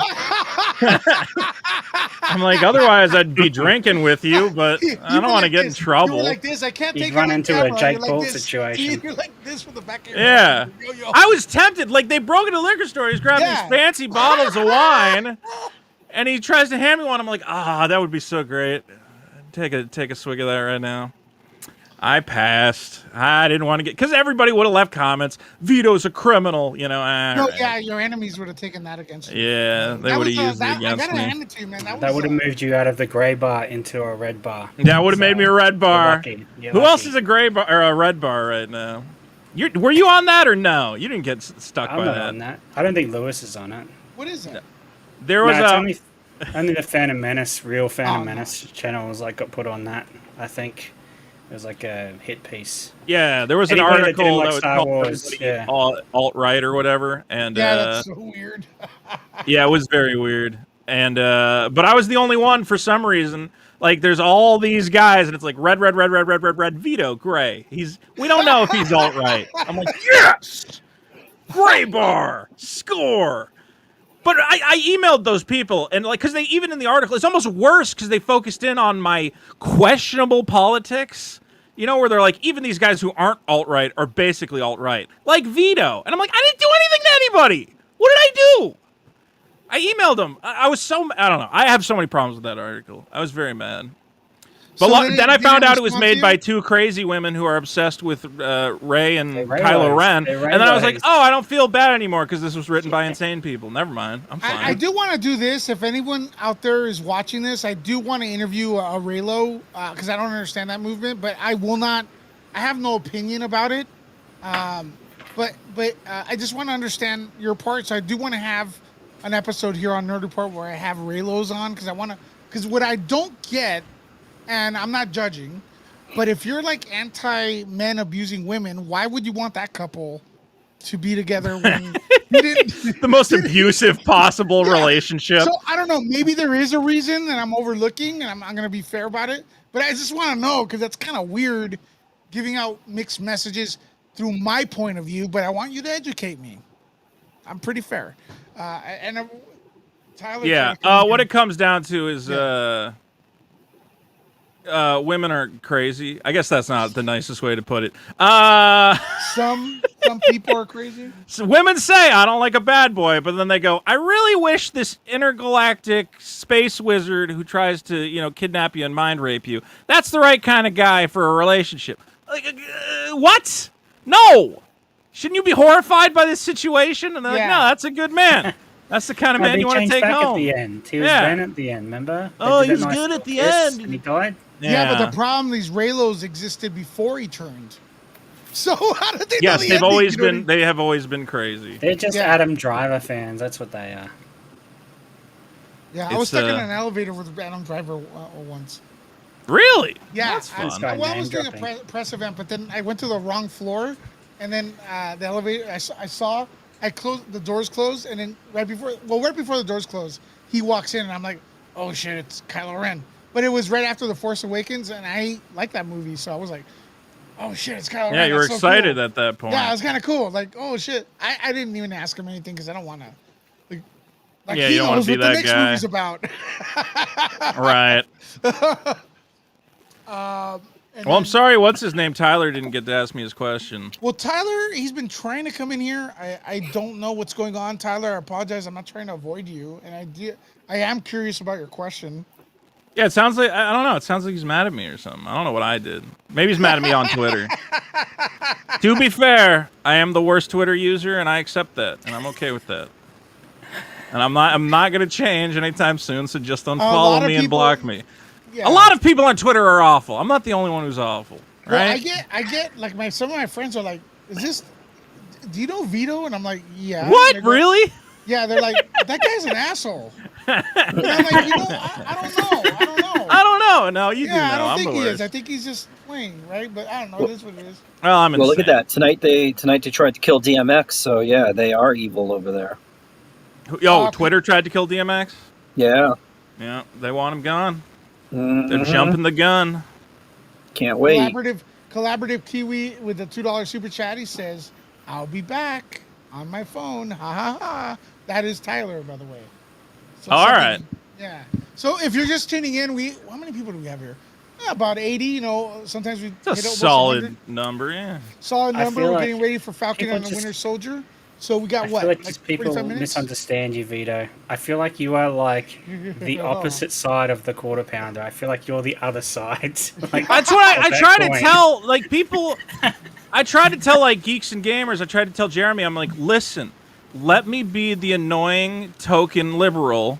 I'm like, otherwise I'd be drinking with you, but I don't want to get in trouble. You were like this. I can't take it run on into camera. a Jake You're like Paul this. situation. You're like this with the back of your Yeah. head. Yo. I was tempted. They broke into a liquor store. He's grabbing these fancy bottles of wine, and he tries to hand me one. I'm like, that would be so great. Take a swig of that right now. I passed. I didn't want to because everybody would have left comments. Vito's a criminal, No, right. yeah, your enemies would have taken that against you. Yeah, they would have used it I against gotta me. hand it to you, man. That would have moved you out of the gray bar into a red bar. That would have made me a red bar. You're Who else lucky. is a gray bar or a red bar right now? Were you on that or no? You didn't get stuck I'm by not that. on that. I don't think Lewis is on it. What is it? There was it's only the Phantom Menace, real Phantom Menace channel was got put on that. I think it was a hit piece. Yeah, there was Anybody an that didn't article like that was Star called Wars, alt-right or whatever, and Yeah, that's so weird. yeah, it was very weird. And but I was the only one for some reason. There's all these guys, and it's red, Vito, gray. We don't know if he's alt-right. I'm like, yes, gray bar, score. But I emailed those people, and because they even in the article, it's almost worse because they focused in on my questionable politics. Where they're even these guys who aren't alt-right are basically alt-right, like Vito. And I'm like, I didn't do anything to anybody. What did I do? I emailed him. I don't know. I have so many problems with that article. I was very mad. But So then I found out it was respond to made you? by two crazy women who are obsessed with Ray and Ray Kylo Rays. Ren. They Ray And then I was like, Rays. I don't feel bad anymore because this was written by insane people. Never mind. I'm fine. I do want to do this. If anyone out there is watching this, I do want to interview a Raylo because I don't understand that movement, but I will not I have no opinion about it. But I just want to understand your part. So I do want to have an episode here on Nerd Report where I have Raylos on because what I don't get, and I'm not judging, but if you're like anti-men abusing women, why would you want that couple to be together when you didn't? The most abusive possible relationship. So I don't know. Maybe there is a reason that I'm overlooking, and I'm going to be fair about it. But I just want to know because that's kind of weird, giving out mixed messages through my point of view. But I want you to educate me. I'm pretty fair. Tyler. Yeah. What it comes down to is women are crazy. I guess that's not the nicest way to put it. Some people are crazy. So women say, I don't like a bad boy, but then they go, I really wish this intergalactic space wizard who tries to, kidnap you and mind rape you, that's the right kind of guy for a relationship. Like, what? No. Shouldn't you be horrified by this situation? And they're like, no, that's a good man. That's the kind of man you want to take home. At the end. He was Ben at the end, remember? Oh, he was good at the end. And he died? Yeah, but the problem, these Raylos existed before he turned. So how did they know Yes, the they've ending? always been. They have always been crazy. They're just Adam Driver fans. That's what they are. Yeah, I was stuck in an elevator with Adam Driver once. Really? Yeah, That's fun. I was doing a press event, but then I went to the wrong floor, and then the elevator. I closed the doors closed, and then right before the doors closed, he walks in, and I'm like, oh shit, it's Kylo Ren. But it was right after The Force Awakens, and I like that movie, so I was like, oh shit, it's Kylo Ren. Yeah, you were That's so excited cool. at that point. Yeah, it was kind of cool. Like, oh shit, I didn't even ask him anything because I don't want to. Like Yeah, he you don't wanna knows be what the that next guy. movie's about. Right. Well, I'm sorry. What's his name? Tyler didn't get to ask me his question. Well, Tyler, he's been trying to come in here. I don't know what's going on, Tyler. I apologize. I'm not trying to avoid you, and I am curious about your question. Yeah, it sounds like I don't know. It sounds like he's mad at me or something. I don't know what I did. Maybe he's mad at me on Twitter. To be fair, I am the worst Twitter user, and I accept that, and I'm okay with that. And I'm not going to change anytime soon. So just unfollow me and block me. Yeah. A lot of people on Twitter are awful. I'm not the only one who's awful, right? Well, I get like some of my friends are like, do you know Vito? And I'm like, yeah. What? Like, really? Yeah, they're like, that guy's an asshole. And I'm like, I don't know. I don't know. No, you do know. I don't I'm think the he worst. is. I think he's just playing, right? But I don't know. It is what it is. Well, I'm insane. Well, look at that. Tonight they tried to kill DMX, so yeah, they are evil over there. Yo, Twitter tried to kill DMX? Yeah. Yeah, they want him gone. Mm-hmm. They're jumping the gun. Can't wait. Collaborative Kiwi with the $2 super chat. He says, I'll be back on my phone. Ha ha ha. That is Tyler, by the way. So all right. Yeah. So if you're just tuning in, how many people do we have here? About 80. Sometimes we It's a hit almost solid 100. number, yeah. Solid I number. feel We're like getting ready for Falcon and the Winter Soldier. So we got I feel like just people 45 minutes? misunderstand you, Vito. I feel like you are like the opposite side of the quarter pounder. I feel like you're the other side. Like, That's what I at try that to point. tell, like, people. I try to tell, like, geeks and gamers. I try to tell Jeremy, I'm like, listen, let me be the annoying token liberal,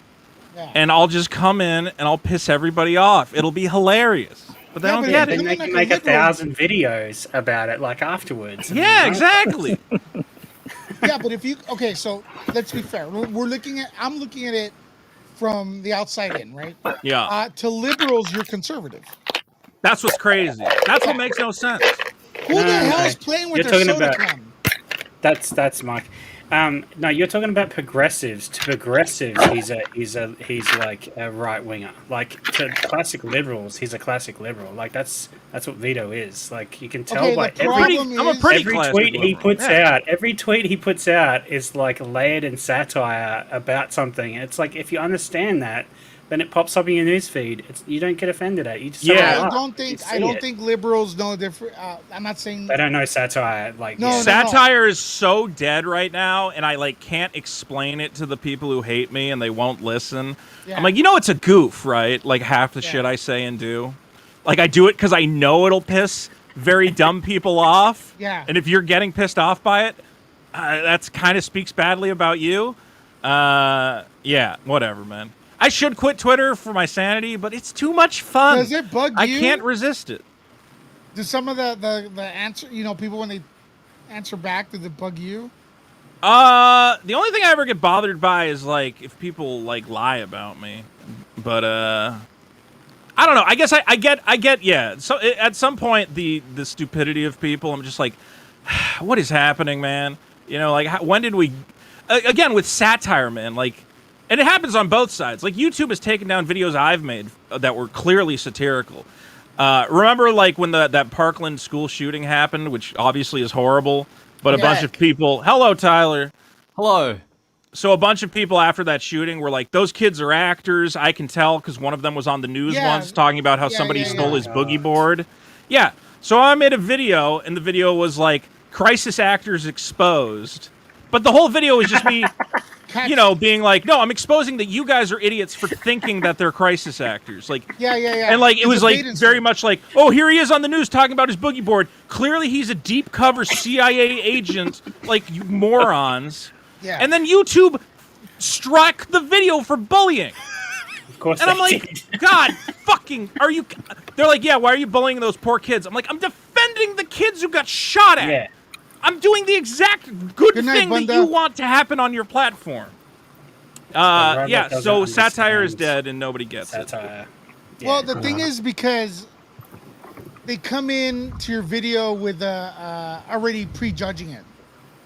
and I'll just come in and I'll piss everybody off. It'll be hilarious. But they don't get it. Then they can make 1,000 videos about it, like, afterwards. Yeah, exactly. Yeah, but so let's be fair. I'm looking at it from the outside in, right? Yeah. To liberals, you're conservative. That's what's crazy. That's what makes no sense. Who the hell is playing with their soda can? That's Mike. No, you're talking about progressives. To progressives, he's like a right winger. Like to classic liberals, he's a classic liberal. Like that's what Vito is. Like you can tell by every tweet he puts out. Every tweet he puts out is like layered in satire about something. It's like if you understand that, then it pops up in your newsfeed. You don't get offended at it. You just I don't think liberals know different. I'm not saying they don't know satire. Like satire is so dead right now, and I like can't explain it to the people who hate me and they won't listen. Yeah. I'm like, it's a goof, right? Like half the shit I say and do. Like I do it because I know it'll piss very dumb people off. Yeah. And if you're getting pissed off by it, that's kind of speaks badly about you. Yeah, whatever, man. I should quit Twitter for my sanity, but it's too much fun. Does it bug you? I can't resist it. Do some of the answer, people when they answer back, did it bug you? The only thing I ever get bothered by is like if people like lie about me, but I don't know. I guess I get yeah. So at some point the stupidity of people, I'm just like, what is happening, man? Like when did we? Again with satire, man. Like, and it happens on both sides. Like YouTube has taken down videos I've made that were clearly satirical. Remember, like when that Parkland school shooting happened, which obviously is horrible. But a bunch of people... Hello, Tyler. Hello. So a bunch of people after that shooting were like, those kids are actors. I can tell because one of them was on the news once talking about how somebody stole his boogie board. Yeah. So I made a video, and the video was like, crisis actors exposed. But the whole video was just me... being like, no, I'm exposing that you guys are idiots for thinking that they're crisis actors. Like, yeah. And like, it was like very much like, oh, here he is on the news talking about his boogie board. Clearly, he's a deep cover CIA agent. Like, you morons. Yeah. And then YouTube struck the video for bullying. Of course. And I'm like, God, fucking, are you? They're like, yeah, why are you bullying those poor kids? I'm like, I'm defending the kids who got shot at. Yeah. I'm doing the exact good night, thing that you want to happen on your platform. So satire is dead and nobody gets it. Yeah. Well, the thing is because they come in to your video with already prejudging it.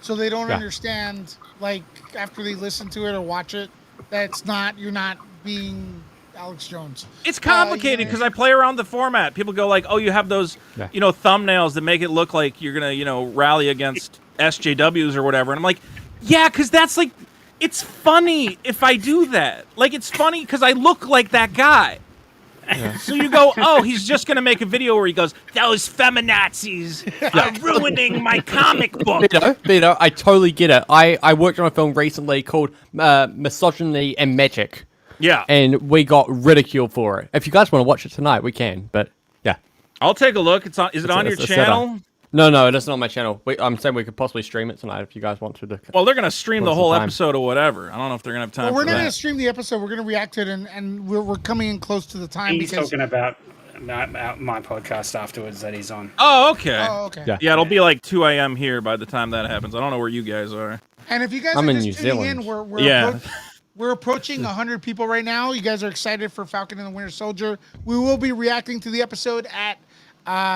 So they don't understand, like, after they listen to it or watch it, you're not being Alex Jones. It's complicated because I play around the format. People go like, "Oh, you have those, thumbnails that make it look like you're gonna, rally against SJWs or whatever." And I'm like, "Yeah, because that's like, it's funny if I do that. Like, it's funny because I look like that guy." Yeah. So you go, "Oh, he's just gonna make a video where he goes, those feminazis are ruining my comic book." Vito, I totally get it. I worked on a film recently called Misogyny and Magic. Yeah. And we got ridiculed for it. If you guys want to watch it tonight, we can. But yeah. I'll take a look. Is it on your channel? No, it isn't on my channel. I'm saying we could possibly stream it tonight if you guys want to. Well, they're going to stream the whole episode or whatever. I don't know if they're going to have time we're for not going that. to stream the episode. We're going to react to it, and we're coming in close to the time. He's talking about my podcast afterwards that he's on. Oh, okay. Yeah, it'll be like 2 a.m. here by the time that happens. I don't know where you guys are. And if you guys I'm are in just New tuning Zealand. in, we're approaching 100 people right now. You guys are excited for Falcon and the Winter Soldier. We will be reacting to the episode at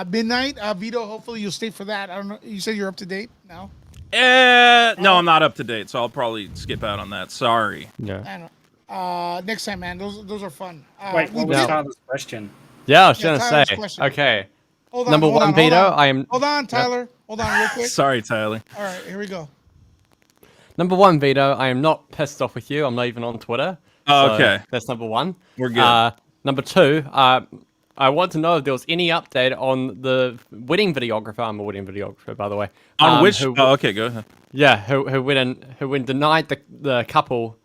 midnight. Vito, hopefully you'll stay for that. I don't know. You said you're up to date now? No, I'm not up to date, so I'll probably skip out on that. Sorry. Yeah. Next time, man. Those are fun. Wait, what was Tyler's question? Yeah, I was going to Tyler's say. question. Okay. Hold on, Number hold one, on, Vito, hold on. I am... Hold on, Tyler. Hold on real quick. Sorry, Tyler. All right, here we go. Number one, Vito, I am not pissed off with you. I'm not even on Twitter. Oh, so okay. That's number one. We're good. Number two, I want to know if there was any update on the wedding videographer. I'm a wedding videographer, by the way. On which? Okay, go ahead. Yeah, who went and denied the couple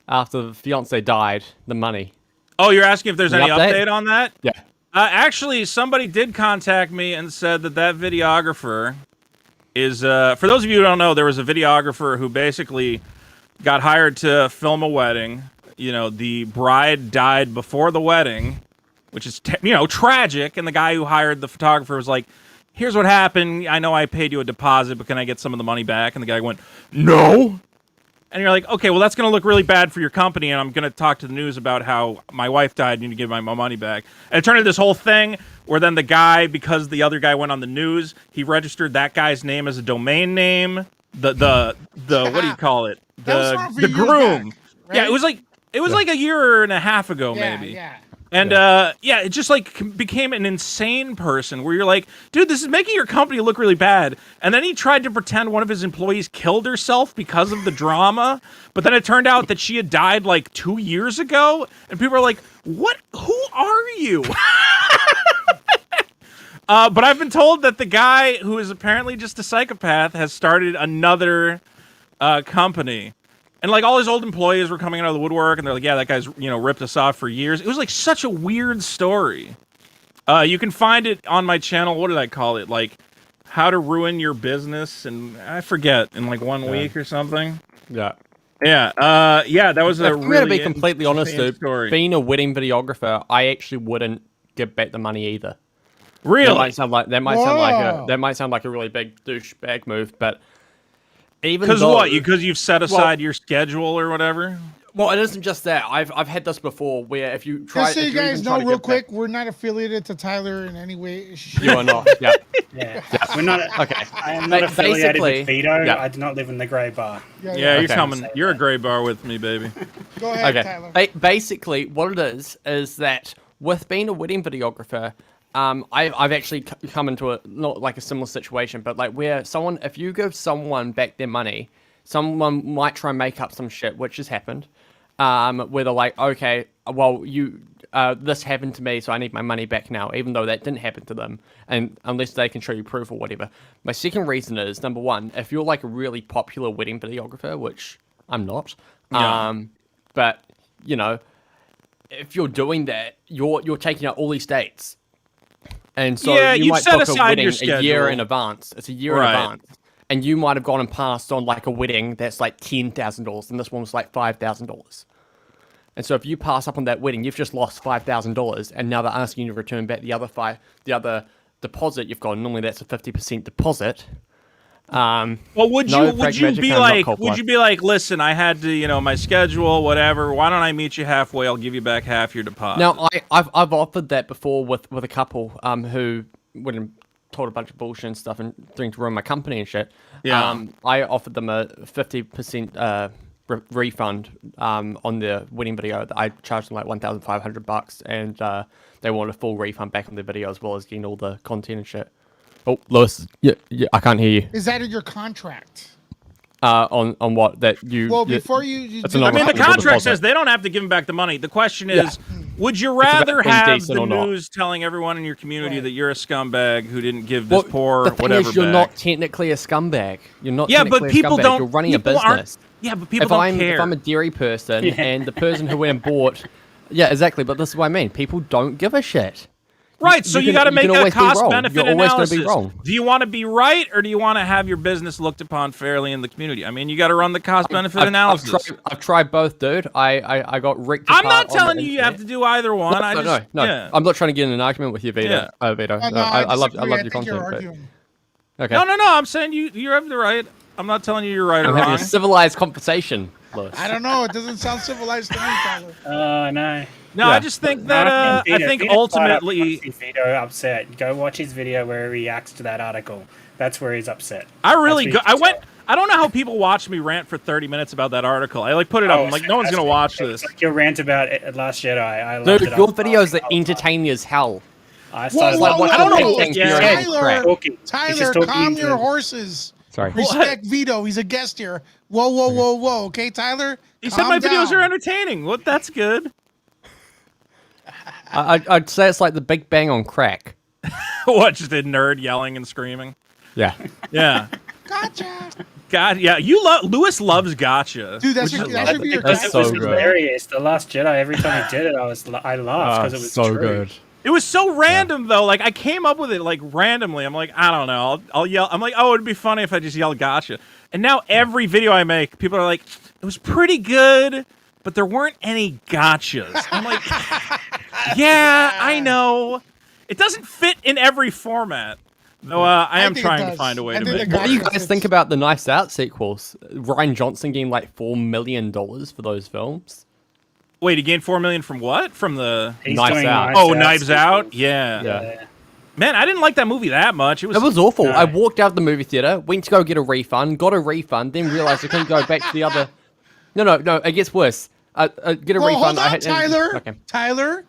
after the fiance died the money. Oh, you're asking if there's any update? update on that? Yeah. Actually, somebody did contact me and said that videographer is, for those of you who don't know, there was a videographer who basically got hired to film a wedding. The bride died before the wedding, which is, tragic. And the guy who hired the photographer was like, here's what happened. I know I paid you a deposit, but can I get some of the money back? And the guy went, no. And you're like, okay, well, that's going to look really bad for your company, and I'm going to talk to the news about how my wife died, and you need to give my money back. And it turned into this whole thing where then the guy, because the other guy went on the news, he registered that guy's name as a domain name. The what do you call it? The groom. Back, right? Yeah, it was like a year and a half ago, maybe. Yeah. And it just like became an insane person where you're like, dude, this is making your company look really bad. And then he tried to pretend one of his employees killed herself because of the drama. But then it turned out that she had died like 2 years ago. And people are like, what? Who are you? But I've been told that the guy who is apparently just a psychopath has started another company. And like all his old employees were coming out of the woodwork, and they're like, "Yeah, that guy's ripped us off for years." It was like such a weird story. You can find it on my channel. What did I call it? Like, how to ruin your business, and I forget, in like 1 week or something. Yeah. Yeah. That was a I'm really gonna be completely honest, dude. story. Being a wedding videographer, I actually wouldn't give back the money either. Really? That might sound like a really big douchebag move, but even because though, what? Because you've set aside your schedule or whatever. Well, it isn't just that. I've had this before where if you try, Just so if you you're guys even trying know, to real give quick, we're not affiliated to Tyler in any way. you are not. Yeah. Yeah. We're not. Okay. I am not affiliated Basically, with Vito. yeah. I do not live in the grey bar. Yeah, you're Okay. coming. You're a gray bar with me, baby. Go ahead, Okay. Tyler. Basically, what it is that with being a wedding videographer, I've actually come into a not like a similar situation, but like where someone, if you give someone back their money, someone might try and make up some shit, which has happened. Where they're like, okay, well, this happened to me, so I need my money back now, even though that didn't happen to them, and unless they can show you proof or whatever. My second reason is, number one, if you're like a really popular wedding videographer, which I'm not, but you know, if you're doing that, you're taking out all these dates, and so you might set book a aside wedding your a schedule. year in advance. It's a year Right. in advance. And you might have gone and passed on like a wedding that's like $10,000, and this one was like $5,000. And so if you pass up on that wedding, you've just lost $5,000, and now they're asking you to return back the other deposit you've got. Normally that's a 50% deposit. Well, would you be like, listen, I had to, my schedule, whatever. Why don't I meet you halfway? I'll give you back half your deposit. Now I've offered that before with a couple who went and told a bunch of bullshit and stuff and threatened to ruin my company and shit. Yeah. I offered them a 50% refund on their wedding video. I charged them like $1,500, and they wanted a full refund back on their video as well as getting all the content and shit. Oh, Lewis, yeah, I can't hear you. Is that in your contract? On what that you? Well, before you it's do- a I mean, the non-refundable contract deposit. says they don't have to give him back the money. The question is, would you about rather being have decent the or not. news telling everyone in your community that you're a scumbag who didn't give this poor the thing whatever is, you're back? not technically a scumbag. You're not. Yeah, but technically a people scumbag. don't- You're running a people aren't- business. Yeah, but people if don't care. If I'm a dairy person and the person who went and bought, yeah, exactly. But this is what I mean. People don't give a shit. Right, so you got to make a always be wrong. cost-benefit You're always gonna analysis. be wrong. Do you want to be right, or do you want to have your business looked upon fairly in the community? I mean, you got to run the cost-benefit analysis. I've tried both, dude. I got ripped I'm apart not on the telling you you have internet. to do either one. No. Yeah. I'm not trying to get in an argument with you, Vito. Yeah. Vito. No, I love disagree. your think content. you're But, arguing. okay. No. I'm saying you have the right. I'm not telling you you're right or I'm wrong. having a civilized conversation, Lewis. I don't know. It doesn't sound civilized to me, Tyler. Oh no. No, I just think that I think ultimately, Vito upset. Go watch his video where he reacts to that article. That's where he's upset. I really That's go. what I went. I don't know how people watch me rant for 30 minutes about that article. I put it up. I'm like, no one's gonna watch this. It's like your rant about Last Jedi. I loved Dude, it. your videos are entertaining as hell. I Whoa, started whoa, whoa, I don't whoa, know. whoa. Yeah. Tyler, Talking. He's Tyler, just talking calm to- your horses. Sorry. Respect Vito. He's a guest here. Whoa. Okay, Tyler. He said calm my videos down. are entertaining. What? That's good. I'd say it's like the Big Bang on crack. What? Just a nerd yelling and screaming. Yeah. Yeah. Gotcha. God, yeah. Lewis loves gotcha. Dude, that which should is- be your That's It so was good. hilarious. The Last Jedi. Every time he did it, I laughed because it was so true. good. It was so random though. Like I came up with it like randomly. I'm like, I don't know. I'll yell. I'm like, oh, it'd be funny if I just yelled gotcha. And now every video I make, people are like, it was pretty good, but there weren't any gotchas. I'm like, yeah, I know. It doesn't fit in every format. Though I am think it trying to does. find a way I to think make the it. What do you Gotcha. guys think about the Knives Out sequels? Ryan Johnson getting like $4 million for those films. Wait, he gained $4 million from what? From the He's Knives doing Out. Knives Out? Yeah. Yeah. Man, I didn't like that movie that much. It was. It was awful. No. I walked out of the movie theater, went to go get a refund, got a refund, then realized I couldn't go back to the other. No, it gets worse. Get a Well, refund. hold on, Tyler. Okay. Tyler,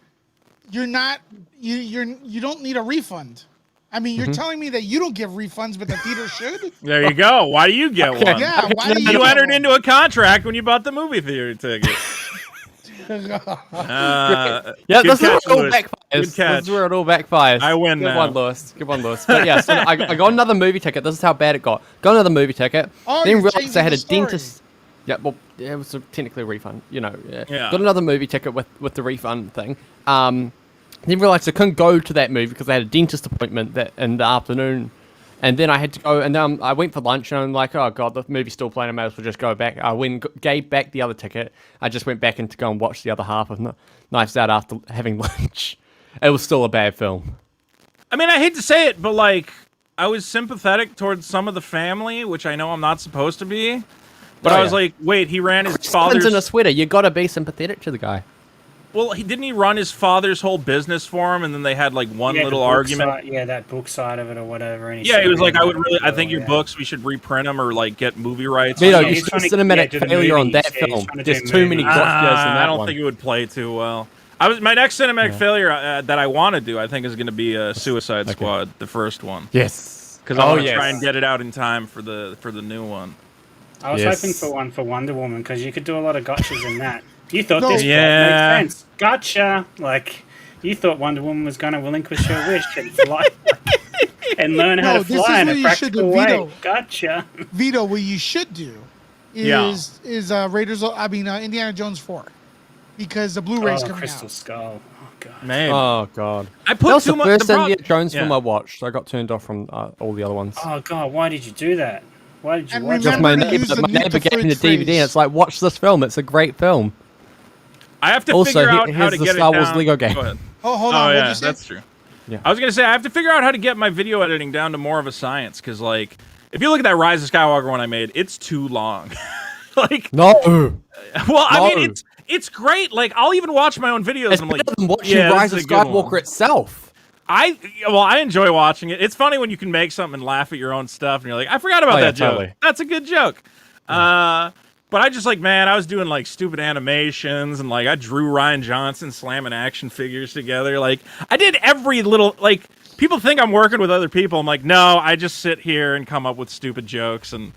you're not. You don't need a refund. I mean, you're telling me that you don't give refunds, but the theater should. There you go. Why do you get one? Yeah. Why do You get entered one? into a contract when you bought the movie theater ticket. Yeah, good this is where catch, it all Lewis. backfires. Good This catch. is where it all backfires. I win Good now. one, Lewis. Good one, Lewis. But yeah, so I got another movie ticket. This is how bad it got. Got another movie ticket. Oh, then you're realized I had a changing the story. dentist. Yeah, well, it was technically a refund. Yeah. Yeah. Got another movie ticket with the refund thing. Then realized I couldn't go to that movie because I had a dentist appointment that in the afternoon. And then I had to go, and then I went for lunch, and I'm like, oh god, the movie's still playing. I may as well just go back. I went, gave back the other ticket. I just went back in to go and watch the other half of Knives Out after having lunch. It was still a bad film. I mean, I hate to say it, but like, I was sympathetic towards some of the family, which I know I'm not supposed to be. But I was like, wait, he ran his father's in a sweater. You gotta be sympathetic to the guy. Well, didn't he run his father's whole business for him, and then they had like one little argument? That book side of it or whatever. And he was like, I think your books, we should reprint them or like get movie rights. You cinematic failure on that film. There's too many gotchas in that I don't think it would play too well. My next cinematic failure that I want to do, I think, is going to be Suicide Squad, the first one. Yes, because I want to try and get it out in time for the new one. I was hoping for one for Wonder Woman because you could do a lot of gotchas in that. You thought this made sense. Gotcha. Like, you thought Wonder Woman was going to relinquish her wish and fly and learn how to fly in a practical way. Gotcha. Vito, what you should do is Indiana Jones 4. Because the Blu-ray's coming Crystal out. Skull. Oh, God. Man. Oh, God. I put that was too the much. first Indiana Jones film I watched. I got turned off from all the other ones. Oh, God. Why did you do that? Why did you watch Just it? my neighbor gave me the DVD, and it's like, watch this film. It's a great film. I have to figure out how to the get Star it Wars down. Lego game. Go ahead. Oh, hold on. Oh, yeah, that's true. Yeah. I was going to say, I have to figure out how to get my video editing down to more of a science, because, like, if you look at that Rise of Skywalker one I made, it's too long. Like, no. Well, I mean, it's great. Like, I'll even watch my own videos. It's and I'm like, watching Rise of Skywalker itself. I enjoy watching it. It's funny when you can make something and laugh at your own stuff, and you're like, I forgot about that joke. Totally. That's a good joke. But I just like, man, I was doing like stupid animations, and like I drew Ryan Johnson slamming action figures together. Like, I did every little, like, people think I'm working with other people. I'm like, no, I just sit here and come up with stupid jokes. And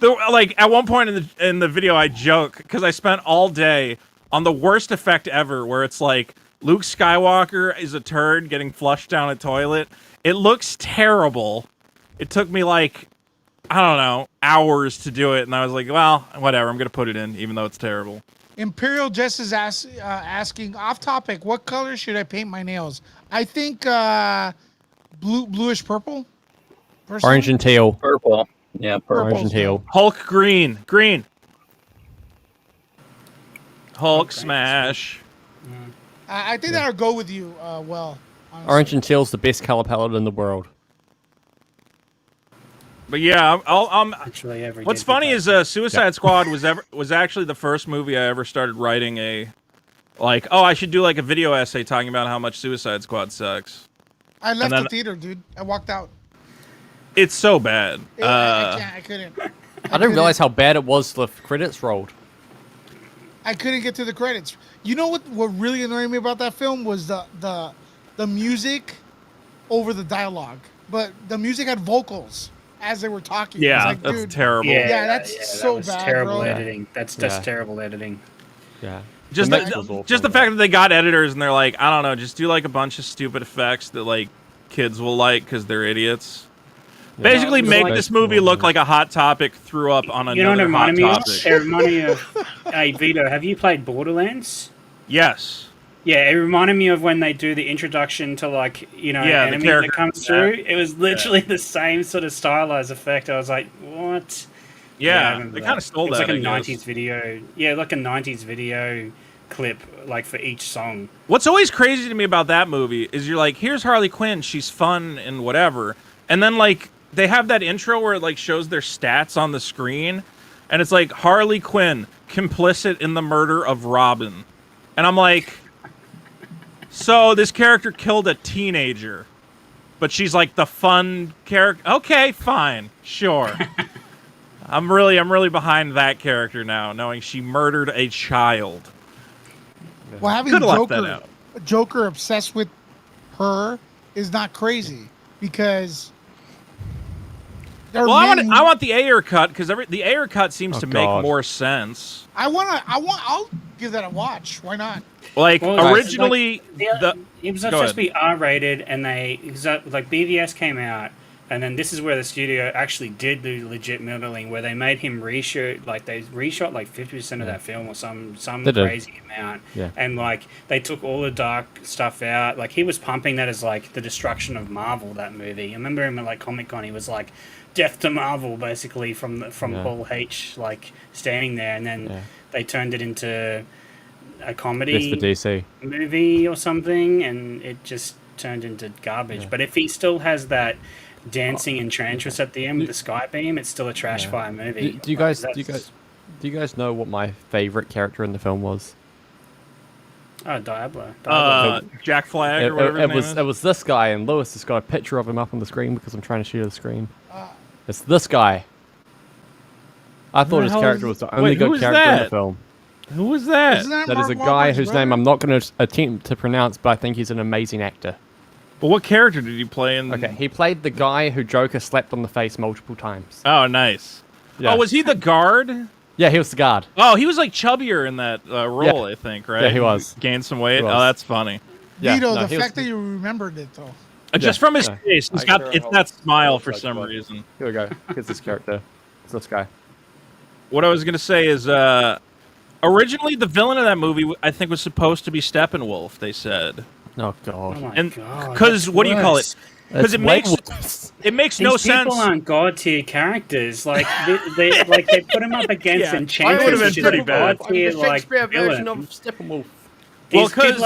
like at one point in the video, I joke because I spent all day on the worst effect ever, where it's like Luke Skywalker is a turd getting flushed down a toilet. It looks terrible. It took me like, I don't know, hours to do it, and I was like, well, whatever, I'm gonna put it in, even though it's terrible. Imperial Jess is asking, off topic, what color should I paint my nails? I think bluish purple. Personally. Orange and teal. Purple. Yeah, purple. Orange and teal. Hulk green. Hulk smash. I think that'll go with you well. Honestly. Orange and teal's the best color palette in the world. But yeah, Actually, what's funny is Suicide Squad was actually the first movie I ever started writing I should do like a video essay talking about how much Suicide Squad sucks. I left the theater, dude. I walked out. It's so bad. I couldn't. I didn't realize how bad it was till the credits rolled. I couldn't get to the credits. You know what really annoyed me about that film was the music over the dialogue. But the music had vocals as they were talking. Yeah, like, that's dude, terrible. Yeah, that's so that was bad, terrible bro. editing. That's terrible editing. Yeah. Just the fact that they got editors and they're like, I don't know, just do like a bunch of stupid effects that like kids will like because they're idiots. Yeah. Basically, make this movie look like a Hot Topic threw up on another Hot Topic. It reminded me of. Hey Vito, have you played Borderlands? Yes. Yeah, it reminded me of when they do the introduction to like enemy that comes through. It was literally the same sort of stylized effect. I was like, what? Yeah, they kind of stole that. It's like a 90s video. Yeah, like a 90s video clip, like for each song. What's always crazy to me about that movie is you're like, here's Harley Quinn, she's fun and whatever, and then like they have that intro where it like shows their stats on the screen, and it's like Harley Quinn complicit in the murder of Robin, and I'm like, so this character killed a teenager, but she's like the fun character. Okay, fine, sure. I'm really behind that character now, knowing she murdered a child. Well, having Joker obsessed with her is not crazy because. Well, I want the Ayer cut because the Ayer cut seems to make more sense. I'll give that a watch. Why not? Like originally, it was supposed to be R-rated, and like BVS came out, and then this is where the studio actually did the legit middling, where they made him reshoot, like they reshot like 50% of that film or some crazy amount, and like they took all the dark stuff out. Like he was pumping that as like the destruction of Marvel. That movie, I remember him at like Comic-Con. He was like, "Death to Marvel," basically from Paul H. like standing there, and then they turned it into a comedy DC movie or something, and it just turned into garbage. But if he still has that dancing enchantress at the end with the sky beam, it's still a trash fire movie. Do you guys know what my favorite character in the film was? Oh, Diablo. Jack Flag or whatever his name is? It was this guy, and Lewis has got a picture of him up on the screen because I'm trying to share the screen. It's this guy. I thought his character was the only good character in the film. Who was that? That is a guy whose name I'm not going to attempt to pronounce, but I think he's an amazing actor. But what character did he play in? Okay, he played the guy who Joker slapped on the face multiple times. Oh, nice. Yeah. Oh, was he the guard? Yeah, he was the guard. Oh, he was like chubbier in that role, I think, right? Yeah, he was. Gained some weight. Oh, that's funny. Yeah, Vito, the fact that you remembered it, though. Just from his face, it's that smile for some reason. Here we go. Here's this character. It's this guy. What I was going to say is, originally the villain of that movie, I think, was supposed to be Steppenwolf, they said. Oh, God. Oh, my and God. Because, what do you call it? Because it makes no sense. These people aren't god tier characters. Like they put him up against Enchantress, which is a god tier like version of villain. Steppenwolf. Well, because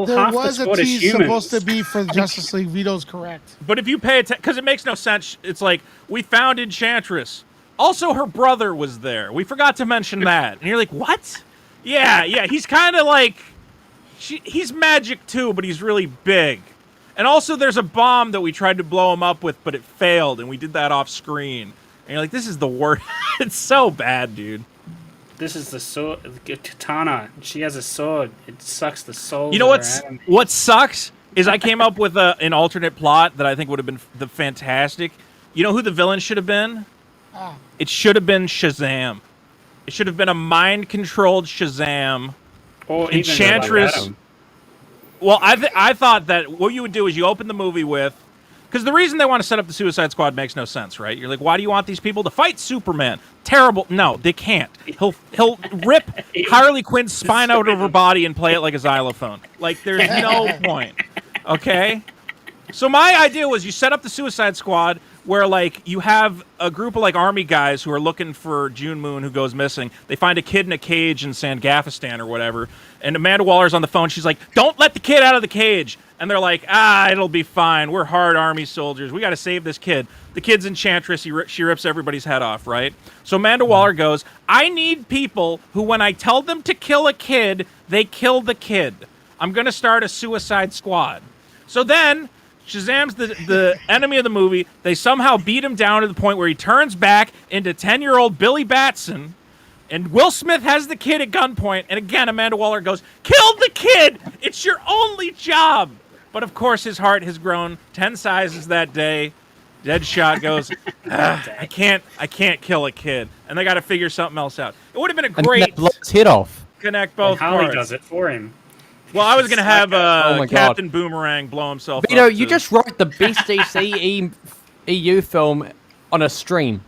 there was a tease supposed to be for Justice League. Vito's correct. But if you pay attention, because it makes no sense. It's like, we found Enchantress. Also, her brother was there. We forgot to mention that. And you're like, what? Yeah, he's kind of like... he's magic too, but he's really big. And also, there's a bomb that we tried to blow him up with, but it failed, and we did that off screen. And you're like, this is the worst. It's so bad, dude. This is the sword, Katana. She has a sword. It sucks the soul. You know what sucks is I came up with an alternate plot that I think would have been fantastic. You know who the villain should have been? It should have been Shazam. It should have been a mind-controlled Shazam. Or Enchantress. Well, I thought that what you would do is you open the movie with... Because the reason they want to set up the Suicide Squad makes no sense, right? You're like, why do you want these people to fight Superman? Terrible. No, they can't. He'll rip Harley Quinn's spine out of her body and play it like a xylophone. Like, there's no point. Okay? So my idea was you set up the Suicide Squad where, like, you have a group of, like, army guys who are looking for June Moon who goes missing. They find a kid in a cage in Sangafistan or whatever. And Amanda Waller's on the phone. She's like, don't let the kid out of the cage. And they're like, it'll be fine. We're hard army soldiers. We got to save this kid. The kid's Enchantress. She rips everybody's head off, right? So Amanda Waller goes, I need people who, when I tell them to kill a kid, they kill the kid. I'm going to start a Suicide Squad. So then... Shazam's the enemy of the movie. They somehow beat him down to the point where he turns back into 10-year-old Billy Batson, and Will Smith has the kid at gunpoint, and again, Amanda Waller goes, kill the kid! It's your only job! But of course, his heart has grown 10 sizes that day. Deadshot goes, I can't kill a kid. And they got to figure something else out. It would have been a great... blow his head off. Connect both Harley parts. does it for him. Well, I was going to have Captain God. Boomerang blow himself Vito, up. you just wrote the best DC EU film on a stream.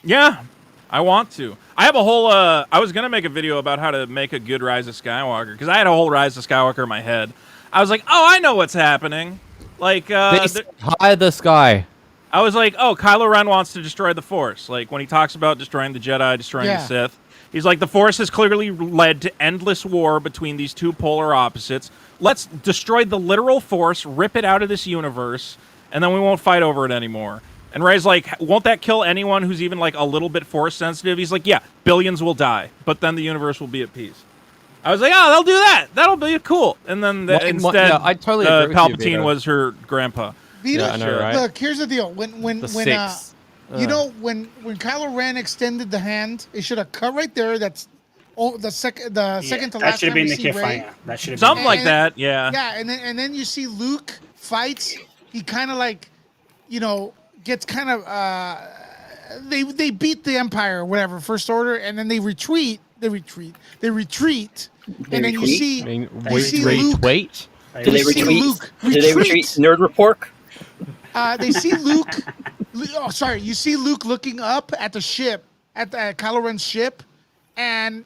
Yeah, I want to. I have a whole... I was going to make a video about how to make a good Rise of Skywalker, because I had a whole Rise of Skywalker in my head. I was like, I know what's happening. Like, hire this guy. I was like, Kylo Ren wants to destroy the Force. Like, when he talks about destroying the Jedi, destroying the Sith, he's like, the Force has clearly led to endless war between these two polar opposites. Let's destroy the literal Force, rip it out of this universe, and then we won't fight over it anymore. And Rey's like, won't that kill anyone who's even, like, a little bit Force sensitive? He's like, yeah, billions will die, but then the universe will be at peace. I was like, they'll do that. That'll be cool. And then instead, I totally agree with Palpatine you, Vito. was her grandpa. Vito, I know, right? Look, here's the deal. When Kylo Ren extended the hand, it should have cut right there. That's the second to last time That should have been we the see Rey. cliffhanger. That should have Something been like that, yeah. Yeah, and then you see Luke fights. He kind of like, gets kind of they beat the Empire or whatever, First Order, and then they retreat. And then you see Luke. Did they retreat? Did they retreat? Nerd report. They see Luke. You see Luke looking up at the ship, at Kylo Ren's ship, and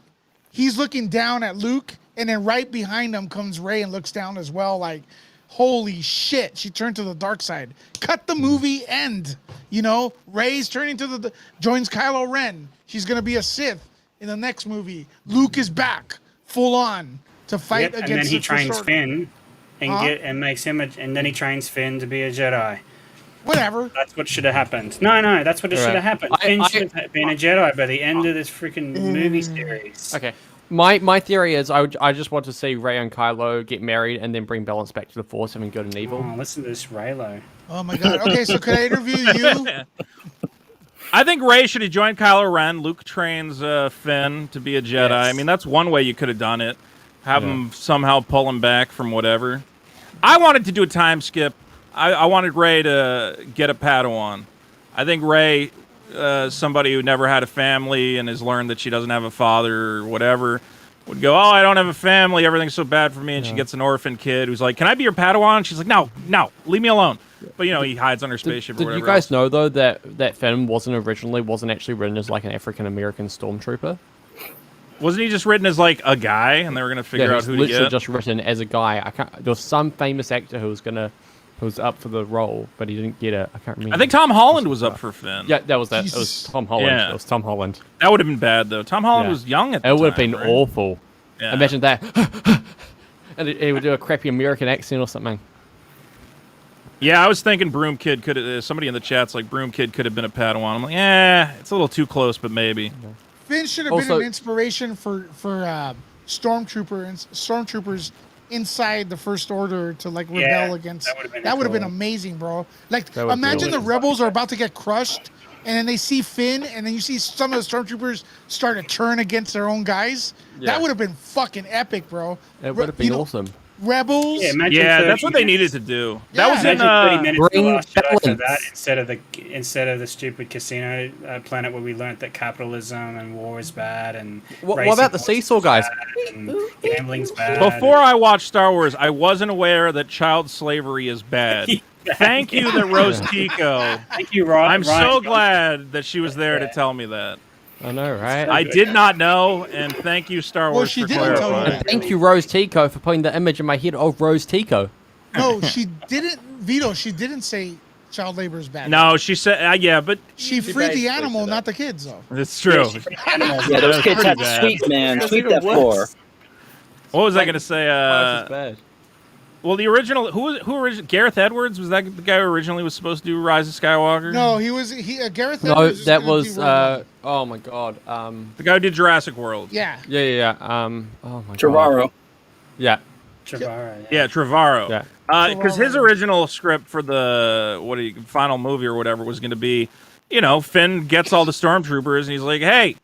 he's looking down at Luke, and then right behind him comes Rey and looks down as well, like, holy shit, she turned to the dark side. Cut the movie end. Rey's turning to joins Kylo Ren. She's gonna be a Sith in the next movie. Luke is back, full on, to fight against. And then he trains Finn. and makes him and then he trains Finn to be a Jedi. Whatever. That's what should have happened. No, that's what should have happened. Finn should have been a Jedi by the end of this freaking movie series. Okay. My theory is I just want to see Rey and Kylo get married and then bring balance back to the Force, having good and evil. Oh, listen to this Raylo. Oh my god. Okay, so could I interview you? I think Rey should have joined Kylo Ren. Luke trains Finn to be a Jedi. Yes. I mean, that's one way you could have done it. Have him somehow pull him back from whatever. I wanted to do a time skip. I wanted Rey to get a Padawan. I think Rey, somebody who never had a family and has learned that she doesn't have a father or whatever, would go, I don't have a family, everything's so bad for me, and she gets an orphan kid who's like, can I be your Padawan? She's like, no, leave me alone. But, he hides on her spaceship or whatever. Did you guys know, though, that Finn wasn't actually written as, like, an African-American stormtrooper? Wasn't he just written as, like, a guy, and they were going to figure out who to get? Literally just written as a guy. There was some famous actor who was up for the role, but he didn't get it. I can't remember. I think Tom Holland was up for Finn. Yeah, that was that. It was Tom Holland. Yeah. It was Tom Holland. That would have been bad, though. Tom Holland was young at the time. It would have been right? awful. Yeah. Imagine that. And he would do a crappy American accent or something. Yeah, I was thinking Broom Kid could have... somebody in the chat's like, Broom Kid could have been a Padawan. I'm like, it's a little too close, but maybe. Finn should have been an inspiration for stormtroopers inside the First Order to like rebel against. That would have been amazing, bro. Like, imagine the rebels are about to get crushed, and then they see Finn, and then you see some of the stormtroopers start to turn against their own guys. Yeah. That would have been fucking epic, bro. It would have been awesome. Rebels. Yeah, that's what they needed to do. That was in 30 minutes bring after that, instead of the stupid casino planet where we learned that capitalism and war is bad and what about the seesaw guys? And gambling's bad. Before I watched Star Wars, I wasn't aware that child slavery is bad. Thank you, that Rose Tico. Thank you, Ron. I'm so glad that she was there to tell me that. I know, right? I did not know, and thank you, Star Wars, for clarifying. And thank you, Rose Tico, for putting the image in my head of Rose Tico. No, she didn't, Vito. She didn't say child labor is bad. No, she said, but she freed the animal, not the kids, though. It's true. Yeah, those kids have to sweep, man. Sweep that floor. What was I going to say? Well, the original, who originally, Gareth Edwards, was that the guy who originally was supposed to do Rise of Skywalker? No, Gareth Edwards. No, that was, oh my god. The guy who did Jurassic World. Yeah. Yeah. Oh my Trevorrow. god. Yeah. Trevorrow. Yeah, Trevorrow. Yeah. Because his original script for the final movie or whatever was going to be, Finn gets all the stormtroopers and he's like, "Hey,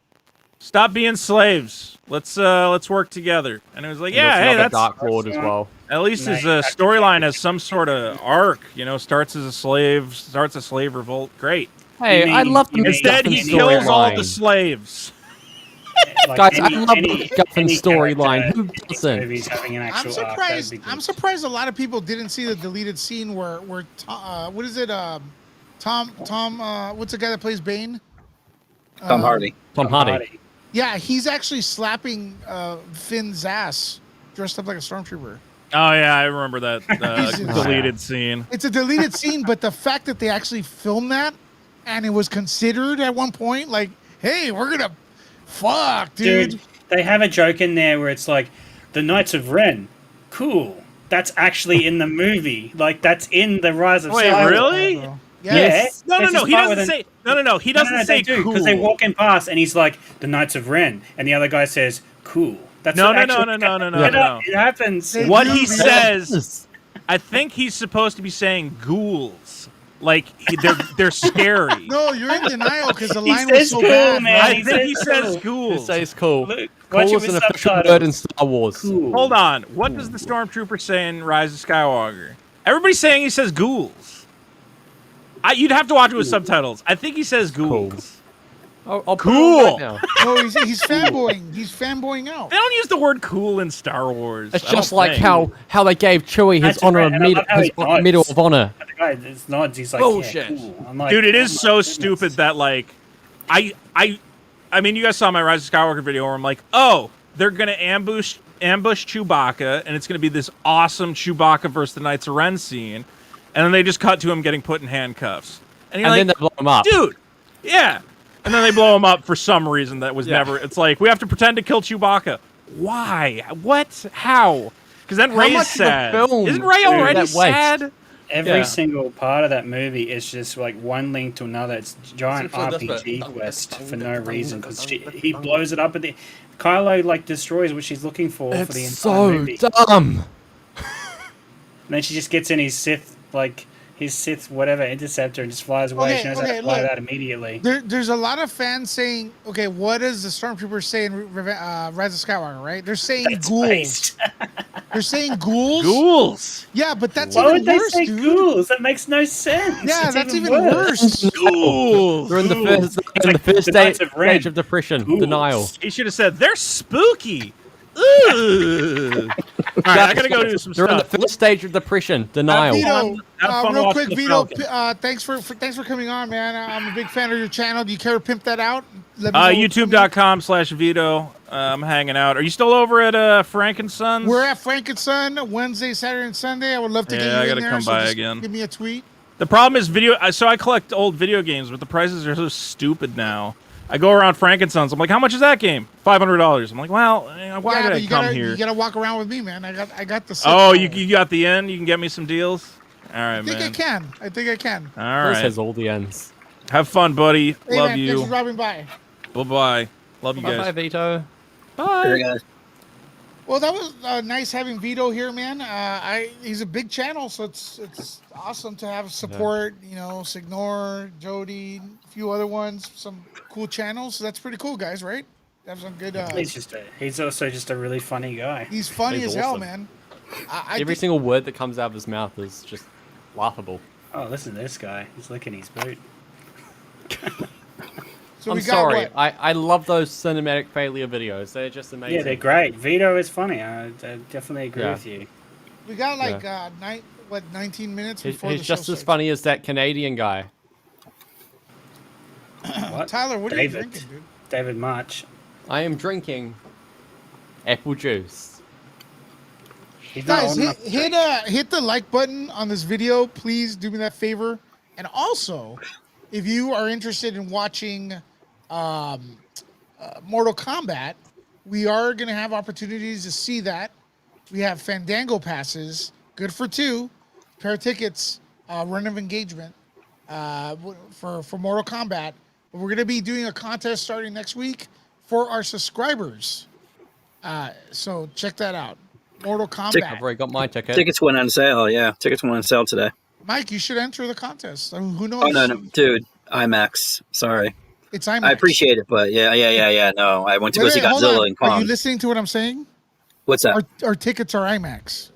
stop being slaves. Let's work together." And it was like, that's Dark Lord as well. At least his storyline has some sort of arc. Starts as a slave, starts a slave revolt. Great. Hey, I love the Instead, he kills all the slaves. Guys, I love the MacGuffin storyline. Who doesn't? I'm surprised a lot of people didn't see the deleted scene where what is it? Tom. What's the guy that plays Bane? Tom Hardy. Tom Hardy. Yeah, he's actually slapping Finn's ass, dressed up like a stormtrooper. Oh yeah, I remember that deleted scene. It's a deleted scene, but the fact that they actually filmed that and it was considered at one point, like, hey, we're gonna fuck, dude. They have a joke in there where it's like, the Knights of Ren, cool. That's actually in the movie. Like, that's in the Rise of Skywalker. Wait, really? Yes. No. He doesn't say. No. He doesn't say cool. Because they walk in past, and he's like, the Knights of Ren, and the other guy says, cool. That's no. It happens. What he says, I think he's supposed to be saying ghouls. Like, they're scary. No, you're in denial because the line was so bad. Man. I think he says ghouls. He says cool. Look, cool is an official word in Star Wars. Cool. Hold on. What does the Stormtrooper say in Rise of Skywalker? Everybody's saying he says ghouls. You'd have to watch it with subtitles. I think he says ghouls. I'll cool. Right now. No, he's fanboying. He's fanboying out. They don't use the word cool in Star Wars. It's just like how they gave Chewie his Medal of Honor. The guy nods. He's like, bullshit. Yeah, cool. I'm like, dude, it is so stupid that like, I mean, you guys saw my Rise of Skywalker video where I'm like, oh, they're gonna ambush Chewbacca, and it's gonna be this awesome Chewbacca versus the Knights of Ren scene, and then they just cut to him getting put in handcuffs, and then they blow him up, dude. Yeah. And then they blow him up for some reason that was never... It's like, we have to pretend to kill Chewbacca. Why? What? How Because then How Ray's much of the sad. film Isn't Ray is already that waste? sad? Every single part of that movie is just like one link to another. It's a giant Except for this RPG bit. quest for no reason because he blows it up at the. Kylo like destroys what she's looking for the It's entire so movie. dumb. And then she just gets in his Sith whatever interceptor and just flies away. Okay, She knows how to okay, fly look. that immediately. There's a lot of fans saying, okay, what does the Stormtroopers say in Rise of Skywalker, right? They're saying That's ghouls. based. They're saying ghouls. Ghouls. Yeah, but that's Why even would they worse, say dude. ghouls? That makes no sense. Yeah, It's that's even worse. Ghouls. They're in the first, It's in like the first the Knights stage, of Ren. stage of depression, Ghouls. denial. He should have said they're spooky. Ooh. All right, I gotta go do some They're in the stuff. first stage of depression, denial. Vito, Have fun real watching quick, the Vito, Falcon. thanks for coming on, man. I'm a big fan of your channel. Do you care to pimp that out? Let me know YouTube.com/Vito. I'm hanging out. Are you still over at Frank and Sons? We're at Frank and Son Wednesday, Saturday, and Sunday. I would love to get you I in gotta there. come So by just again. Give me a tweet. The problem is so I collect old video games, but the prices are so stupid now. I go around Frank and Sons. I'm like, how much is that game? $500. I'm like, well, why did I come here? You gotta walk around with me, man. I got the. Oh, you got the end? You can get me some deals? All right, I think man. I think I can. All Chris right. has all the ends. Have fun, buddy. Hey, Love man, you. Thanks for dropping by. Bye-bye. Love you Bye, guys. Vito. There, Bye. guys. Well, that was nice having Vito here, man. He's a big channel, so it's awesome to have support. You know, Signor, Jody, a few other ones, some cool channels. So that's pretty cool, guys. Right? Have some good. He's also just a really funny guy. He's funny He's as hell, awesome. man. Every single word that comes out of his mouth is just laughable. Oh, listen to this guy. He's licking his boot. So I'm we got sorry. what? I love those cinematic failure videos. They're just amazing. Yeah, they're great. Vito is funny. I definitely agree Yeah. with you. We got like 19 minutes He's, before he's the just show as starts. funny as that Canadian guy. What? Tyler, what David. are you drinking, dude? David March. I am drinking apple juice. He's not Guys, old enough to drink. hit the like button on this video. Please do me that favor. And also, if you are interested in watching Mortal Kombat, we are going to have opportunities to see that. We have Fandango passes, good for 2, pair of tickets, run of engagement for Mortal Kombat. But we're going to be doing a contest starting next week for our subscribers. So check that out. Mortal Kombat. I've already got my ticket. Tickets went on sale. Yeah, tickets went on sale today. Mike, you should enter the contest. I mean, who knows? Oh no, dude, IMAX. Sorry, It's IMAX. I appreciate it, but yeah. No, I went to go see hold Godzilla on. and Are Kong. you listening to what I'm saying? What's that? Our tickets are IMAX.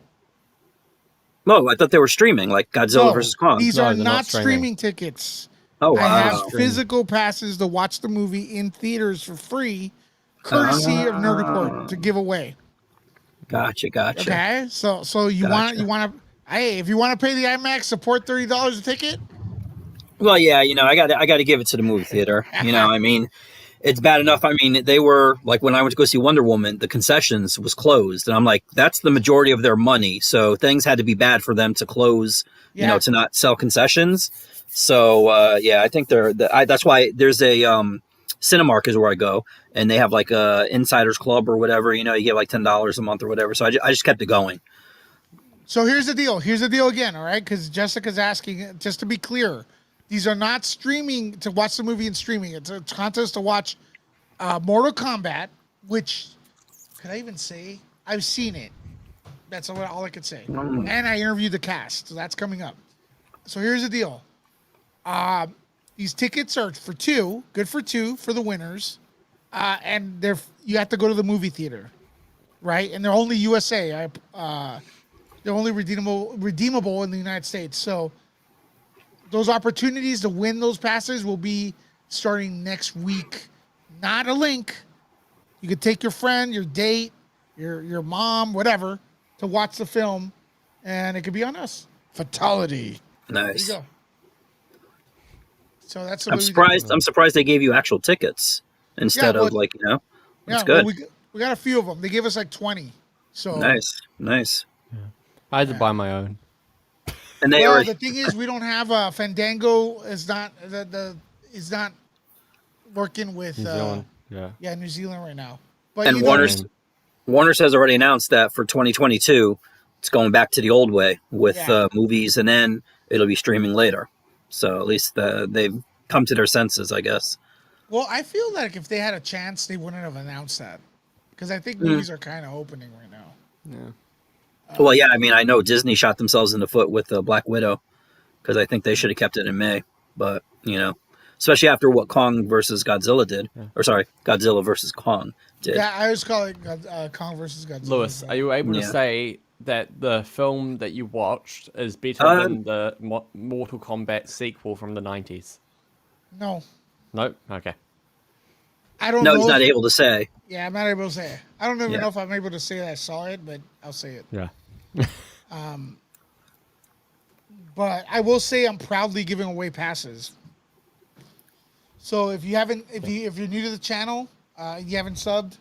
No, I thought they were streaming, like Godzilla No, versus Kong. These No, are they're not not streaming. streaming tickets. Oh I have wow! physical passes to watch the movie in theaters for free, courtesy of Nerd Report to give away. Gotcha. Okay, so you want to hey, if you want to pay the IMAX, support $30 a ticket. Well, yeah, I got to give it to the movie theater. I mean, it's bad enough. I mean, they were like when I went to go see Wonder Woman, the concessions was closed, and I'm like, that's the majority of their money. So things had to be bad for them to close. Yeah. To not sell concessions. So yeah, I think that's why there's a Cinemark is where I go, and they have like a Insiders Club or whatever. You get like $10 a month or whatever. So I just kept it going. So here's the deal. Here's the deal again, all right? Because Jessica's asking, just to be clear, these are not streaming to watch the movie and streaming. It's a contest to watch Mortal Kombat, which, could I even say? I've seen it. That's all I could say. And I interviewed the cast, so that's coming up. So here's the deal. These tickets are for 2, good for 2 for the winners. And you have to go to the movie theater, right? And they're only USA. They're only redeemable in the United States. So those opportunities to win those passes will be starting next week. Not a link. You could take your friend, your date, your mom, whatever, to watch the film, and it could be on us. Fatality. Nice. There you go. So that's. I'm surprised they gave you actual tickets instead of like Yeah, That's good. well, we got a few of them. They gave us like 20. So Nice. I had to buy my own. And they well, already. the thing is, we don't have Fandango. Is not is not working with New Zealand. Yeah. New Zealand right now. But And you know, Warner's Warner's has already announced that for 2022, it's going back to the old way with movies, and then it'll be streaming later. So at least they've come to their senses, I guess. Well, I feel like if they had a chance, they wouldn't have announced that, because I think movies are kind of opening right now. Yeah. Well, yeah, I mean, I know Disney shot themselves in the foot with Black Widow, because I think they should have kept it in May. But, especially after what Kong versus Godzilla did. Yeah. Or sorry, Godzilla versus Kong did. Yeah, I always call it Kong versus Godzilla. Lewis, are you able to say that the film that you watched is better than the Mortal Kombat sequel from the 90s? No. Nope? Okay. I don't know. No, he's not able to say. Yeah, I'm not able to say it. I don't even know if I'm able to say that I saw it, but I'll say it. Yeah. But I will say I'm proudly giving away passes. So if you're new to the channel, you haven't subbed,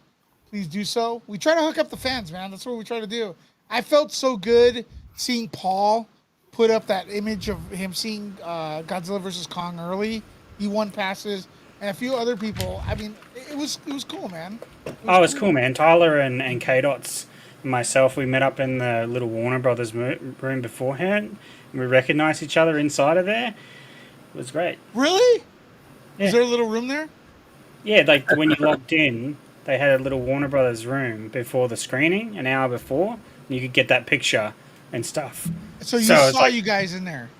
please do so. We try to hook up the fans, man. That's what we try to do. I felt so good seeing Paul put up that image of him seeing Godzilla versus Kong early. He won passes, and a few other people. I mean, it was cool, man. It was cool, man. Tyler and K-Dots and myself, we met up in the little Warner Brothers room beforehand, and we recognized each other inside of there. It was great. Really? Yeah. Is there a little room there? Yeah, like when you logged in, they had a little Warner Brothers room before the screening, an hour before, and you could get that picture and stuff. So you saw you guys in there?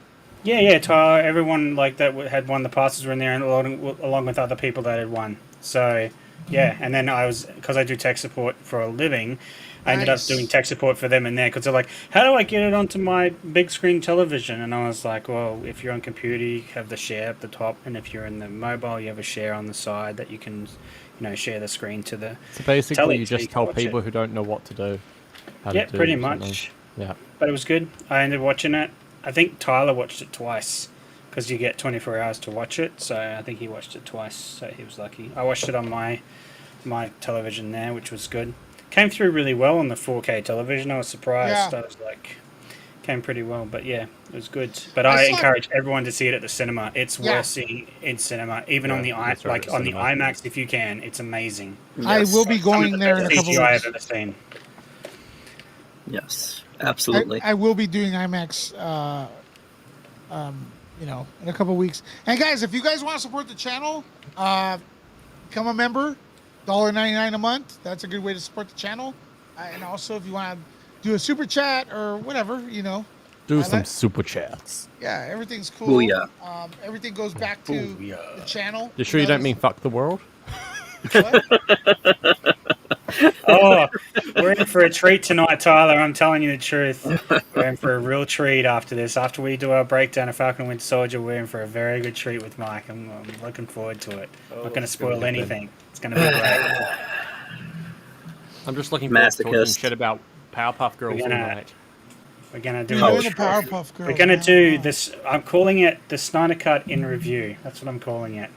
Yeah, Tyler, everyone like that had won the passes were in there, and along with other people that had won. So, yeah, and then because I do tech support for a living, I ended up doing tech support for them in there, because they're like, how do I get it onto my big screen television? And I was like, well, if you're on computer, you have the share at the top, and if you're in the mobile, you have a share on the side that you can, share the screen to the So basically, telly you so just can tell watch people it. who don't know what to do. Yeah, pretty much. Yeah. But it was good. I ended up watching it. I think Tyler watched it twice, because you get 24 hours to watch it. So I think he watched it twice. So he was lucky. I watched it on my television there, which was good. Came through really well on the 4K television. I was surprised. Yeah. I was like, came pretty well. But yeah, it was good. But I encourage everyone to see it at the cinema. It's worth seeing in cinema, even on the on the IMAX if you can. It's amazing. Yes. I will be going there in a couple CGI weeks. I've ever seen. Yes, absolutely. I will be doing IMAX, in a couple weeks. And guys, if you guys want to support the channel, become a member, $1.99 a month. That's a good way to support the channel. And also, if you want to do a super chat or whatever, Do some super chats. Yeah, everything's cool. Booyah. Everything goes back to the channel. You sure you don't mean fuck the world? Oh, we're in for a treat tonight, Tyler. I'm telling you the truth. We're in for a real treat after this. After we do our breakdown of Falcon and Winter Soldier, we're in for a very good treat with Mike. I'm looking forward to it. Not going to spoil anything. It's going to be great. I'm just looking forward to talking Masochist. shit about Powerpuff Girls all night. We're going to do Doing the Powerpuff Girls. We're going to do this. I'm calling it the Snyder Cut in review. That's what I'm calling it.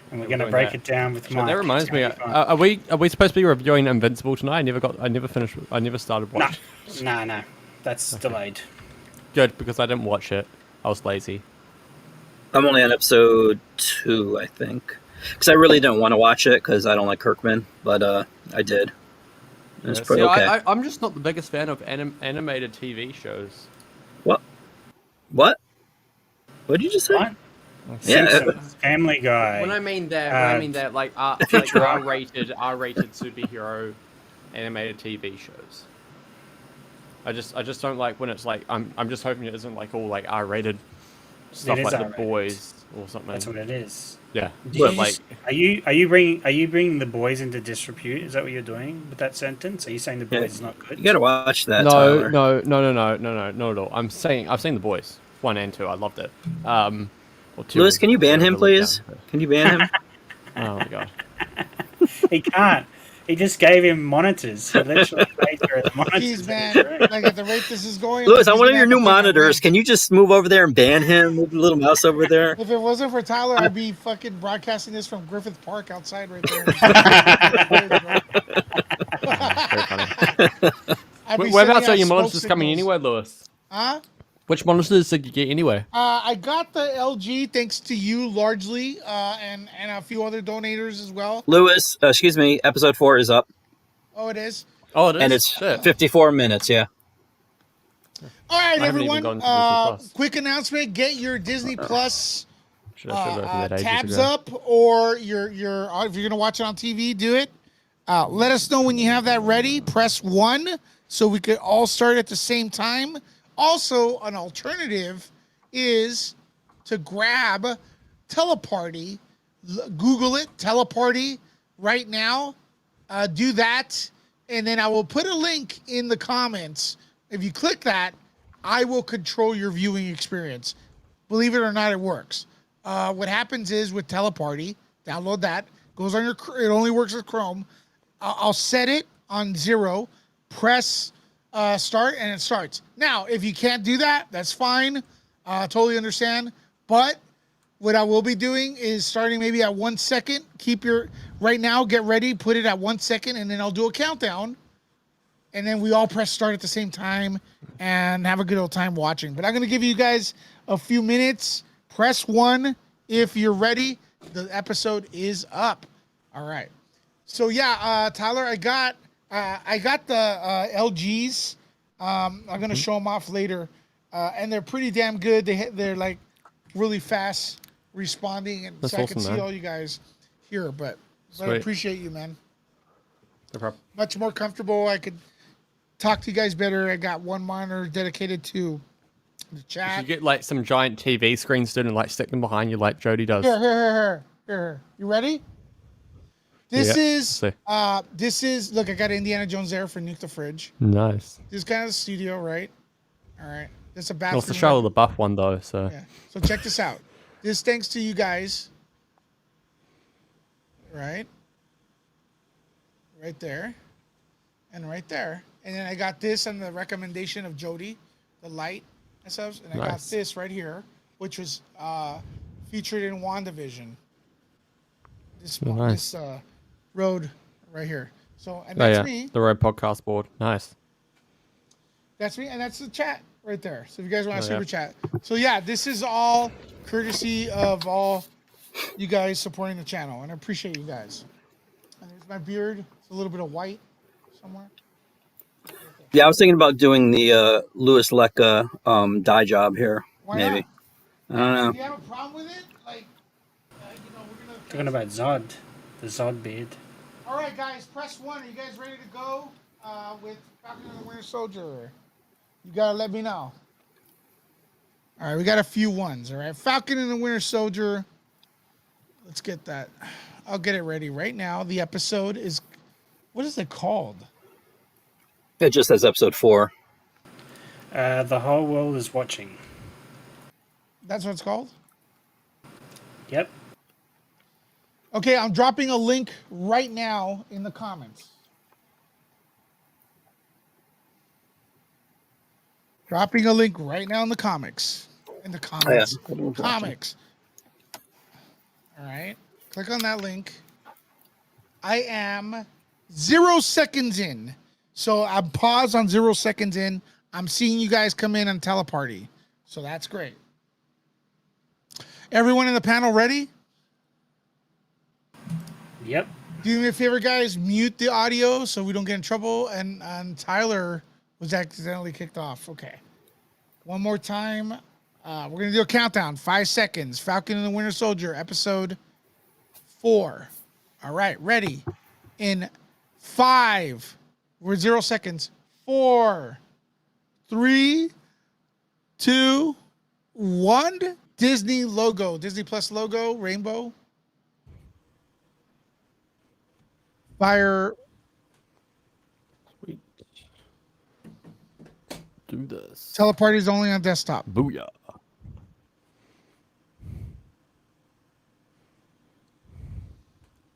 And we're going to break it down with Mike. That reminds me. Are we supposed to be reviewing Invincible tonight? I never started watching. No. That's delayed. Good, because I didn't watch it. I was lazy. I'm only on episode 2, I think, because I really didn't want to watch it because I don't like Kirkman, but I did. It's pretty okay. I'm just not the biggest fan of animated TV shows. What? What did you just say? What? Yeah, Simpsons, Family Guy. When I mean that, like R-rated superhero animated TV shows. I just don't like when it's like I'm just hoping it isn't like all like R-rated stuff like R-rated. The Boys or something. That's what it is. Yeah, But like, are you bringing The Boys into disrepute? Is that what you're doing with that sentence? Are you saying The Boys is not good? You gotta watch that. No, Tyler. no, not at all. I'm saying I've seen The Boys 1 and 2. I loved it. Or 2. Lewis, can you ban him, please? Can you ban him? Oh my god. He can't. He just gave him monitors. He literally paid for the monitors. Jeez, man. Like at the rate this is going. Lewis, on one of your new monitors, can you just move over there and ban him? Move the little mouse over there. If it wasn't for Tyler, I'd be fucking broadcasting this from Griffith Park outside right there. Whereabouts are your monitors coming anyway, Lewis? Huh? Which monitors did you get anyway? I got the LG thanks to you largely, and a few other donators as well. Lewis, excuse me, episode 4 is up. Oh, it is? Oh, it is. And it's Shit. 54 minutes. Yeah. All right, I haven't even everyone. gone to Disney Plus. Quick announcement: get your Disney Plus Should have opened that ages tabs ago. up, or your if you're gonna watch it on TV, do it. Let us know when you have that ready. Press 1 so we could all start at the same time. Also, an alternative is to grab Teleparty. Google it, Teleparty, right now. Do that, and then I will put a link in the comments. If you click that, I will control your viewing experience. Believe it or not, it works. What happens is with Teleparty, download that. Goes on your. It only works with Chrome. I'll set it on 0. Press start, and it starts. Now, if you can't do that, that's fine. Totally understand. But what I will be doing is starting maybe at 1 second. Right now, get ready, put it at 1 second, and then I'll do a countdown. And then we all press start at the same time and have a good old time watching. But I'm going to give you guys a few minutes. Press 1 if you're ready. The episode is up. All right. So yeah, Tyler, I got the LGs. I'm going to show them off later. And they're pretty damn good. They're like really fast responding, and That's so I awesome, can see man. all you guys here. But I Sweet. appreciate you, man. No problem. Much more comfortable. I could talk to you guys better. I got one monitor dedicated to the You chat. should get like some giant TV screens, dude, and like stick them behind you like Jody does. Here. You ready? This Yeah, is look, I got Indiana Jones there for Nuke the Fridge. Nice. This is kind of the studio, right? All right. There's a bathroom. Well, it's the Shia LaBeouf one though, so. Yeah. So check this out. This thanks to you guys. Right there. And right there. And then I got this on the recommendation of Jody, the light and stuff. And I got Nice. this right here, which was featured in WandaVision. This nice. Rode right here. So, and Oh that's yeah, me. the Road podcast board. Nice. That's me, and that's the chat right there. So if you guys want to Oh, yeah. super chat. So yeah, this is all courtesy of all you guys supporting the channel, and I appreciate you guys. And there's my beard. It's a little bit of white somewhere. Yeah, I was thinking about doing the Louis Lecca dye job here. Why maybe. not? I don't know. Do you have a problem with it? Like, we're gonna. Talking about Zod, the Zod beard. All right, guys, press 1. Are you guys ready to go with Falcon and the Winter Soldier? You gotta let me know. All right, we got a few ones. All right, Falcon and the Winter Soldier. Let's get that. I'll get it ready right now. The episode is, what is it called? It just says episode 4. The whole world is watching. That's what it's called? Yep. Okay, I'm dropping a link right now in the comments. Dropping a link right now in the comics. In the comments. Yeah. Comics. All right. Click on that link. I am 0 seconds in. So I'm paused on 0 seconds in. I'm seeing you guys come in on Teleparty. So that's great. Everyone in the panel ready? Yep. Do me a favor, guys. Mute the audio so we don't get in trouble. And Tyler was accidentally kicked off. Okay. One more time. We're going to do a countdown. 5 seconds. Falcon and the Winter Soldier, episode 4. All right. Ready. In 5. We're 0 seconds. 4, 3, 2, 1. Disney logo. Disney Plus logo. Rainbow. Fire. Sweet. Do this. Teleparty is only on desktop. Booyah.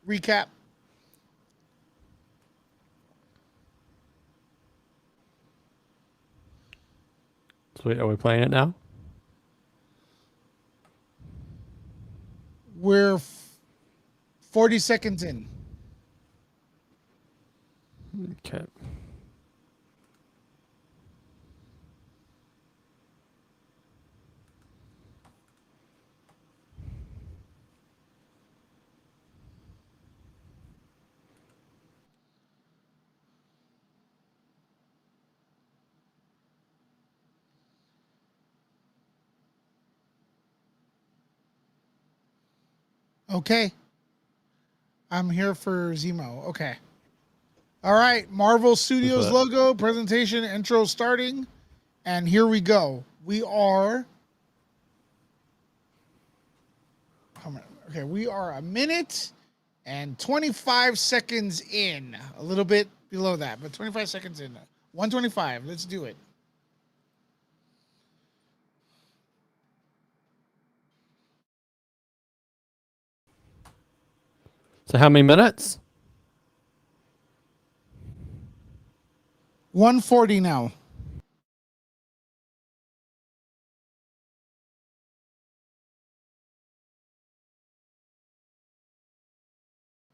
Recap. Sweet. Are we playing it now? We're 40 seconds in. Okay. Okay. I'm here for Zemo. Okay. All right. Marvel Studios logo, presentation, intro starting. And here we go. We are. Okay, we are a minute and 25 seconds in. A little bit below that, but 25 seconds in. 125. Let's do it. So how many minutes? 140 now.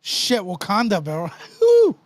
Shit, Wakanda, bro. Woo!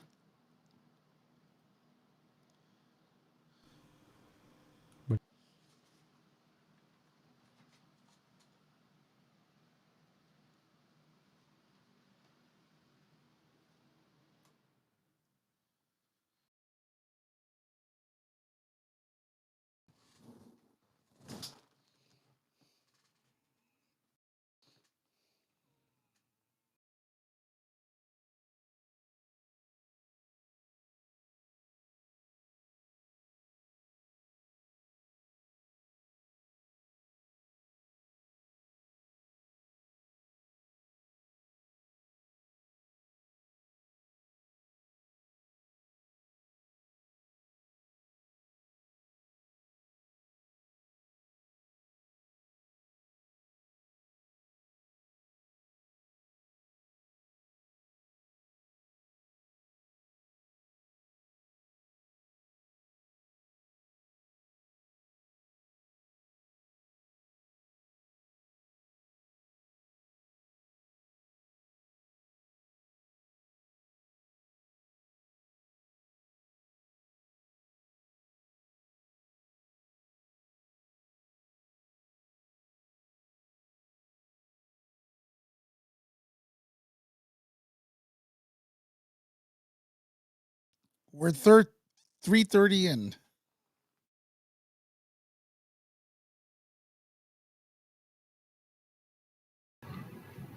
We're 3:30 in.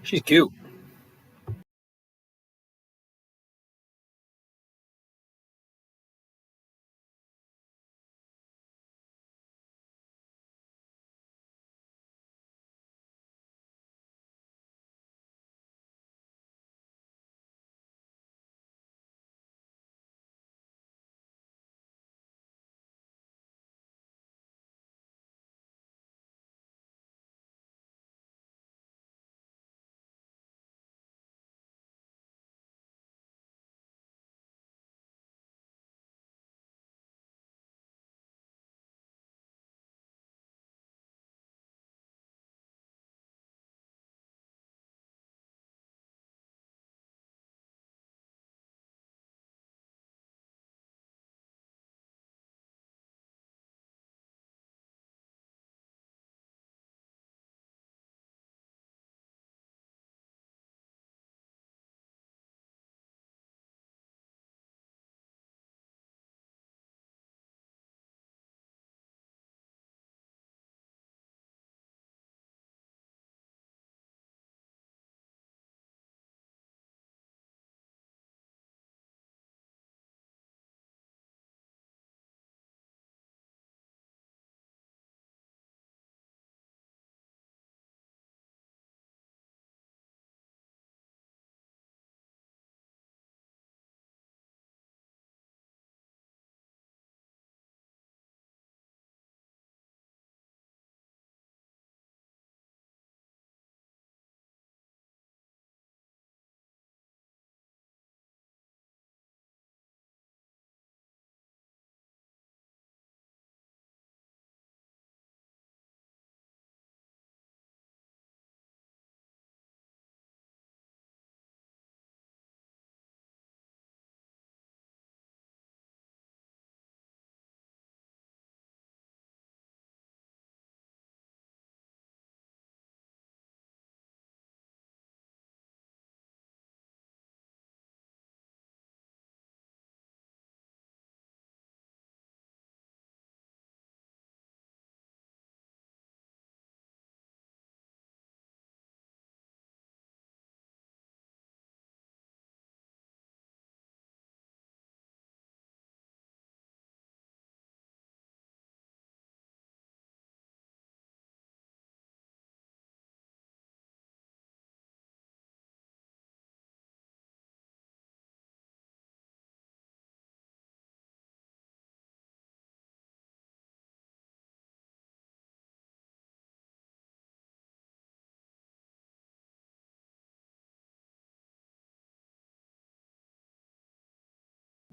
She's cute.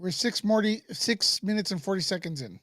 We're 6 minutes and 40 seconds in.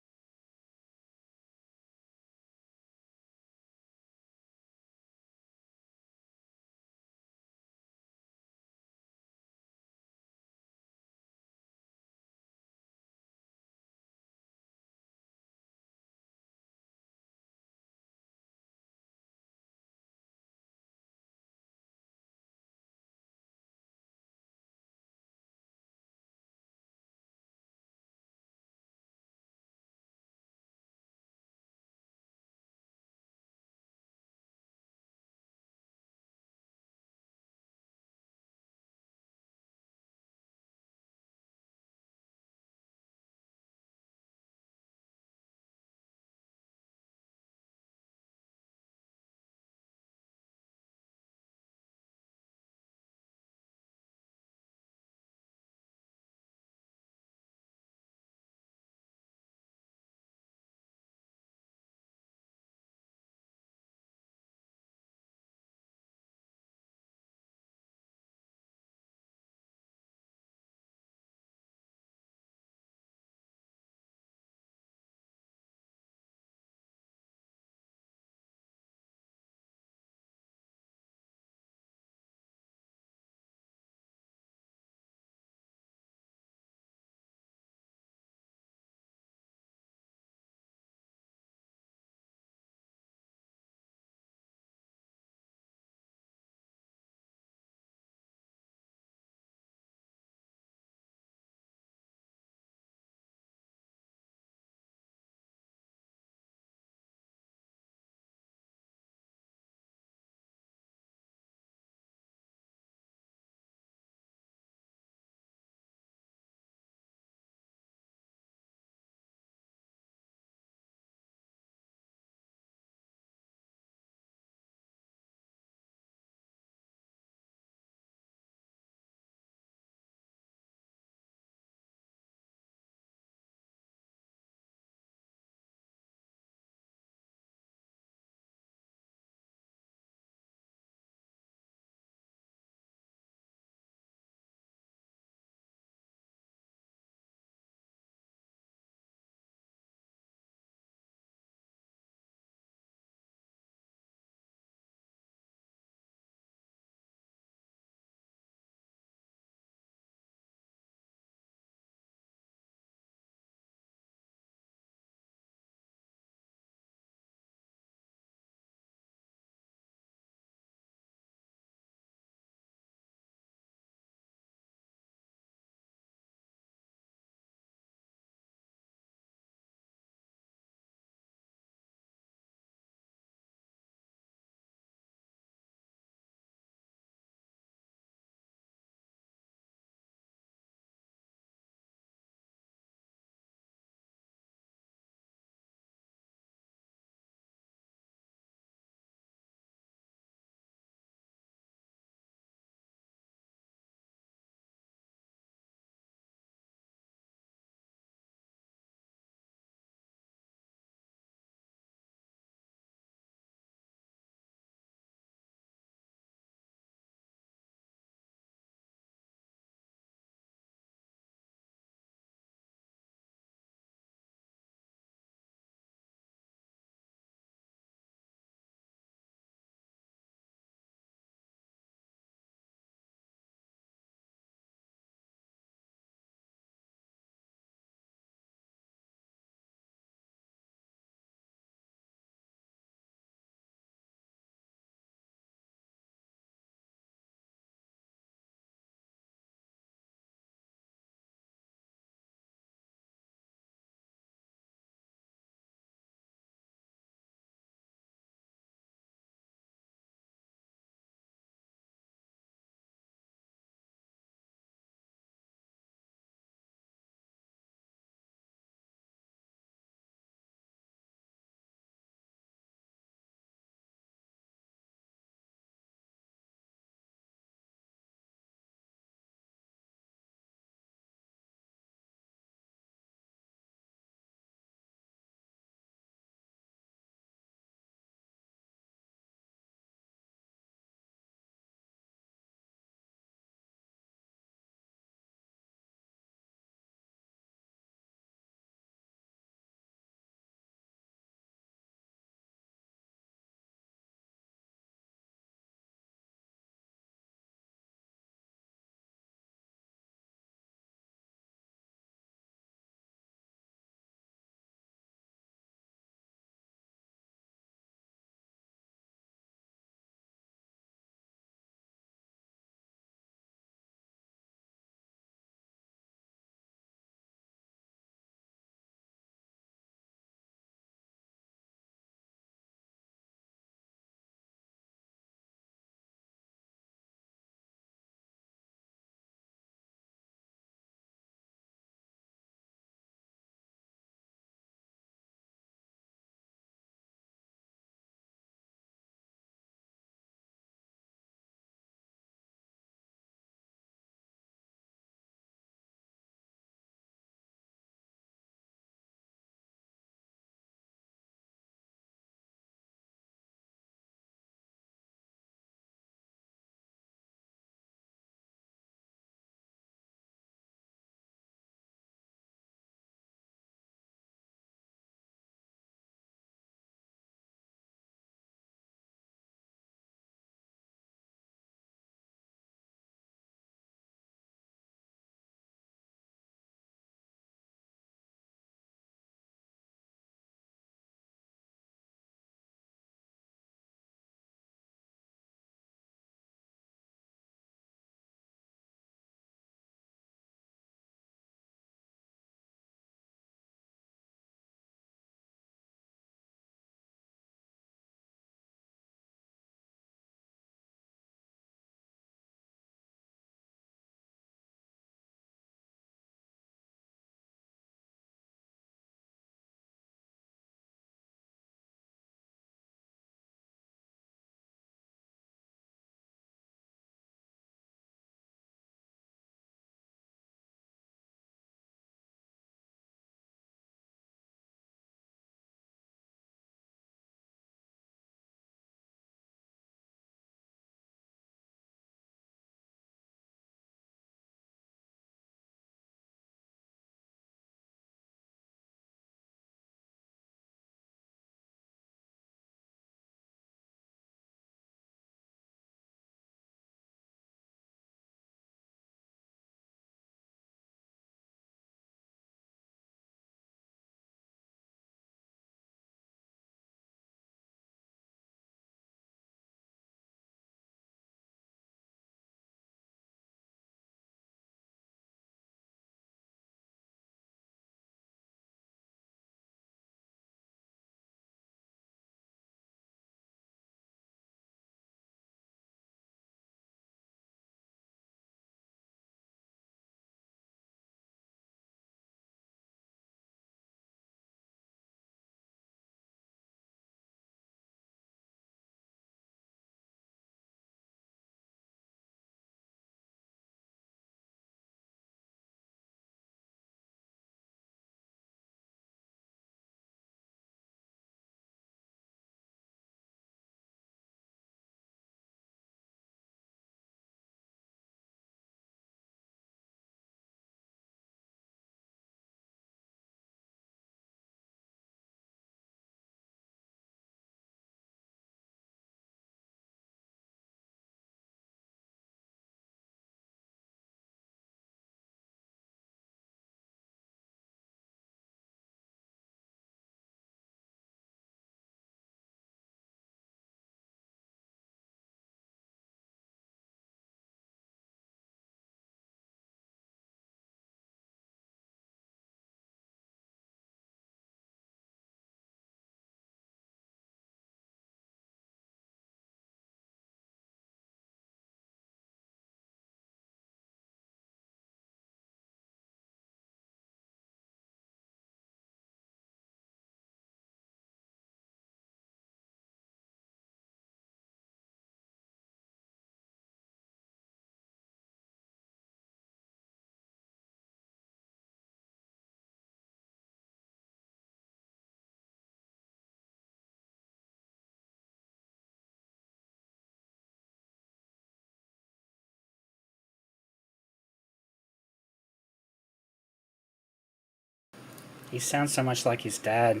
He sounds so much like his dad.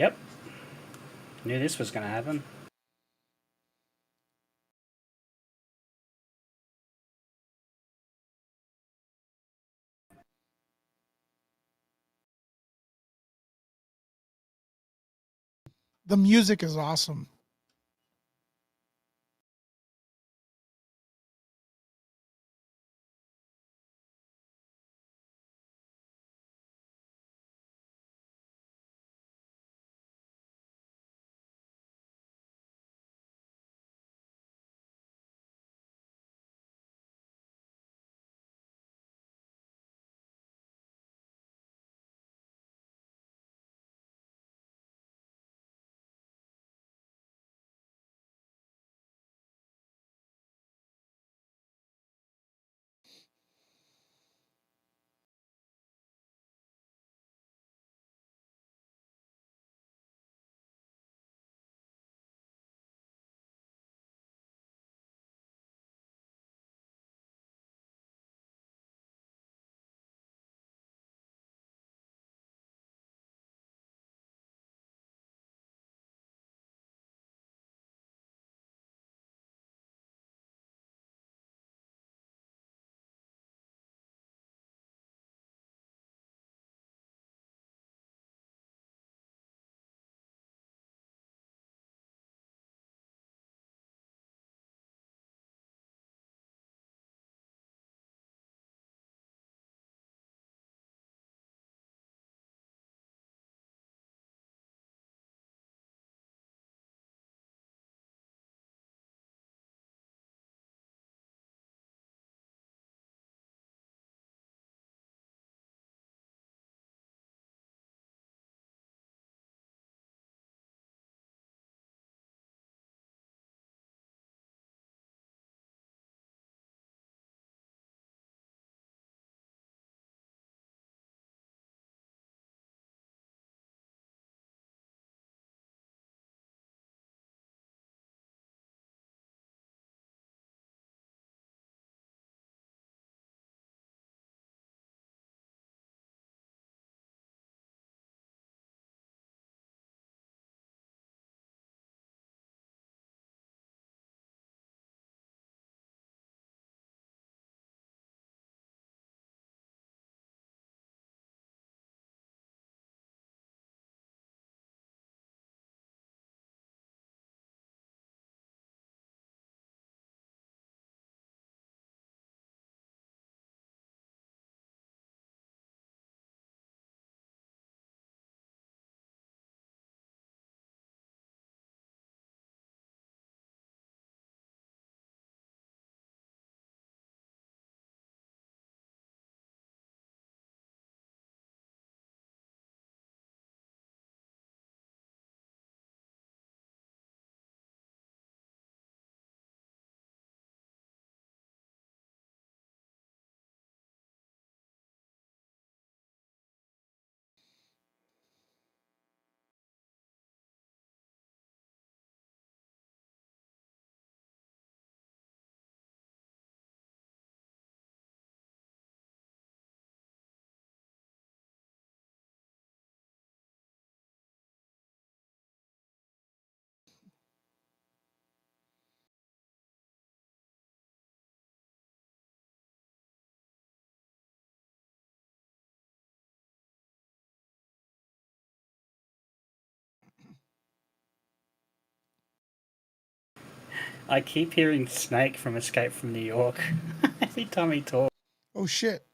Yep. Knew this was going to happen. The music is awesome. I keep hearing Snake from Escape from New York every time he talks. Oh shit.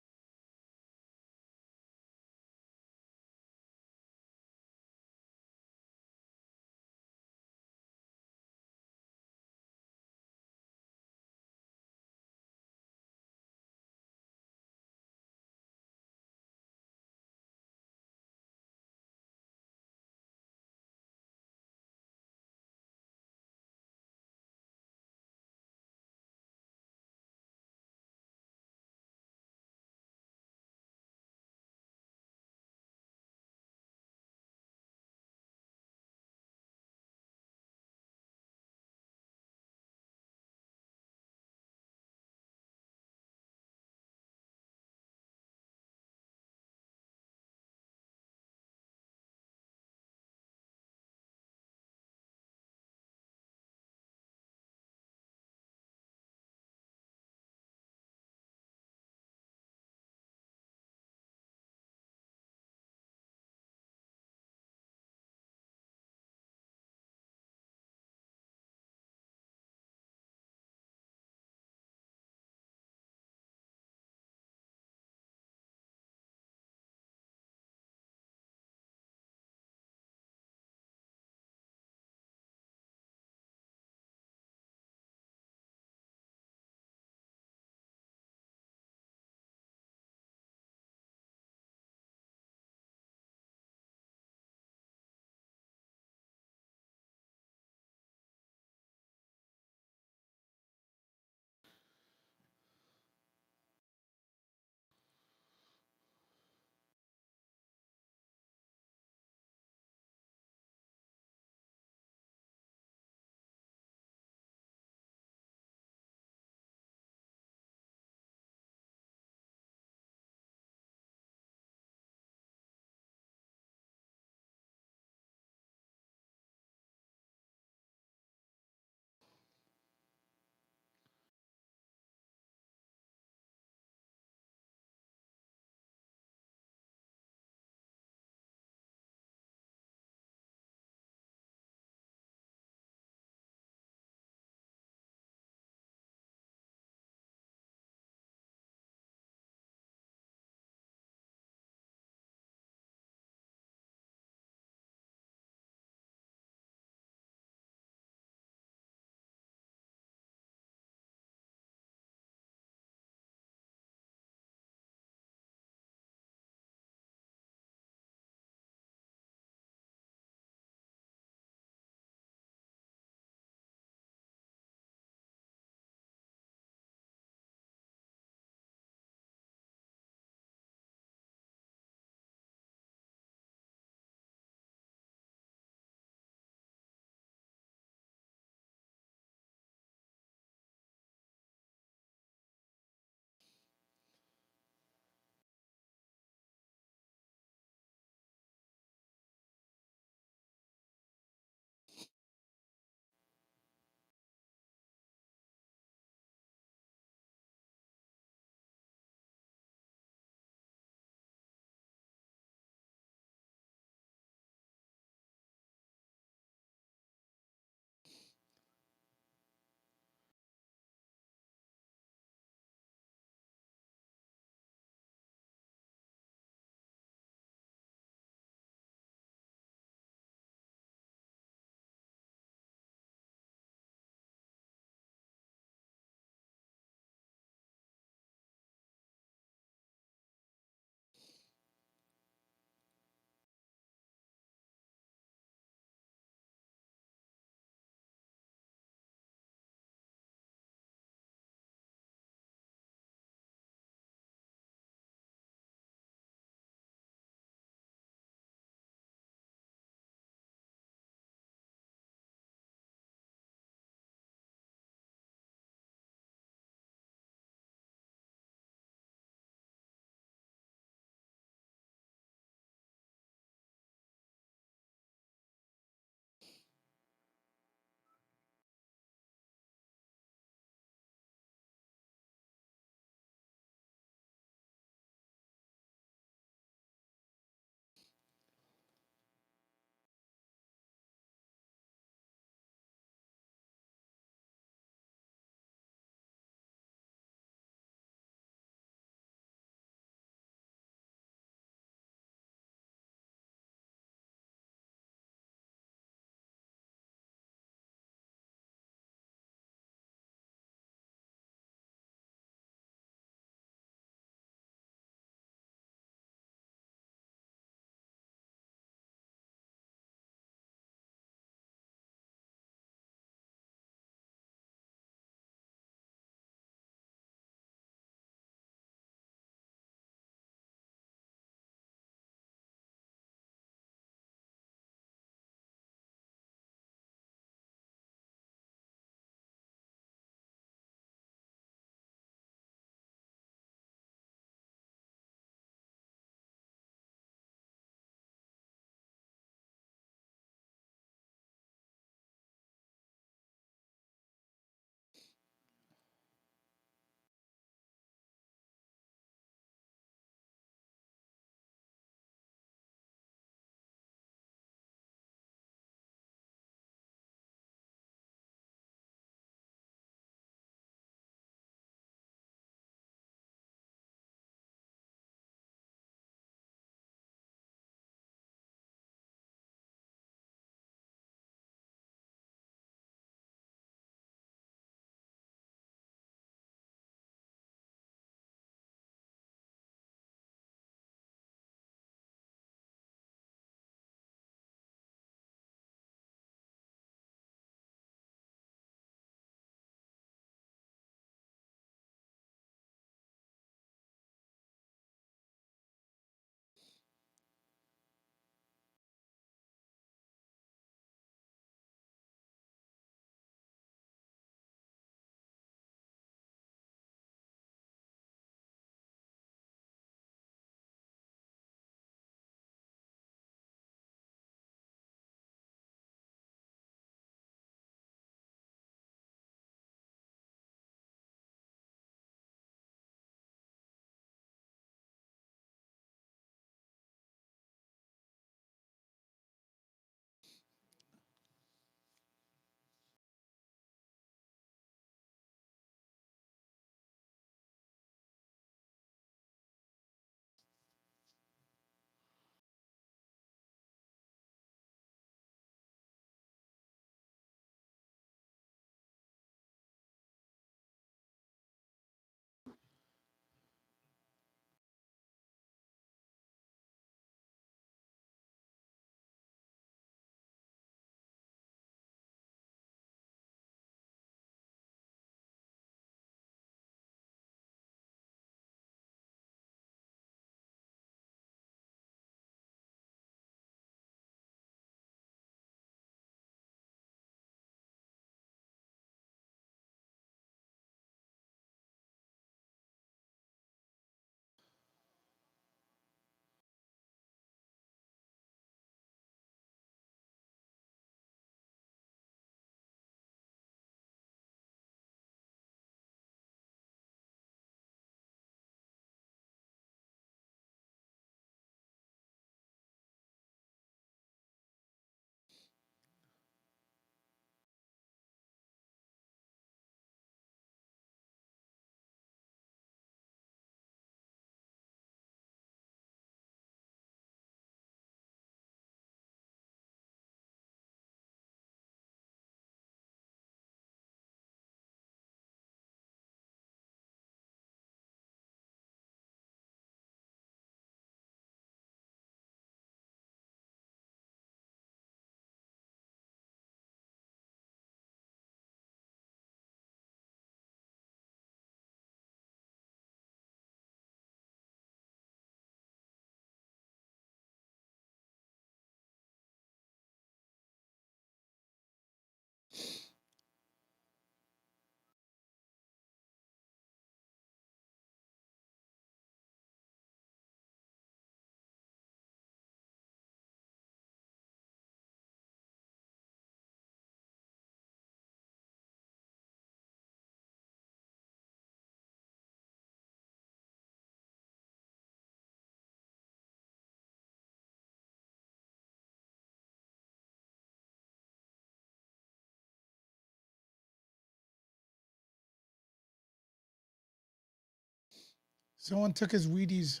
Someone took his Wheaties.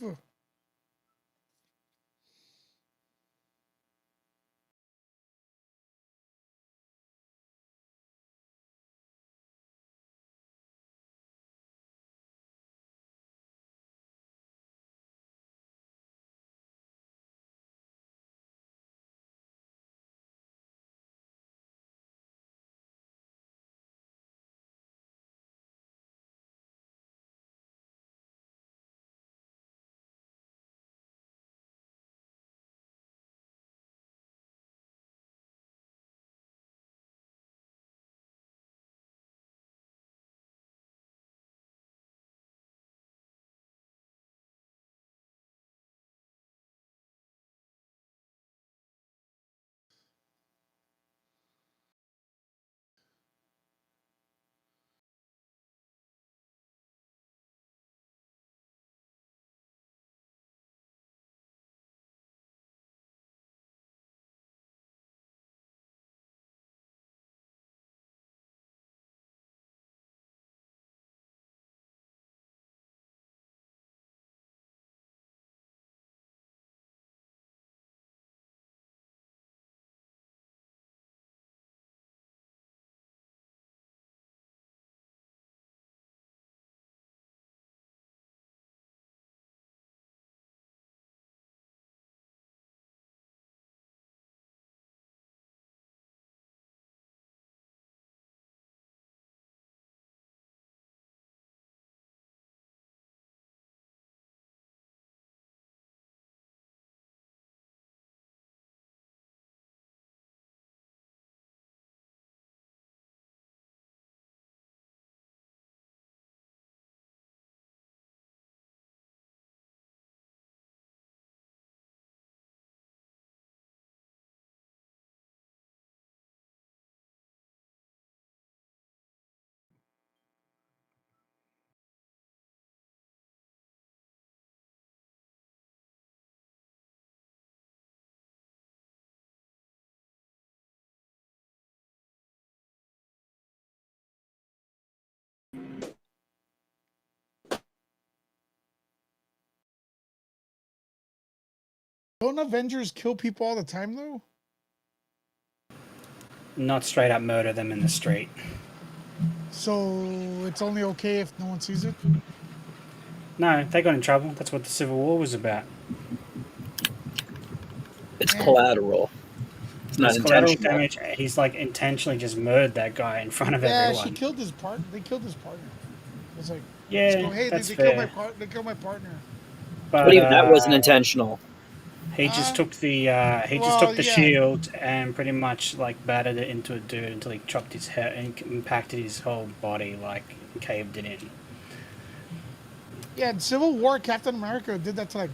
Phew. Don't Avengers kill people all the time, though? Not straight up murder them in the street. So it's only okay if no one sees it? No, they got in trouble. That's what the Civil War was about. It's collateral. It's not It's collateral intentional. damage. He's like intentionally just murdered that guy in front of Yeah, everyone. she killed his partner. They killed his partner. It's like, Yeah, let's go, hey, that's they fair. killed my partner. But even that wasn't intentional. He just took the shield and pretty much like battered it into a dude until he chopped his head and impacted his whole body, like caved it in. Yeah, in Civil War, Captain America did that to like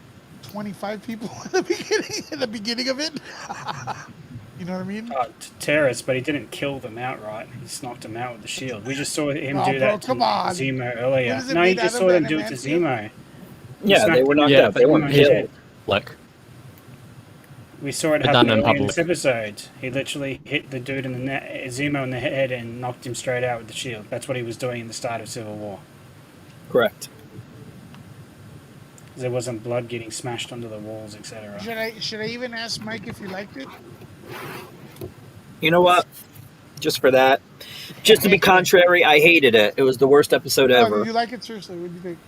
25 people in the beginning of it. You know what I mean? Terrorists, but he didn't kill them outright. He just knocked them out with the shield. We just saw him Oh, do bro, that to come on. Zemo earlier. What does it No, mean you just Adam saw them Bennett, do it to man? Zemo. Yeah, they were knocked out. They weren't killed. Like, We saw it But happen done in earlier in public. this episode. He literally hit the dude in the Zemo in the head and knocked him straight out with the shield. That's what he was doing in the start of Civil War. Correct. There wasn't blood getting smashed onto the walls, etc. Should I even ask Mike if he liked it? You know what? Just for that. Just to be contrary, I hated it. It was the worst episode Oh, ever. did you like it? Seriously, what do you think?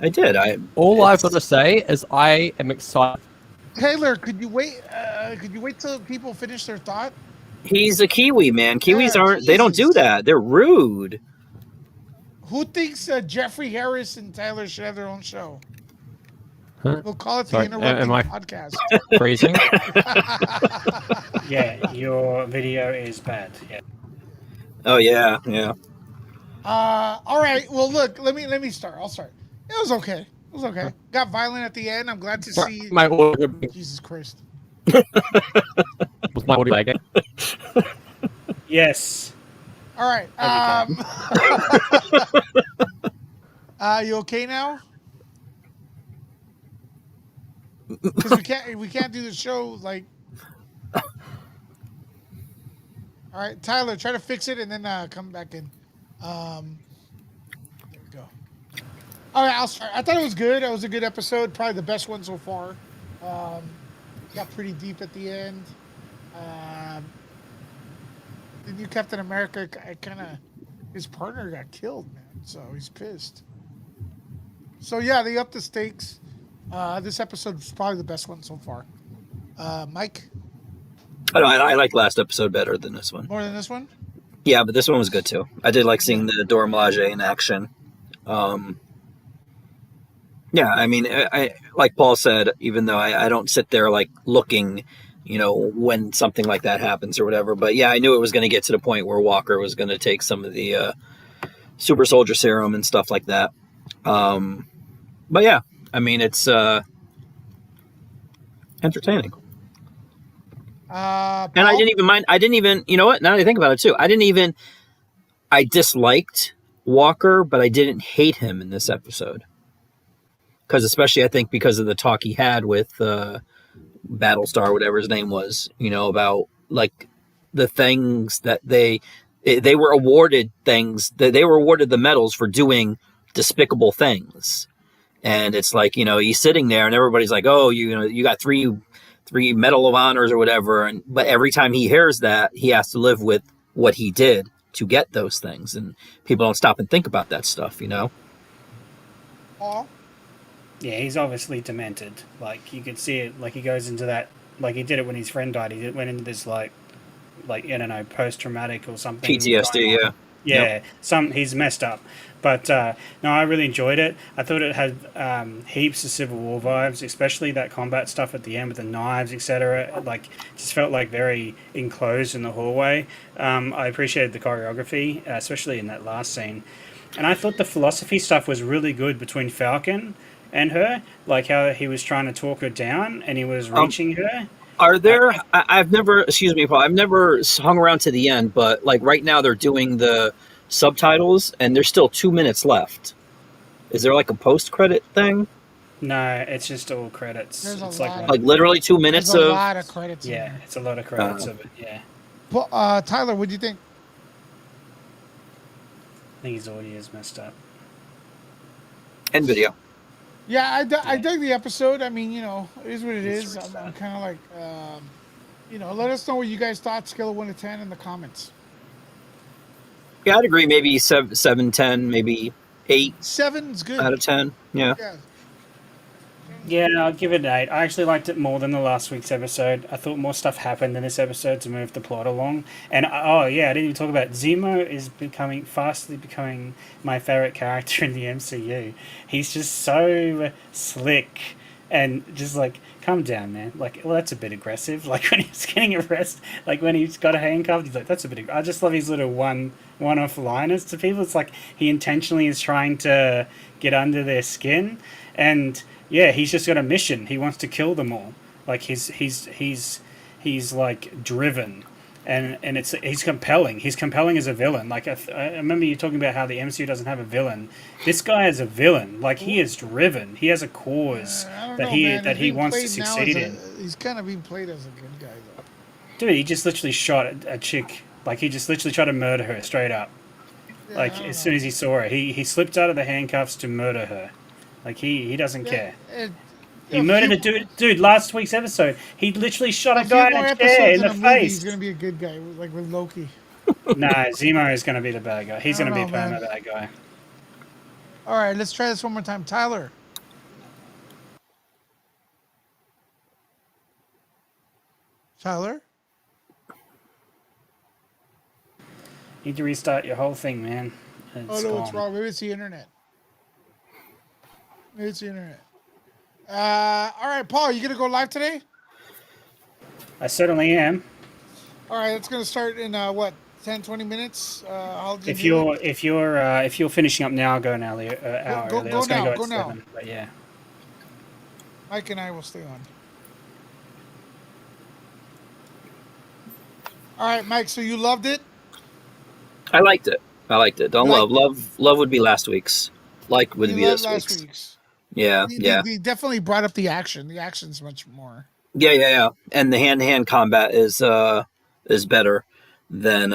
I did. all I've got to say is I am excited. Taylor, could you wait? Could you wait till people finish their thought? He's a Kiwi, man. Kiwis Yeah, aren't. They don't do Jesus. that. They're rude. Who thinks Jeffrey Harris and Tyler should have their own show? Huh? We'll call it the Sorry, Interrupting am I Podcast. freezing? Yeah, your video is bad. Yeah. Oh yeah, yeah. All right. Well, look. Let me start. I'll start. It was okay. It was okay. Got violent at the end. I'm glad to see. My audio, Jesus Christ. was my audio again? Yes. All right. You okay now? Because we can't do the show like. All right, Tyler, try to fix it and then come back in. There we go. All right, I'll start. I thought it was good. It was a good episode. Probably the best one so far. Got pretty deep at the end. The new Captain America, his partner got killed, man. So he's pissed. So yeah, they upped the stakes. This episode was probably the best one so far. Mike? I like last episode better than this one. More than this one? Yeah, but this one was good too. I did like seeing the Dora Milaje in action. Yeah, I mean, I like Paul said, even though I don't sit there like looking, when something like that happens or whatever. But yeah, I knew it was going to get to the point where Walker was going to take some of the super soldier serum and stuff like that. But yeah, I mean, it's entertaining. And I didn't even mind. I didn't even, you know what? Now that I think about it too, I disliked Walker, but I didn't hate him in this episode. Because especially, I think, because of the talk he had with Battlestar, whatever his name was, about like the things that they were awarded things, that they were awarded the medals for doing despicable things. And it's like, he's sitting there and everybody's like, oh, you got three Medal of Honors or whatever. But every time he hears that, he has to live with what he did to get those things. And people don't stop and think about that stuff, Paul? Yeah, he's obviously demented. Like, you could see it. Like, he goes into that. Like, he did it when his friend died. He went into this, like I don't know, post-traumatic or something. PTSD, yeah. Yeah, Yep. He's messed up. But, no, I really enjoyed it. I thought it had heaps of Civil War vibes, especially that combat stuff at the end with the knives, etc. Like, just felt like very enclosed in the hallway. I appreciated the choreography, especially in that last scene. And I thought the philosophy stuff was really good between Falcon and her, like how he was trying to talk her down and he was reaching her. Are there, I've never, excuse me, Paul, I've never hung around to the end, but like right now they're doing the subtitles and there's still 2 minutes left. Is there like a post-credit thing? No, it's just all credits. There's It's a like lot. literally 2 minutes There's a of... lot of credits. in Yeah, there. it's a lot of credits of it, yeah. Tyler, what do you think? I think his audio is messed up. And video. Yeah, I dug the episode. I mean, it is what it is. I'm kind of like, let us know what you guys thought. Scale of 1 to 10 in the comments. Yeah, I'd agree. Maybe 7, 10, maybe 8 7's good. out of 10. Yeah. Yeah. Yeah, I'll give it an 8. I actually liked it more than the last week's episode. I thought more stuff happened in this episode to move the plot along. And oh yeah, I didn't even talk about it. Zemo is fastly becoming my favorite character in the MCU. He's just so slick and just like, calm down, man. Like, well, that's a bit aggressive. Like when he's getting arrested, like when he's got a handcuff, he's like, that's a bit. I just love his little one-off liners to people. It's like he intentionally is trying to get under their skin, and yeah, he's just got a mission. He wants to kill them all. Like he's like driven, and he's compelling. He's compelling as a villain. Like I remember you talking about how the MCU doesn't have a villain. This guy is a villain. Like he is driven. He has a cause that he wants to succeed in. He's kind of being played as a good guy though. Dude, he just literally shot a chick. Like he just literally tried to murder her straight up. Yeah, like as soon as he saw her, he slipped out of the handcuffs to murder her. Like he doesn't care. He murdered a dude. Last week's episode, he literally shot a guy in a chair in the face. He's gonna be a good guy, like with Loki. No, Zemo is gonna be the bad guy. He's gonna be a perma bad guy. All right, let's try this one more time, Tyler. Tyler. Need to restart your whole thing, man. Oh no, it's wrong. Maybe it's the internet. Maybe it's the internet. All right, Paul, you gonna go live today? I certainly am. All right, it's gonna start in what, 10, 20 minutes. If you're finishing up now, go an hour early. I was gonna go at 7, but yeah. Mike and I will stay on. All right, Mike. So you loved it? I liked it. Don't love would be last week's. Like would be this week's. Yeah, They definitely brought up the action. The action's much more. Yeah. And the hand-to-hand combat is better than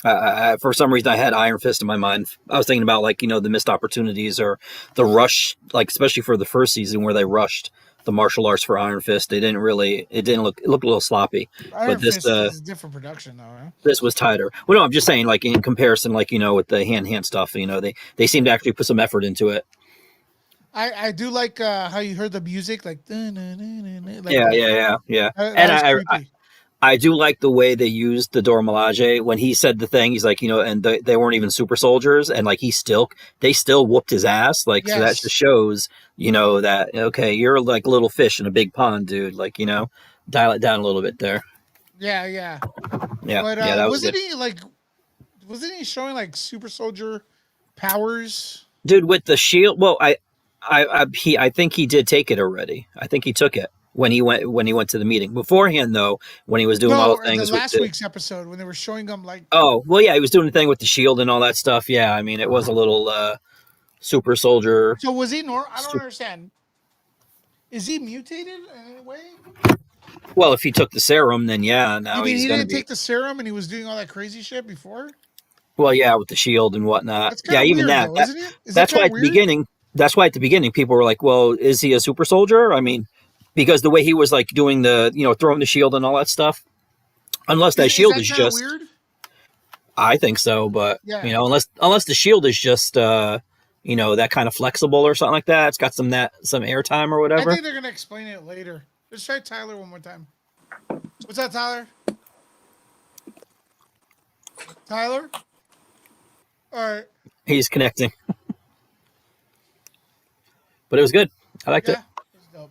I for some reason I had Iron Fist in my mind. I was thinking about the missed opportunities or the rush, like especially for the first season where they rushed the martial arts for Iron Fist. It looked a little sloppy. Iron Fist is a different production though, right? This was tighter. Well, no, I'm just saying, in comparison, with the hand stuff, they seem to actually put some effort into it. I do like how you heard the music, like yeah. And I do like the way they used the Dora Milaje when he said the thing. He's like, and they weren't even super soldiers, and they still whooped his ass. So that just shows, that okay, you're like a little fish in a big pond, dude. Dial it down a little bit there. Yeah. But, that wasn't he showing like super soldier powers, dude, with the shield? Well, I think he did take it already. I think he took it when he went to the meeting. Beforehand, though, when he was doing all the things. The last week's episode when they were showing him like. Oh well, yeah, he was doing the thing with the shield and all that stuff. Yeah, I mean, it was a little super soldier. So was he? I don't understand. Is he mutated in any way? Well, if he took the serum, then yeah. Now he didn't take the serum, and he was doing all that crazy shit before. Well, yeah, with the shield and whatnot. Yeah, even that. Though, isn't it? That's why at the beginning. That's why at the beginning people were like, "Well, is he a super soldier?" I mean, because the way he was doing the, throwing the shield and all that stuff. Unless that shield is just weird? I think so, but unless the shield is just that kind of flexible or something like that. It's got some airtime or whatever. I think they're gonna explain it later. Let's try Tyler one more time. What's that, Tyler? Tyler? All right. He's connecting. But it was good. I liked it. Dope.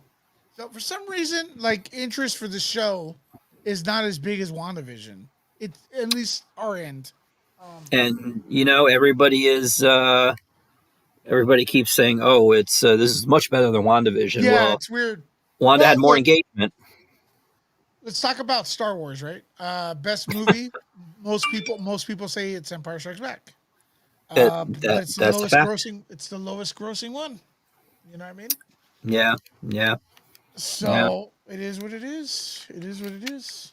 So for some reason, interest for the show is not as big as WandaVision. It's at least our end. And everybody is. Everybody keeps saying, "Oh, it's this is much better than WandaVision." Yeah, well, it's weird. Wanda had more engagement. Let's talk about Star Wars, right? Best movie. most people say it's Empire Strikes Back. But it's the lowest grossing. It's the lowest grossing one. You know what I mean? Yeah. So it is what it is. It is what it is.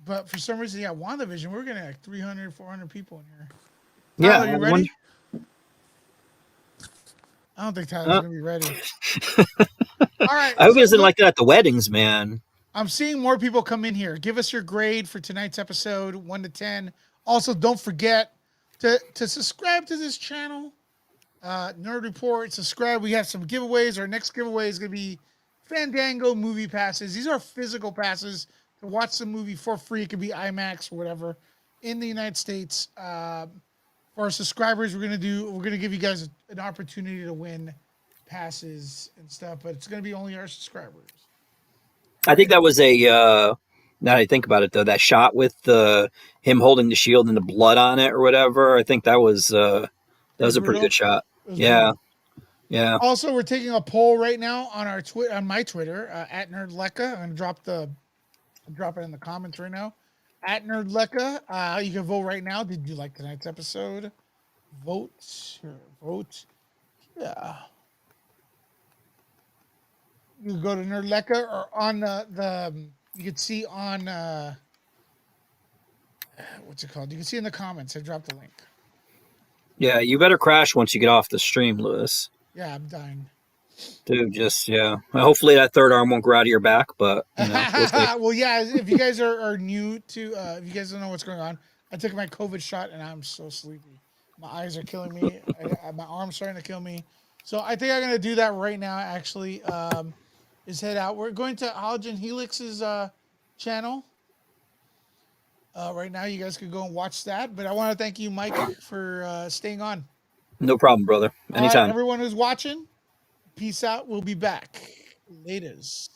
But for some reason, WandaVision, we're getting like 300, 400 people in here. Tyler, you ready? I don't think Tyler's gonna be ready. All right. I hope he doesn't like that at the weddings, man. I'm seeing more people come in here. Give us your grade for tonight's episode, 1 to 10. Also, don't forget to subscribe to this channel. Nerd Report, subscribe. We have some giveaways. Our next giveaway is going to be Fandango movie passes. These are physical passes to watch the movie for free. It could be IMAX or whatever in the United States. For our subscribers, we're going to give you guys an opportunity to win passes and stuff, but it's going to be only our subscribers. I think that was a, now that I think about it though, that shot with him holding the shield and the blood on it or whatever. I think that was a pretty good shot. Yeah. Brutal. Yeah. Also, we're taking a poll right now on our on my Twitter at NerdLecca. I'm gonna drop it in the comments right now. At NerdLecca, you can vote right now. Did you like tonight's episode? Vote. Vote. Yeah. You can go to NerdLecca or on you can see on what's it called? You can see in the comments. I dropped the link. Yeah, you better crash once you get off the stream, Lewis. Yeah, I'm dying. Dude, hopefully that third arm won't grow out of your back, but we'll well, yeah, if you guys are new to if you guys don't know what's going on, I took my COVID shot and I'm so sleepy. My eyes are killing me. My arm's starting to kill me. So I think I'm gonna do that right now. Actually, is head out. We're going to Halogen Helix's channel. Right now, you guys could go and watch that. But I want to thank you, Mike, for staying on. No problem, brother. Anytime. All right, everyone who's watching, peace out. We'll be back. Laters.